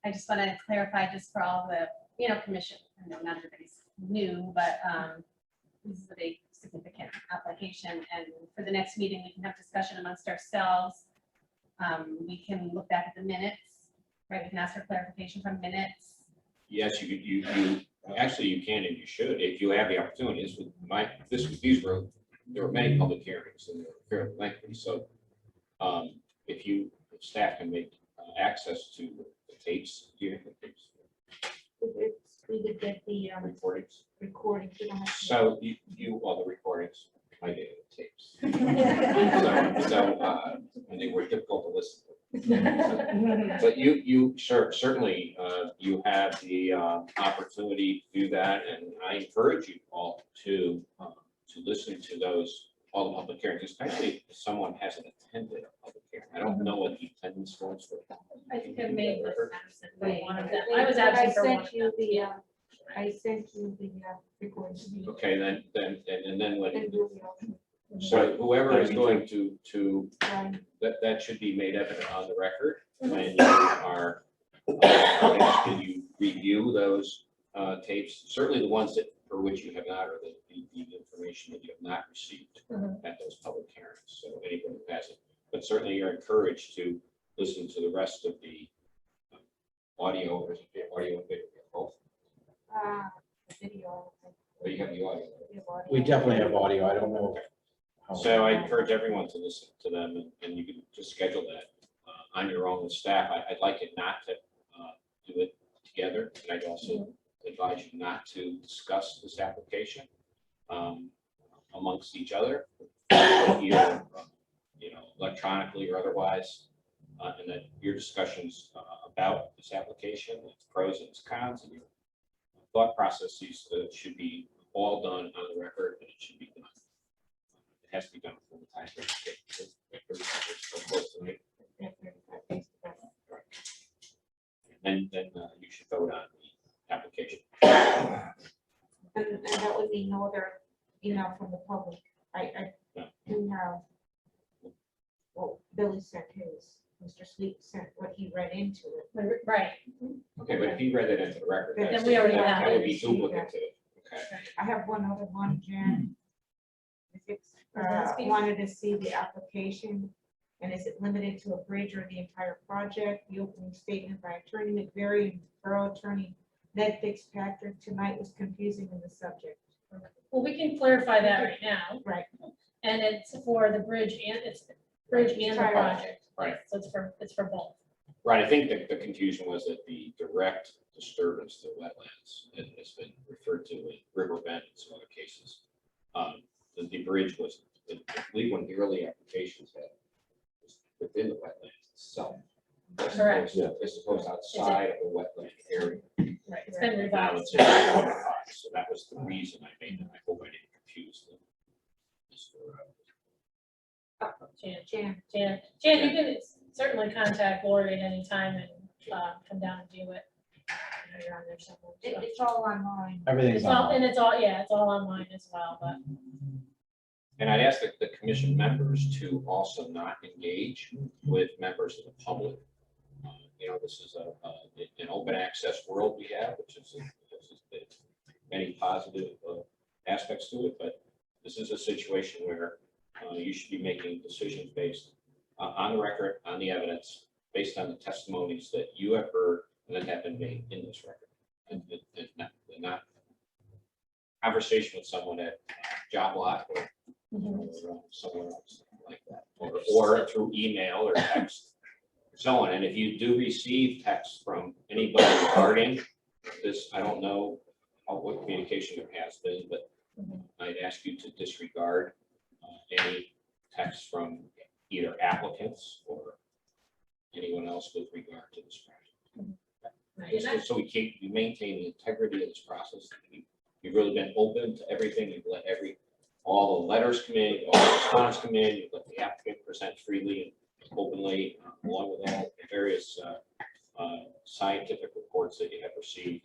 S4: I just want to clarify just for all the, commission, I know not everybody's new, but this is a big significant application, and for the next meeting, we can have discussion amongst ourselves. We can look back at the minutes, right? We can ask for clarification from minutes.
S5: Yes, you actually you can and you should if you have the opportunity. There were many public hearings and they were fairly lengthy. So if staff can make access to the tapes, do you have the tapes?
S6: We would get the
S5: Recordings.
S6: recordings. We don't have to-
S5: So the recordings, I did the tapes. And they were difficult to listen to. But you certainly you have the opportunity to do that, and I encourage you all to listen to all the public hearings, especially if someone hasn't attended a public hearing. I don't know what the attendance was for.
S1: I think I may have absent for one of them.
S6: I
S1: I was absent for one of
S6: sent you
S1: them.
S6: the, I sent you the recordings.
S5: Okay, then what?
S6: And we'll-
S5: So whoever is going to,
S6: Right.
S5: that should be made evident on the record when you are, when you review those tapes, certainly the ones for which you have not, or the information that you have not received at those public hearings. So anyone who hasn't, but certainly you're encouraged to listen to the rest of the audio or is it audio and video, both?
S6: Video.
S5: Or you have the audio?
S10: We definitely have audio. I don't know. how-
S5: So I encourage everyone to listen to them and you can just schedule that on your own with staff. I'd like it not to do it together. And I'd also advise you not to discuss this application amongst each other, either electronically or otherwise. And that your discussions about this application, its pros and its cons, and your thought processes should be all done on the record, and it should be done. It has to be done before the time. And then you should vote on the application.
S6: And that would mean no other email from the public. I do have, well, Billy sent his, Mr. Sweet sent what he read into it.
S1: Right.
S5: Okay, but if he read it into the record,
S1: Then
S5: that's-
S1: we already
S5: that
S1: have
S5: that would
S1: it.
S5: be duplicative. Okay.
S6: I have one other one, Jen. If it's, wanted to see the application, and is it limited to a bridge or the entire project? The opening statement by Attorney McVeary and Borough Attorney Ned Fitzpatrick tonight was confusing in the subject.
S1: Well, we can clarify that right now.
S6: Right.
S1: And it's for the bridge and it's the bridge and the
S6: Entire-
S1: project.
S5: Right.
S1: So it's for both.
S5: Right, I think that the confusion was that the direct disturbance to wetlands has been referred to in River Bend and some other cases. The bridge was, I believe when the early applications had was within the wetlands itself.
S1: Correct.
S5: As opposed outside of the wetland area.
S1: Right, it's been
S5: Now
S1: revised.
S5: it's in water parks, so that was the reason I made that. I hope I didn't confuse them.
S1: Jan, you can certainly contact Lori at any time and come down and do it. I know you're on there somewhere, so.
S6: It's all online.
S10: Everything's
S1: It's all,
S10: on.
S1: and it's all online as well, but.
S5: And I'd ask the commission members to also not engage with members of the public. This is an open access world we have, which is many positive aspects to it, but this is a situation where you should be making decisions based on the record, on the evidence, based on the testimonies that you have heard and that have been made in this record. And not conversation with someone at job lot or somewhere else like that, or through email or text, so on. And if you do receive text from anybody regarding this, I don't know what communication there has been, but I'd ask you to disregard any text from either applicants or anyone else with regard to this project. So we maintain the integrity of this process. You've really been open to everything. You've let all the letters come in, all the response come in, you've let the applicant present freely and openly, along with all the various scientific reports that you have received.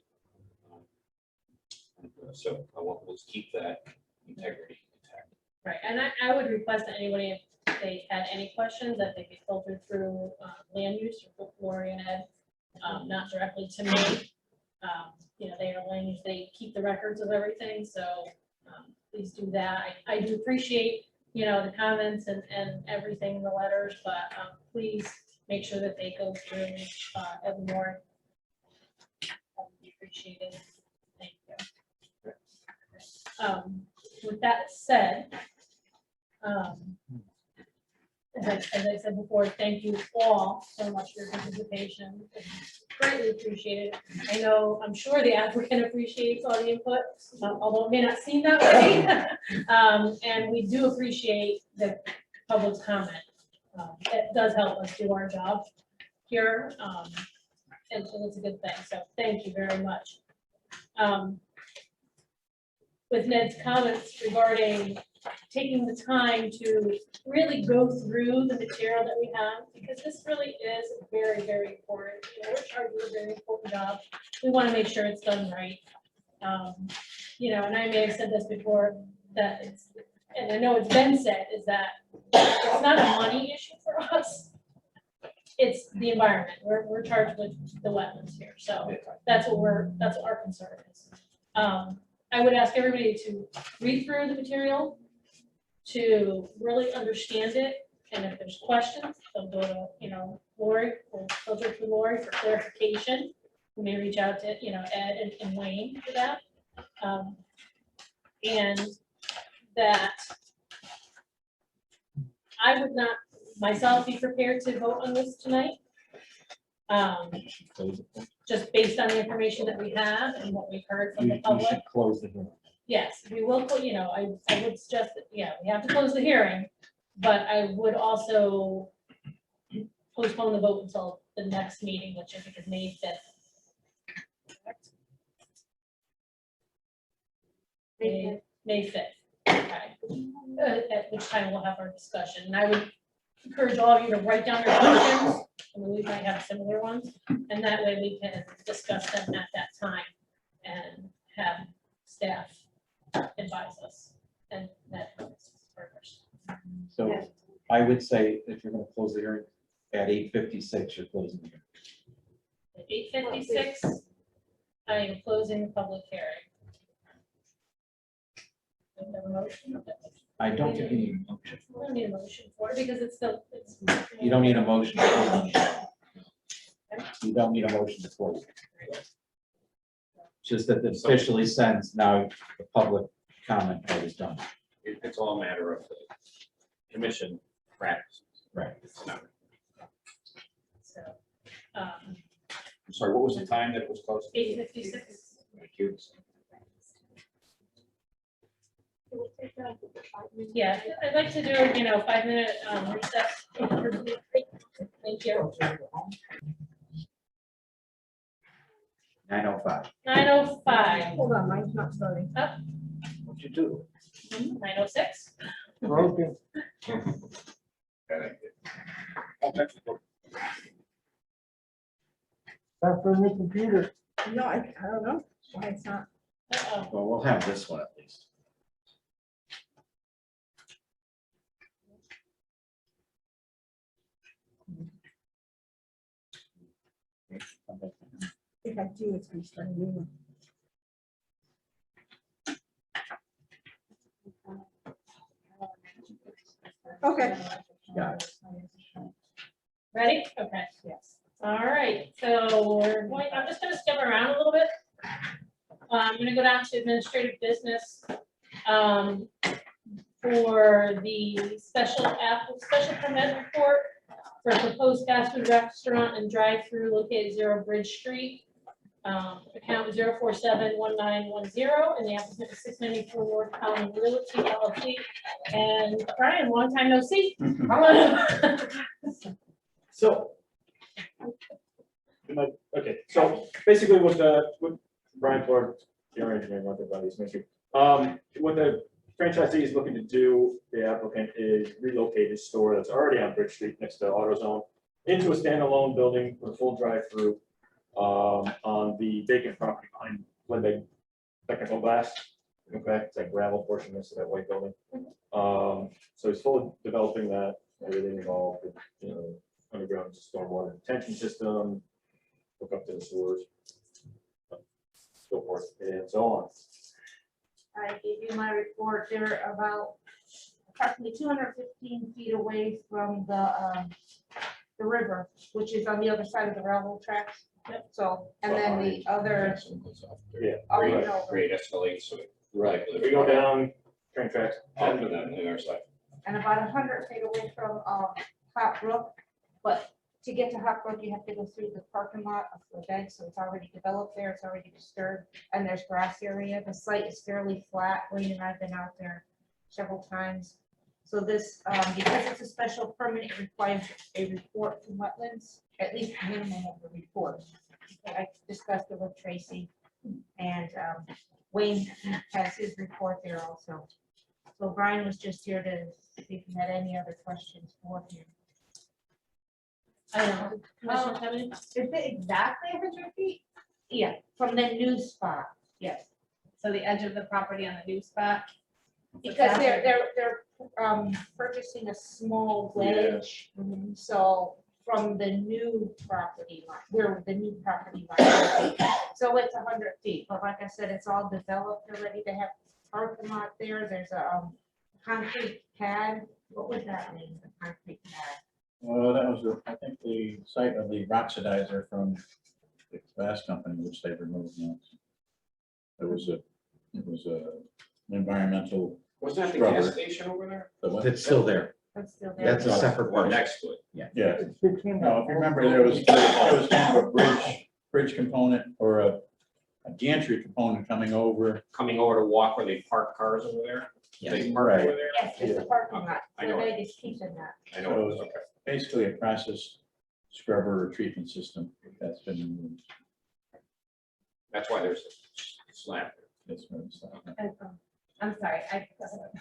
S5: So let's keep that integrity intact.
S1: Right, and I would request that anybody, if they had any questions, that they could filter through land use or Lori and Ed, not directly to me. They are land use, they keep the records of everything, so please do that. I do appreciate, the comments and everything in the letters, but please make sure that they go through Ed and Lori. That would be appreciated. Thank you. With that said, as I said before, thank you all so much for your participation. It's greatly appreciated. I'm sure the applicant appreciates all the input, although it may not seem that way. And we do appreciate the public's comment. It does help us do our job here, and it's a good thing. So thank you very much. With Ned's comments regarding taking the time to really go through the material that we have, because this really is very, very important. We're charged with a very important job. We want to make sure it's done right. And I may have said this before, that it's, and I know it's been said, is that it's not a money issue for us. It's the environment. We're charged with the wetlands here. So that's what our concern is. I would ask everybody to read through the material, to really understand it, and if there's questions, they'll go to, Lori, or filter to Lori for clarification. we may reach out to, Ed and Wayne for that. And that I would not myself be prepared to vote on this tonight. Just based on the information that we have and what we've heard from the public.
S8: Close the hearing.
S1: Yes, we will, I would suggest that, we have to close the hearing, but I would also postpone the vote until the next meeting, which I think is May 5th. May 5th, okay. At which time we'll have our discussion, and I would encourage all of you to write down your questions, we might have similar ones, and that way we can discuss them at that time and have staff advise us, and that works.
S10: So I would say if you're gonna close the hearing at 8:56, you're closing the hearing.
S1: At 8:56, I am closing the public hearing. Do we have a motion?
S10: I don't think you need a motion.
S1: We don't need a motion for it because it's still, it's.
S10: You don't need a motion. You don't need a motion to close. Just that it officially sends now the public comment part is done.
S5: It's all a matter of the commission practice.
S10: Right.
S5: It's not.
S1: So,
S8: I'm sorry, what was the time that it was closed?
S1: 8:56.
S8: Thank you.
S1: Yeah, I'd like to do, 5-minute recess. Thank you.
S10: 9:05.
S1: 9:05.
S6: Hold on, mine's not starting.
S1: Up.
S8: What'd you do?
S1: 9:06.
S8: Broken.
S6: Not for the computer. No, I don't know why it's not.
S1: Uh-oh.
S10: Well, we'll have this one at least.
S6: If I do, it's gonna start a new one. Okay.
S10: Got it.
S1: Ready? Okay. Yes. All right, so I'm just gonna skip around a little bit. I'm gonna go down to administrative business. For the special permit report for a proposed fast food restaurant and drive-through located 0 Bridge Street. Account 0471910, and the applicant is 694 North Common Realty LLC. And Brian, long time no see.
S7: So. Okay, so basically what Brian Clark, your engineer, what everybody's making. What the franchisee is looking to do, the applicant is relocate his store that's already on Bridge Street next to AutoZone into a standalone building with a full drive-through on the vacant property behind Lindbergh Technical Glass. Okay, it's that gravel portion next to that white building. So he's fully developing that, everything involved with, underground stormwater detention system, hook up to the sewers, so forth and so on.
S6: I gave you my report. They're about approximately 215 feet away from the river, which is on the other side of the railroad tracks. So, and then the other.
S7: Yeah.
S5: Great escalate, so.
S7: Right, if we go down train tracks.
S5: After that, on the other side.
S6: And about 100 feet away from Hot Brook. But to get to Hot Brook, you have to go through the parking lot of the bank, so it's already developed there, it's already disturbed, and there's grass area. The site is fairly flat. Wayne and I've been out there several times. So this, because it's a special permit, it requires a report from wetlands, at least minimum of the report. I discussed it with Tracy, and Wayne has his report there also. So Brian was just here to see if you had any other questions for him.
S1: I don't know. Commissioner have any?
S6: Is it exactly 100 feet? Yeah, from the new spot, yes.
S4: So the edge of the property on the new spot.
S6: Because they're purchasing a small wedge, so from the new property line, where the new property line is. So it's 100 feet, but like I said, it's all developed already. They have parking lot there. There's a concrete pad. What was that name, the concrete pad?
S10: Well, that was, I think, the site of the oxidizer from
S2: the glass company, which they removed now. It was an environmental.
S5: Wasn't that the
S2: scrubber.
S5: gas station over there?
S2: The what?
S10: It's still there.
S4: That's still there.
S10: That's a separate
S5: Or
S10: parcel.
S5: next to it?
S10: Yeah.
S2: Yeah. No, if you remember, there was kind of a bridge component or a gantry component coming over.
S5: Coming over to walk where they park cars over there?
S10: Yeah.
S5: They park
S2: Right.
S5: over there?
S4: Yes, it's the parking lot,
S5: I
S4: so
S5: know
S4: they
S5: it.
S4: just keep in that.
S5: I
S2: So
S5: know.
S2: it
S5: it.
S2: was
S5: Okay.
S2: basically a process scrubber or treatment system that's been removed.
S5: That's why there's a slab.
S2: That's what it's like.
S4: And, I'm sorry, I have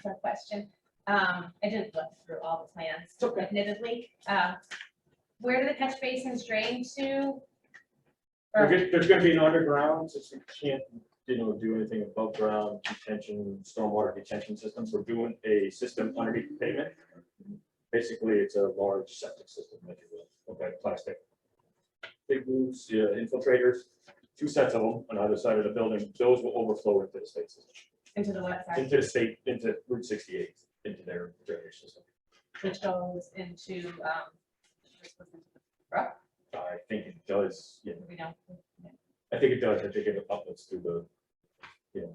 S4: a question. I didn't look through all the plans admittedly. Where do the catch basins drain to? Or-
S7: There's gonna be an underground, since we can't, do anything above ground detention, stormwater detention systems. We're doing a system underneath the pavement. Basically, it's a large septic system, if you will, okay, plastic. Big roots, infiltrators, 2 sets of them on either side of the building. Those will overflow into the state system,
S4: Into the website,
S7: into the state, into Route 68, into their drainage system.
S4: which goes into, brook,
S7: I think it does, yeah,
S4: we don't.
S7: I think it does. I think it outlets through the,
S1: Is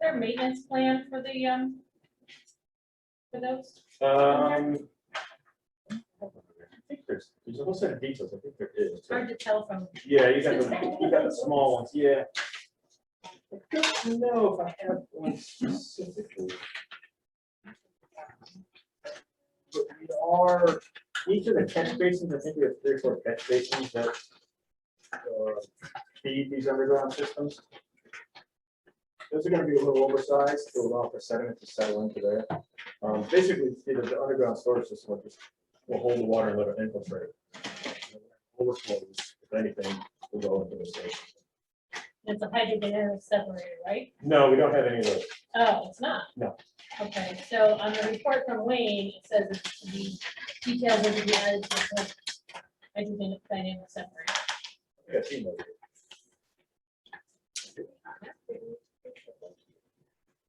S1: there a maintenance plan for the, for those?
S7: I think there's a whole set of details. I think there is.
S1: It's hard to tell from.
S7: Yeah, you got the small ones, yeah. I don't know if I have one specifically. But we are, each of the catch basins, I think we have 3 or 4 catch basins that feed these underground systems. Those are gonna be a little oversized, to allow for sediment to settle into there. Basically, the underground storage system will hold the water and let it infiltrate. Overflows, if anything, will go into the state.
S1: It's a hydrodynamic separator, right?
S7: No, we don't have any of those.
S1: Oh, it's not?
S7: No.
S1: Okay, so on the report from Wayne, it says it's to be details of the added to the hydrodynamic separator.
S7: Yeah, I've seen those.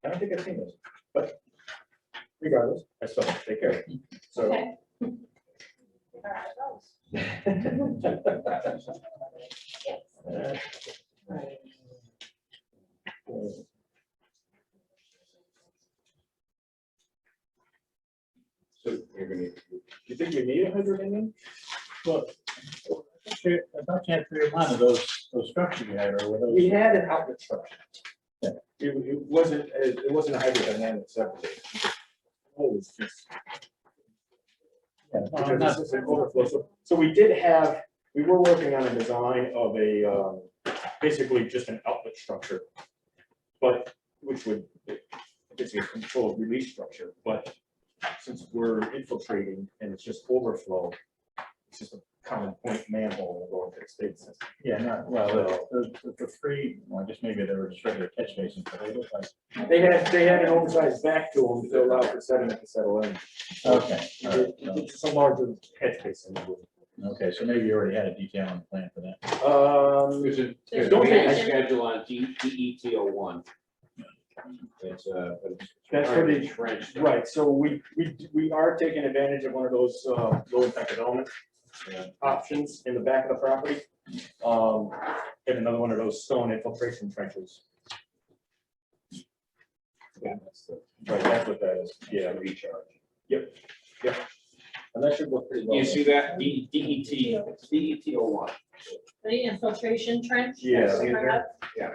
S7: I don't think I've seen those, but regardless, I still have to take care of it. So.
S1: Okay.
S5: So you're gonna,
S7: You think we need 100 in them?
S2: Well, I thought you had 3 or 9 of those structures you had, or were those?
S7: We had an outlet structure. Yeah. It wasn't a hydrodynamic separator. Oh, it's just. Yeah, because this is an overflow. So we were working on a design of a, basically just an outlet structure. But, which would, it's a controlled release structure, but since we're infiltrating and it's just overflow, it's just a common point manhole going to the state system.
S2: Yeah, no, well, the 3, well, I guess maybe they were just regular catch basins, but they look like.
S7: They had an oversized back to them to allow for sediment to settle in.
S2: Okay. all right, so-
S7: It's just a larger catch basin.
S2: Okay, so maybe you already had a detail on the plan for that.
S5: there's a
S7: Don't
S5: maintenance
S7: they-
S5: schedule on DETO 1. It's
S7: That's for the
S5: trench.
S7: right, so we are taking advantage of one of those low impact development options in the back of the property. And another one of those stone infiltration trenches.
S5: Yeah,
S7: Right, that's what that is, yeah,
S5: recharge.
S7: yep. And that should look pretty well.
S5: You see that? DETO 1.
S1: The infiltration trench?
S7: Yeah.
S1: That's what I have.
S5: Yeah.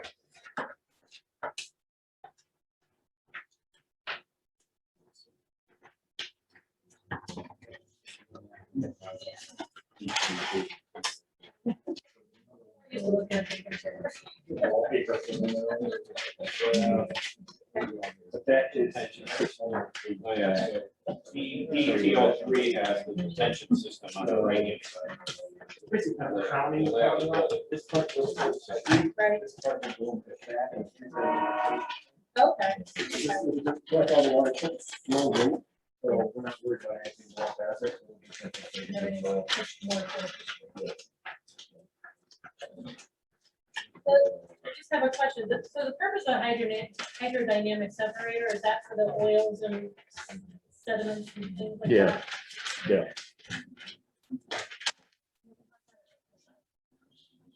S1: Just look at the picture.
S7: But that is.
S5: Oh, yeah. DETO 3 has the detention system on the right.
S7: Basically kind of counting. This part goes to the side.
S1: Right.
S7: This part will go into the back and-
S1: Okay.
S7: Collect all the water, it's low rate, so we're not worried about anything about that. We'll be simple.
S1: Everything's pushed more to- I just have a question. So the purpose of hydrodynamic separator, is that for the oils and sediments and things like that?
S7: Yeah.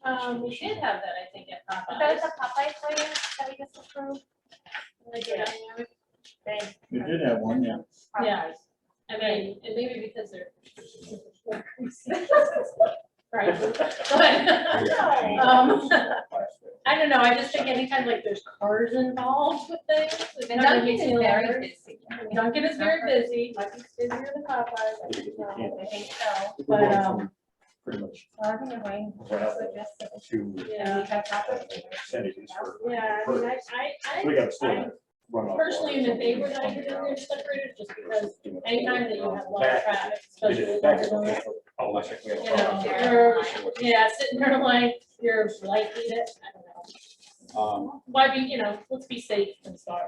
S1: We did have that, I think, at
S4: That
S1: Popeyes.
S4: was a Popeye plan that we just approved.
S2: You did have one, yeah.
S1: Yeah, I mean, and maybe because they're. Right. I don't know, I just think anytime like there's cars involved with things. it
S4: And
S1: kinda
S4: Dunkin'
S1: makes
S4: is
S1: me a little
S4: very
S1: nervous.
S4: busy.
S1: Dunkin' is very busy, might be busier than Popeyes, I don't know.
S4: I think so.
S1: But,
S7: Pretty much.
S4: So I think I'm going to suggest that
S7: To
S1: yeah,
S4: we have Popeyes.
S7: send it for.
S1: yeah, I mean,
S7: We got to
S1: I
S7: still run off.
S1: personally am in favor of the hydrogen separators, just because anytime that you have a lot of traffic, especially with hydrogen, you know, you're, yeah, sitting there like, you're likely to, I don't know. Why be, you know, let's be safe and sorry.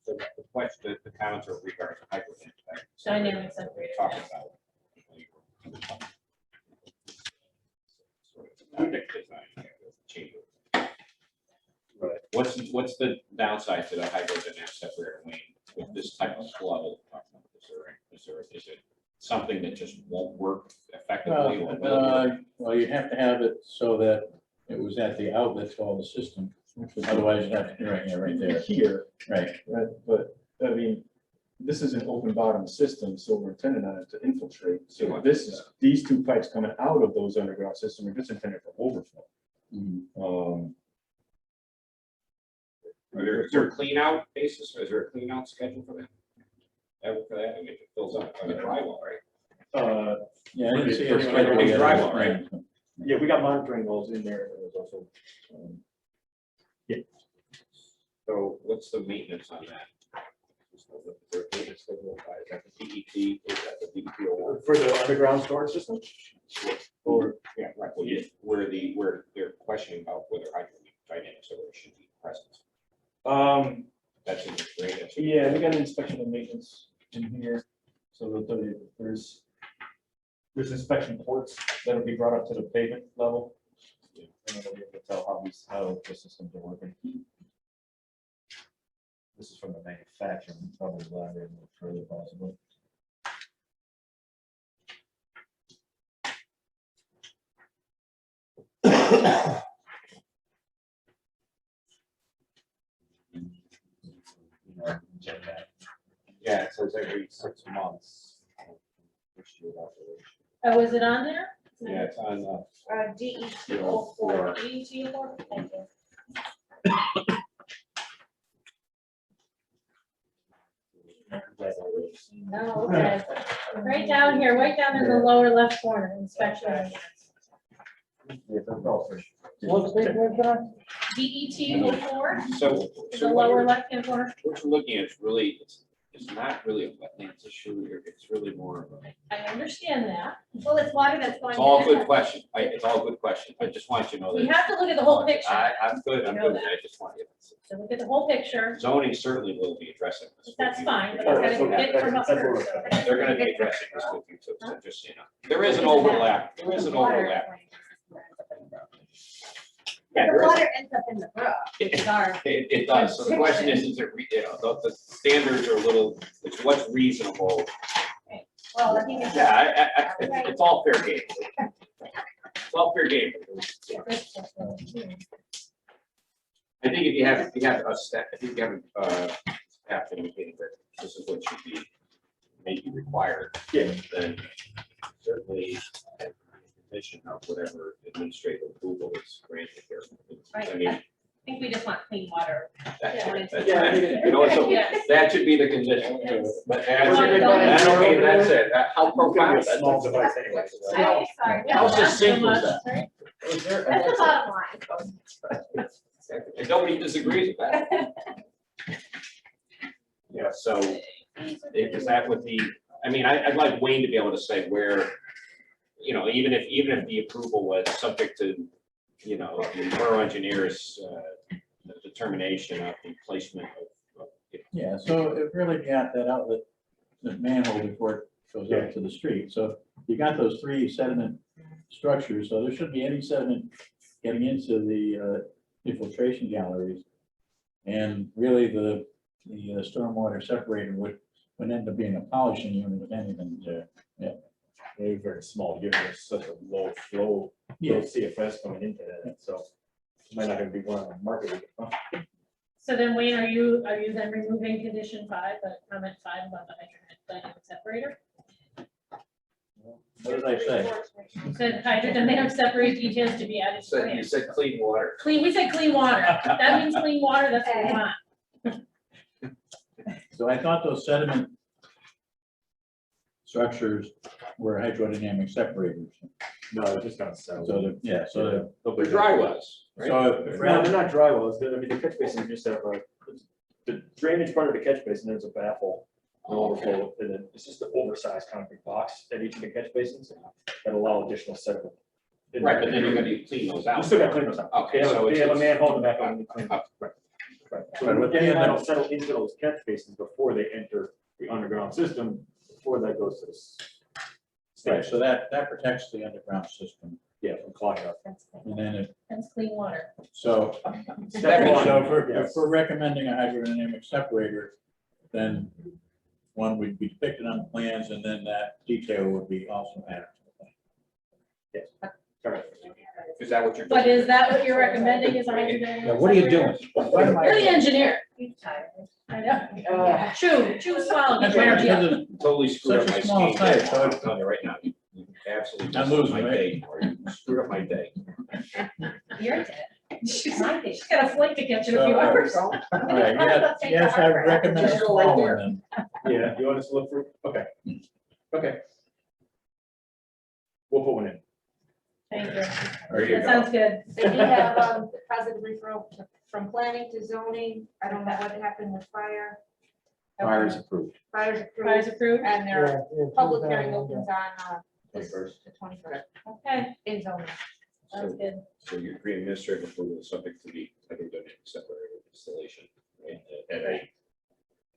S5: The question, the comments are regarding hydrogen.
S1: Dynamic separator.
S5: Talking about.
S7: Right.
S5: What's the downside to the hydrogen separator, Wayne, with this type of flow? Is it something that just won't work effectively? or will it work?
S2: Well, you have to have it so that it was at the outlet to all the system. Otherwise, you'd have to, right there.
S7: Here,
S2: Right.
S7: right, but, I mean, this is an open bottom system, so we're intended on it to infiltrate. So this is, these two pipes coming out of those underground systems are just intended for overflow.
S5: Is there a clean out basis, or is there a clean out schedule for that? For that, I mean, if it fills up on the drywall, right?
S2: Yeah, I didn't see
S5: Pretty
S2: it.
S5: much everything's drywall, right?
S7: Yeah, we got monitoring wells in there, and there was also,
S5: So what's the maintenance on that? Is there a maintenance schedule? Is that the DEP, is that the DEP or?
S7: for the underground storage system? Or,
S5: Yeah, right, well, where they're questioning about whether hydrodynamic storage should be present. That's in the drainage.
S7: yeah, we got an inspection and maintenance in here, so they'll tell you there's inspection ports that'll be brought up to the pavement level. And then we'll be able to tell how the systems are working. This is from the manufacturer, probably elaborate a little further possibly.
S5: Yeah, it says every 6 months.
S1: Oh, is it on there?
S5: Yeah, it's on,
S1: DET 04, DET 04, thank you. No, okay, right down here, right down in the lower left corner, inspection. DET 04,
S5: so.
S1: the lower left hand corner.
S5: What you're looking at is really, it's not really a wetlands issue, it's really more of a.
S1: I understand that.
S4: Well, it's water that's going.
S5: It's all a good question, it's all a good question, I just want you to know that.
S1: You have to look at the whole picture.
S5: I'm good,
S1: You know that.
S5: I just want you.
S1: So look at the whole picture.
S5: Zoning certainly will be addressing this.
S1: That's
S5: with you.
S1: fine, but it's gotta be fit from us first.
S5: They're gonna be addressing this with you too, so just so you know. There is an overlap, there is an overlap. Yeah,
S4: The
S5: there is.
S4: water ends up in the brook, which is our.
S5: It does, so the question is you know, the standards are a little, it's what's reasonable.
S4: Well, I think it's.
S5: Yeah, it's all fair game. It's all fair game. I think if you have a step, I think if you have staff indicating that this is what should be maybe required.
S7: Yeah.
S5: Then certainly a condition of whatever administrative approval is granted here. I
S4: Right.
S5: mean,
S4: I think we just want clean water.
S5: you know, so
S1: Yes.
S5: that should be the condition. But
S1: Well,
S5: okay, that's it. How profound.
S7: It's a small device anyway. so-
S4: I'm sorry.
S2: How succinct
S1: so
S2: was
S1: much,
S2: that?
S1: right?
S4: That's the bottom line.
S5: And nobody disagrees with that. Yeah, so is that with the, I mean, I'd like Wayne to be able to say where, you know, even if the approval was subject to, you know, the borough engineer's determination of the placement of.
S2: Yeah, so it really got that outlet, the manhole before it goes out to the street. So you got those 3 sediment structures, so there shouldn't be any sediment getting into the infiltration galleries. And really the stormwater separator would end up being a polishing unit if anything there. Yeah.
S7: Maybe very small, given there's such a low flow, low CFS coming into that, so it might not gonna be one on the market.
S1: So then Wayne, are you then removing condition 5, but comment 5 about the hydrogen dynamic separator?
S2: What did I say?
S1: You said hydrodynamic separator details to be added to
S5: You
S1: plan.
S5: said clean water.
S1: We said clean water. That means clean water, that's what we want.
S2: So I thought those sediment structures were hydrodynamic separators.
S7: No, it's just gonna settle.
S2: So,
S5: The dry wells, right?
S2: So if
S7: No, they're not dry wells, I mean, the catch basin just have the drainage part of the catch basin, there's a baffle. An overflow, and then it's just an oversized concrete box at each of the catch basins that allow additional sediment.
S5: Right, but then you're gonna need to clean those out.
S7: You still gotta clean those out.
S5: Okay,
S7: They have,
S5: so
S7: they have a
S5: it's-
S7: manhole in the back of them to clean. Right.
S2: Right,
S7: So
S2: but
S7: then
S2: then-
S7: that'll settle into those catch basins before they enter the underground system, before that goes to the.
S2: Right, so that protects the underground system.
S7: Yeah, from clogging up.
S2: And then it,
S1: That's clean water.
S2: so if we're recommending a hydrodynamic separator, then one would be depicted on the plans, and then that detail would be also added to the plan.
S7: Correct.
S5: Is that what you're?
S1: But is that what you're recommending is a hydrodynamic?
S10: Yeah, what are you
S1: separator?
S10: doing?
S1: You're the engineer. I know. Chew swallow.
S2: That's
S1: get
S2: why
S1: your
S2: because
S1: idea.
S2: of-
S5: Totally screwed up
S2: Such
S5: my
S2: a small
S5: scheme.
S2: site, so
S5: I'm telling you right now, you absolutely
S2: I'm
S5: messed up
S2: losing,
S5: my
S2: right?
S5: day, or you screwed up my day.
S1: You're dead. She's got a flight to catch in a
S2: So,
S1: few hours.
S2: All right, yes, I recommend a small one then.
S7: Yeah, you want us to look for, okay. Okay. We'll put one in.
S1: Thank you.
S5: There you
S1: That
S5: go.
S1: sounds good.
S6: They did have, positive referral from planning to zoning. I don't know what happened with fire.
S10: Fire is approved.
S6: Fire's
S1: Prize
S6: approved,
S1: approved.
S6: and their public hearing opens on, the
S5: 21st.
S1: Okay,
S6: in zoning.
S1: sounds good.
S5: So your green administrative approval is subject to the hydrodynamic separator installation, right, at a.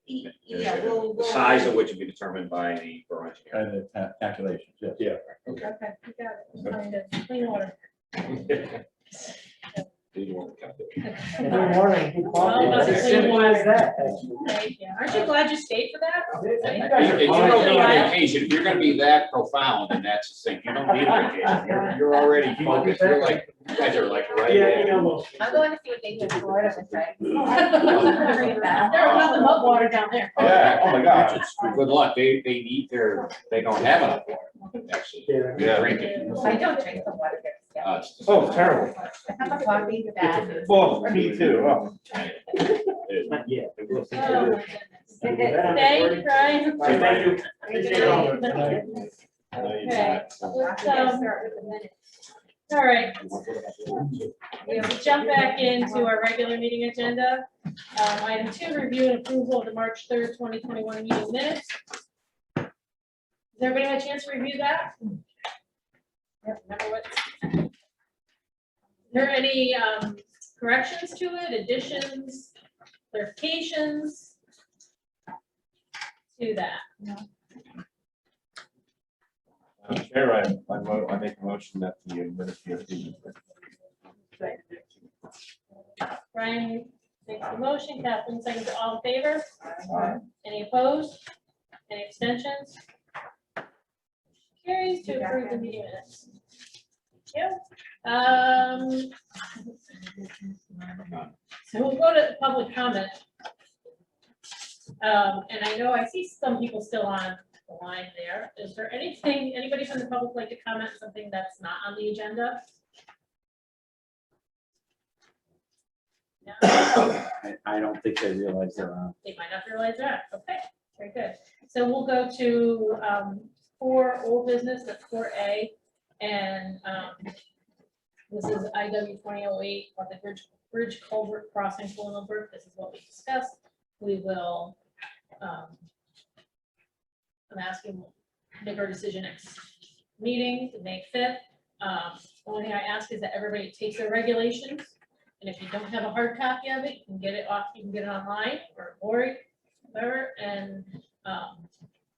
S6: Yeah, we'll.
S5: The size of which will be determined by the borough engineer.
S2: Kind of calculations, yes.
S7: Yeah.
S5: Okay.
S1: Okay, you got it. Find it. Clean water.
S5: Do you want to calculate?
S1: All about the clean water. Thank you. Aren't you glad you stayed for that?
S5: If you don't need a vacation, if you're gonna be that profound, and that's the thing, you don't need a vacation, you're already focused, you're like, you guys are like right there.
S6: I'm going to see what they do in Florida with that.
S1: There's nothing but water down there.
S5: Yeah, oh my God, good luck, they need they don't have enough water, actually.
S8: Yeah.
S5: Drinking.
S6: I don't drink the water here.
S8: Oh, terrible.
S6: I have a coffee, bad.
S8: Well, me too. Oh.
S7: Not yet.
S1: Oh, my goodness. Thank you, Brian.
S7: Thank you.
S1: Okay, let's, all right. We have to jump back into our regular meeting agenda. Item 2, review and approval of the March 3rd, 2021 meeting minutes. Has everybody had a chance to review that? Remember what? Are there any corrections to it, additions, clarifications to that?
S8: Chair, I make a motion that the administrative.
S1: Brian makes the motion, Kathleen seconds, all in favor? Any opposed? Any abstentions? Carries to approve the meeting minutes. Thank you. So we'll go to public comment. And I know I see some people still on the line there. Is there anything, anybody from the public like to comment on something that's not on the agenda? No?
S10: I don't think they realize they're on.
S1: They might not realize that. Okay, very good. So we'll go to 4 old business, that's 4A. And this is IW 2008 on the bridge culvert crossing Bolingbrook. This is what we discussed. We will, I'm asking, make our decision next meeting, May 5th. Only thing I ask is that everybody takes their regulations. And if you don't have a hard copy of it, you can get it off, you can get it online or Lori, whatever, and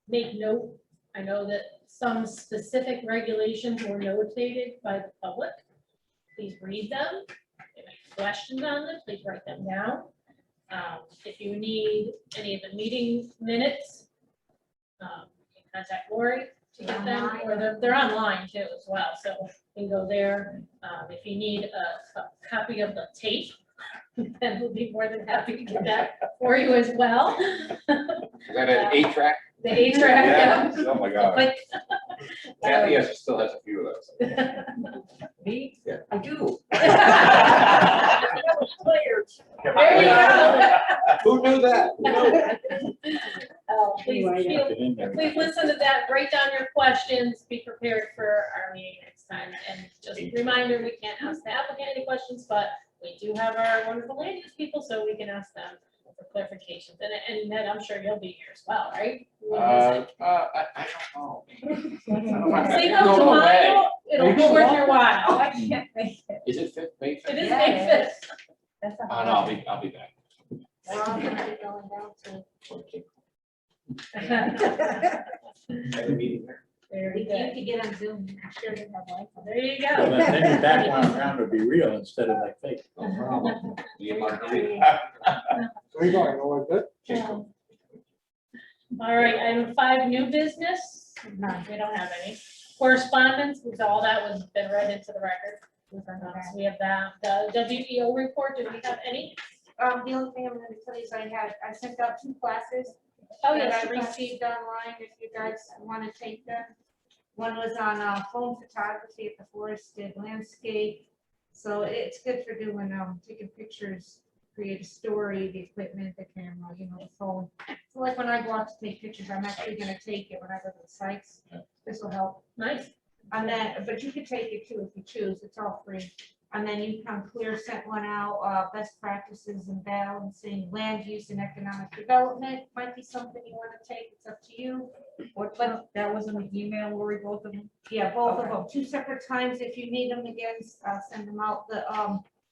S1: make note. I know that some specific regulations were notated by the public. Please read them. If you have questions on them, please write them down. If you need any of the meeting minutes, you can contact Lori to get them, or they're online too as well, so you can go there. If you need a copy of the tape, then we'll be more than happy to get that for you as well.
S5: Is that an 8-track?
S1: The 8-track, yeah.
S8: Oh, my God.
S1: Like,
S5: Kathy still has a few of those.
S6: Me?
S5: Yeah.
S6: I do.
S1: There you go.
S5: Who knew that?
S1: Please,
S6: Anyway,
S1: please listen to that, write down your questions, be prepared for our meeting next time. And just a reminder, we can't ask the applicant any questions, but we do have our wonderful land use people, so we can ask them for clarifications. And Ned, I'm sure you'll be here as well, right? You wanna visit?
S5: I don't know.
S1: See, come tomorrow, it'll be worth your while.
S6: I can't make it.
S5: Is it fit? May
S1: It is
S5: fifth?
S1: May 5th.
S6: That's a
S5: Oh, no, I'll be back.
S6: We're all gonna be going down to.
S5: Have a meeting there.
S1: Very
S6: You
S1: good.
S6: can get on Zoom, I'm sure they have Wi-Fi.
S1: There you
S2: Well,
S1: go.
S2: then your background would be real instead of like fake.
S5: No problem. Me and Margarita.
S3: So we going, all good?
S1: All right, item 5, new business. No, we don't have any. Correspondence, because all that was been read into the record. So we have that. The WEO report, do we have any?
S6: The only thing I'm gonna tell you is I sent out 2 classes
S1: Oh,
S6: that
S1: yes.
S6: I received online, if you guys wanna take them. One was on, phone photography at the forested landscape. So it's good for doing, taking pictures, create a story, the equipment, the camera, you know, the phone. So like when I go out to take pictures, I'm actually gonna take it when I go to the sites. This will help.
S1: Nice.
S6: And then, but you could take it too if you choose, it's all free. And then UConn Clear sent one out, best practices in balancing land use and economic development, might be something you wanna take, it's up to you. But that was in the email, Lori, both of them? Yeah, both of them, 2 separate times, if you need them again, send them out.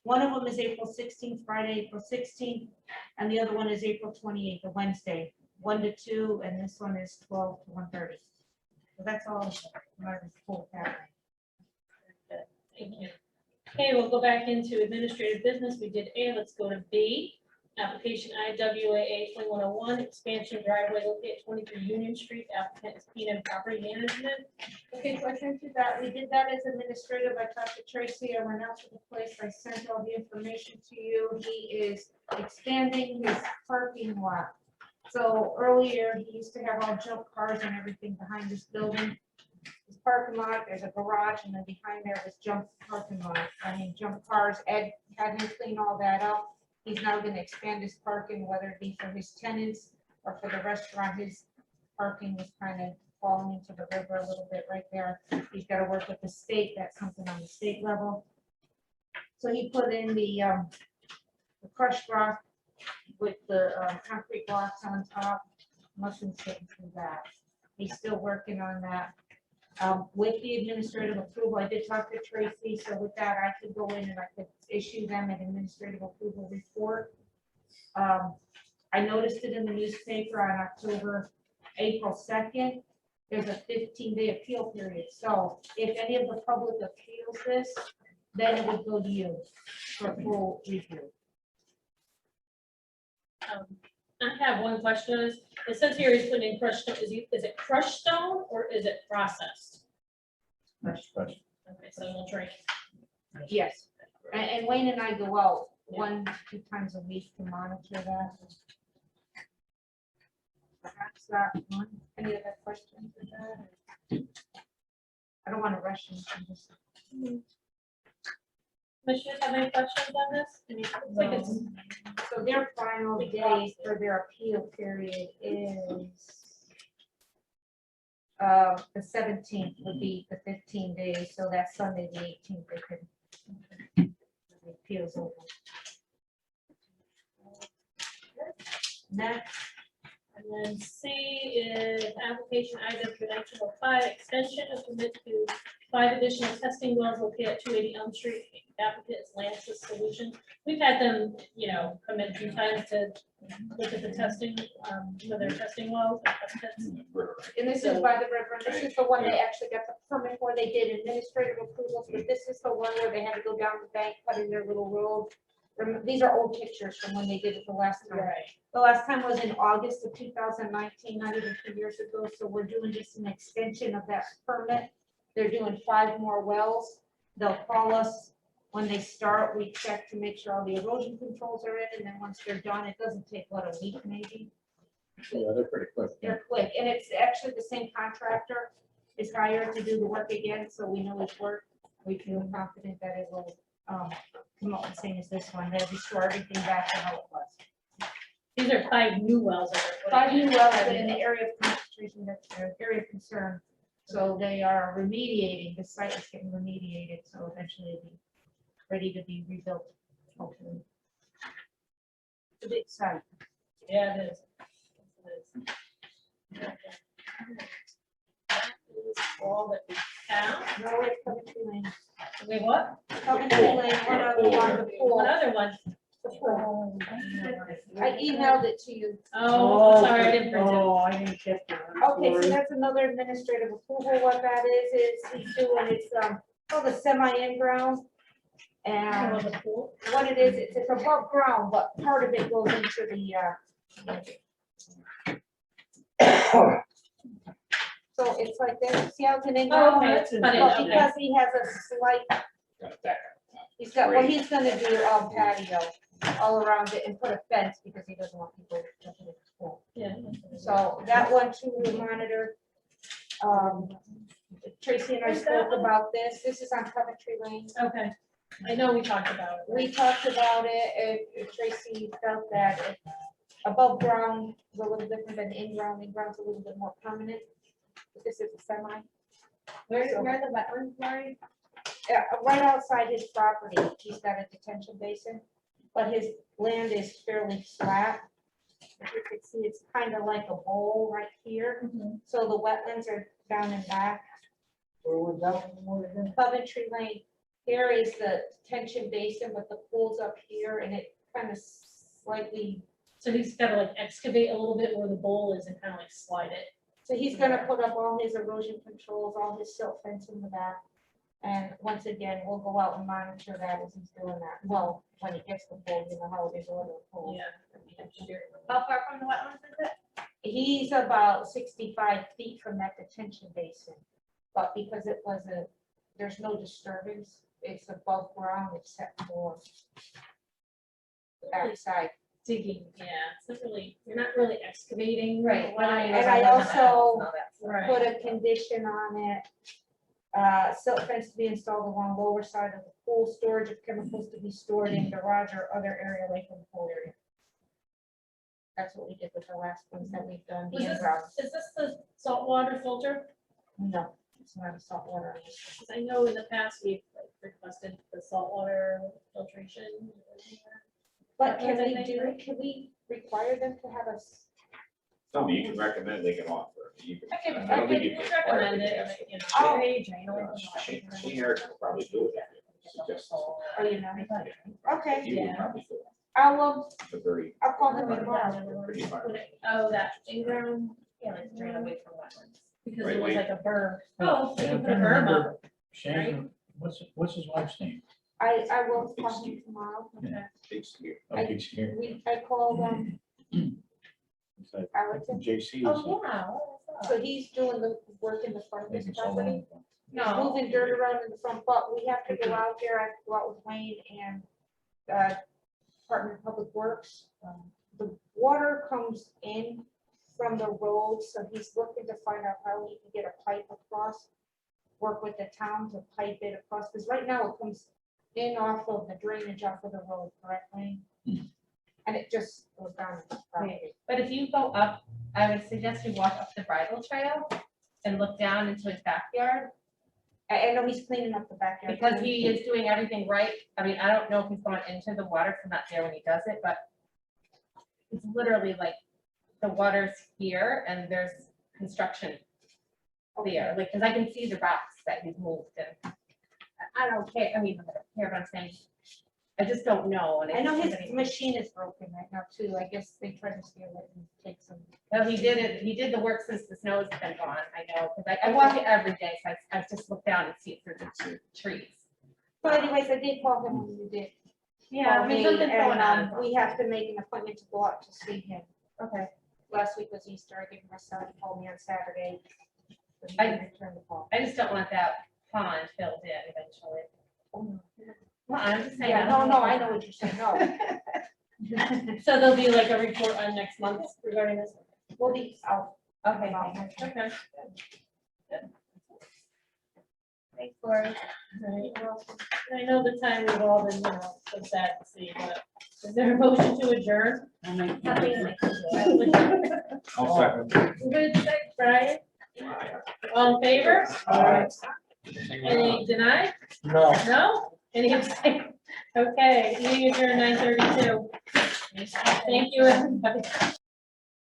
S6: One of them is April 16th, Friday, April 16th, and the other one is April 28th, a Wednesday, 1 to 2, and this one is 12 to 1:30. So that's all my report.
S1: Thank you. Okay, we'll go back into administrative business. We did A, let's go to B. Application IWAA 2101, expansion driveway located at 23 Union Street, applicant is P&M Property Management.
S6: Okay, so I sent you that, we did that as administrative, I talked to Tracy, I went out to the place, I sent all the information to you, he is expanding his parking lot. So earlier, he used to have all junk cars and everything behind this building. His parking lot, there's a garage, and then behind there was junk parking lot, junk cars. Ed had him clean all that up. He's now gonna expand his parking, whether it be for his tenants or for the restaurant. His parking was kind of falling into the river a little bit right there. He's gotta work with the state, that's something on the state level. So he put in the crushed rock with the concrete blocks on top. Mushrooms getting through that. He's still working on that. With the administrative approval, I did talk to Tracy, so with that, I could go in and I could issue them an administrative approval report. I noticed it in the newspaper on April 2nd, there's a 15-day appeal period. So if any of the public appeals this, then it would go to you for full review.
S1: I have one question. It says here he's putting in crushed stone. Is it crushed stone or is it processed?
S2: Next question.
S1: Okay, so we'll drink.
S6: Yes, and Wayne and I go out 1 to 2 times a week to monitor that. Perhaps that one, any other questions with that? I don't want to rush you. I'm just-
S1: Commissioners have any questions on this? I mean, it looks like it's
S6: So their final day for their appeal period is the 17th would be the 15 days, so that's Sunday, the 18th, they could the appeals over. Next,
S1: And then C is application item 1905, extension of permit to 5 additional testing wells located at 280 Elm Street. Applicant is Lancis Solutions. We've had them, come in a few times to look at the testing, with their testing wells.
S6: and this is by the river, this is the one they actually got the permit for, they did administrative approvals, but this is the one where they had to go down the bank, cut in their little road. These are old pictures from when they did it the last time.
S1: Right.
S6: The last time was in August of 2019, not even 2 years ago, so we're doing just an extension of that permit. They're doing 5 more wells. They'll call us when they start. We check to make sure all the erosion controls are in, and then once they're done, it doesn't take, what, a week maybe?
S2: Yeah, they're pretty quick.
S6: They're quick, and it's actually the same contractor is hired to do the work again, so we know it's work. We feel confident that it will come out the same as this one. They'll restore everything back to how it was.
S1: These are 5 new wells. that they're
S6: 5
S1: putting
S6: new
S1: in.
S6: wells, but in the area of concentration, that's their area of concern. So they are remediating, the site is getting remediated, so eventually it'll be ready to be rebuilt, hopefully. It's a big site.
S1: Yeah, it is. It is. That is all that we have.
S6: No, it's Coventry Lane.
S1: Wait, what?
S6: Coventry Lane, one other one, the pool.
S1: What other one?
S6: The pool. I emailed it to you.
S1: Oh, sorry, I didn't print it.
S6: I didn't get that. Okay, so that's another administrative approval. What that is he's doing, it's called a semi-in-ground. And what it is, it's above ground, but part of it goes into the, so it's like this, see how it's an in-ground?
S1: Oh, okay, it's cut in,
S6: But
S1: okay.
S6: because he has a slight, he's got, well, he's gonna do patio all around it and put a fence because he doesn't want people jumping in the pool.
S1: Yeah.
S6: So that one too, we'll monitor. Tracy and I
S1: Where's that
S6: spoke
S1: one?
S6: about this. This is on Coventry Lane.
S1: Okay, I know we talked about it.
S6: We talked about it, and Tracy felt that above ground is a little different than in-ground. In-ground's a little bit more permanent. But this is a semi.
S4: Where are the wetlands, Lori?
S6: Yeah, right outside his property, he's got a detention basin, but his land is fairly flat. If you can see, it's kind of like a bowl right here. So the wetlands are down and back. Coventry Lane, here is the detention basin, but the pool's up here and it kind of slightly.
S1: So he's got to like excavate a little bit where the bowl is and kind of like slide it.
S6: So he's gonna put up all his erosion controls, all his silt fence in the back. And once again, we'll go out and monitor that as he's doing that. Well, when he gets the pool, you know how it is on the pool.
S1: Yeah.
S4: How far from the wetlands is it?
S6: He's about 65 feet from that detention basin. But because it was there's no disturbance, it's above ground except for the backside.
S1: Digging, yeah, it's not really, you're not really excavating.
S4: Right.
S6: And I also
S1: Right.
S6: put a condition on it. Silt fence to be installed along lower side of the pool, storage of chemicals to be stored in garage or other area away from the pool area. That's what we did with the last ones that we've done.
S1: Was
S6: the
S1: this-
S6: in-ground.
S1: Is this the saltwater filter?
S6: No, it's not a salt water.
S1: Because I know in the past we've like requested the saltwater filtration.
S6: But can
S1: That's
S6: we
S1: a thing,
S6: do,
S1: right?
S6: can we require them to have us?
S5: Something you can recommend, they can offer. You can-
S1: I can,
S5: I
S1: I
S5: don't think
S1: can
S5: you can require
S1: recommend it,
S5: yes.
S1: you know.
S6: Oh.
S1: Page, I know.
S5: Shane Erickson will probably do it. Suggest
S6: Oh, you know, okay,
S5: you would
S1: Yeah.
S5: probably do it. It's a very.
S6: I'll call them tomorrow.
S5: Pretty hard.
S1: Oh, that in-ground,
S4: Yeah, like drain away from wetlands.
S1: because
S5: Right,
S1: it was
S5: wait.
S1: like a berm.
S2: Yeah,
S1: Oh, so you
S2: I'm
S1: can put a
S2: trying to
S1: berm
S2: remember.
S1: up.
S2: Shane, what's his wife's name?
S6: I will call him tomorrow.
S5: Big skier.
S2: Oh, big scare.
S6: I called
S2: It's like
S6: Alexon.
S2: JC.
S4: Oh, yeah.
S6: So he's doing the work in the front of his
S2: Maybe so
S6: property.
S2: long.
S6: He's
S4: No.
S6: moving dirt around in the front, but we have to go out there. I have to go out with Wayne and Department of Public Works. The water comes in from the road, so he's looking to find out how he can get a pipe across. Work with the town to pipe it across, because right now it comes in off of the drainage off of the road, correct, Wayne? And it just goes down. his property.
S4: But if you go up, I would suggest you walk up the bridle trail and look down into his backyard,
S6: I know he's cleaning up the backyard.
S4: because he is doing everything right. I mean, I don't know if he's going into the water, 'cause I'm not there when he does it, but it's literally like the water's here and there's construction there, like, because I can see the rocks that he's moved and I don't care, I mean, I don't care, but I'm saying, I just don't know. And
S6: I know his
S4: somebody-
S6: machine is broken right now too. I guess they tried to steal it and take some.
S4: No, he did it, he did the work since the snow's been gone, I know, because I walk it every day, so I just look down and see it through the trees.
S6: So anyways, I did call him when you did.
S4: Yeah, I mean, something's going on.
S11: We have to make an appointment to go out to see him.
S4: Okay.
S11: Last week was Easter, I gave him my son, he called me on Saturday. But he
S4: I-
S11: didn't return the call.
S4: I just don't want that pond filled in eventually. Well, I'm just saying.
S11: Yeah, no, I know what you're saying, no.
S1: So there'll be like a report on next month regarding this.
S11: We'll be out.
S4: Okay,
S1: Okay.
S4: thanks, Lori.
S1: Right, well, I know the time we've all been, so sad to see, but is there a motion to adjourn?
S8: I'll second.
S1: Good, thanks, Brian. All in favor? Any deny?
S8: No.
S1: No? Any abstain? Okay, meeting adjourned 9:32. Thank you, everybody.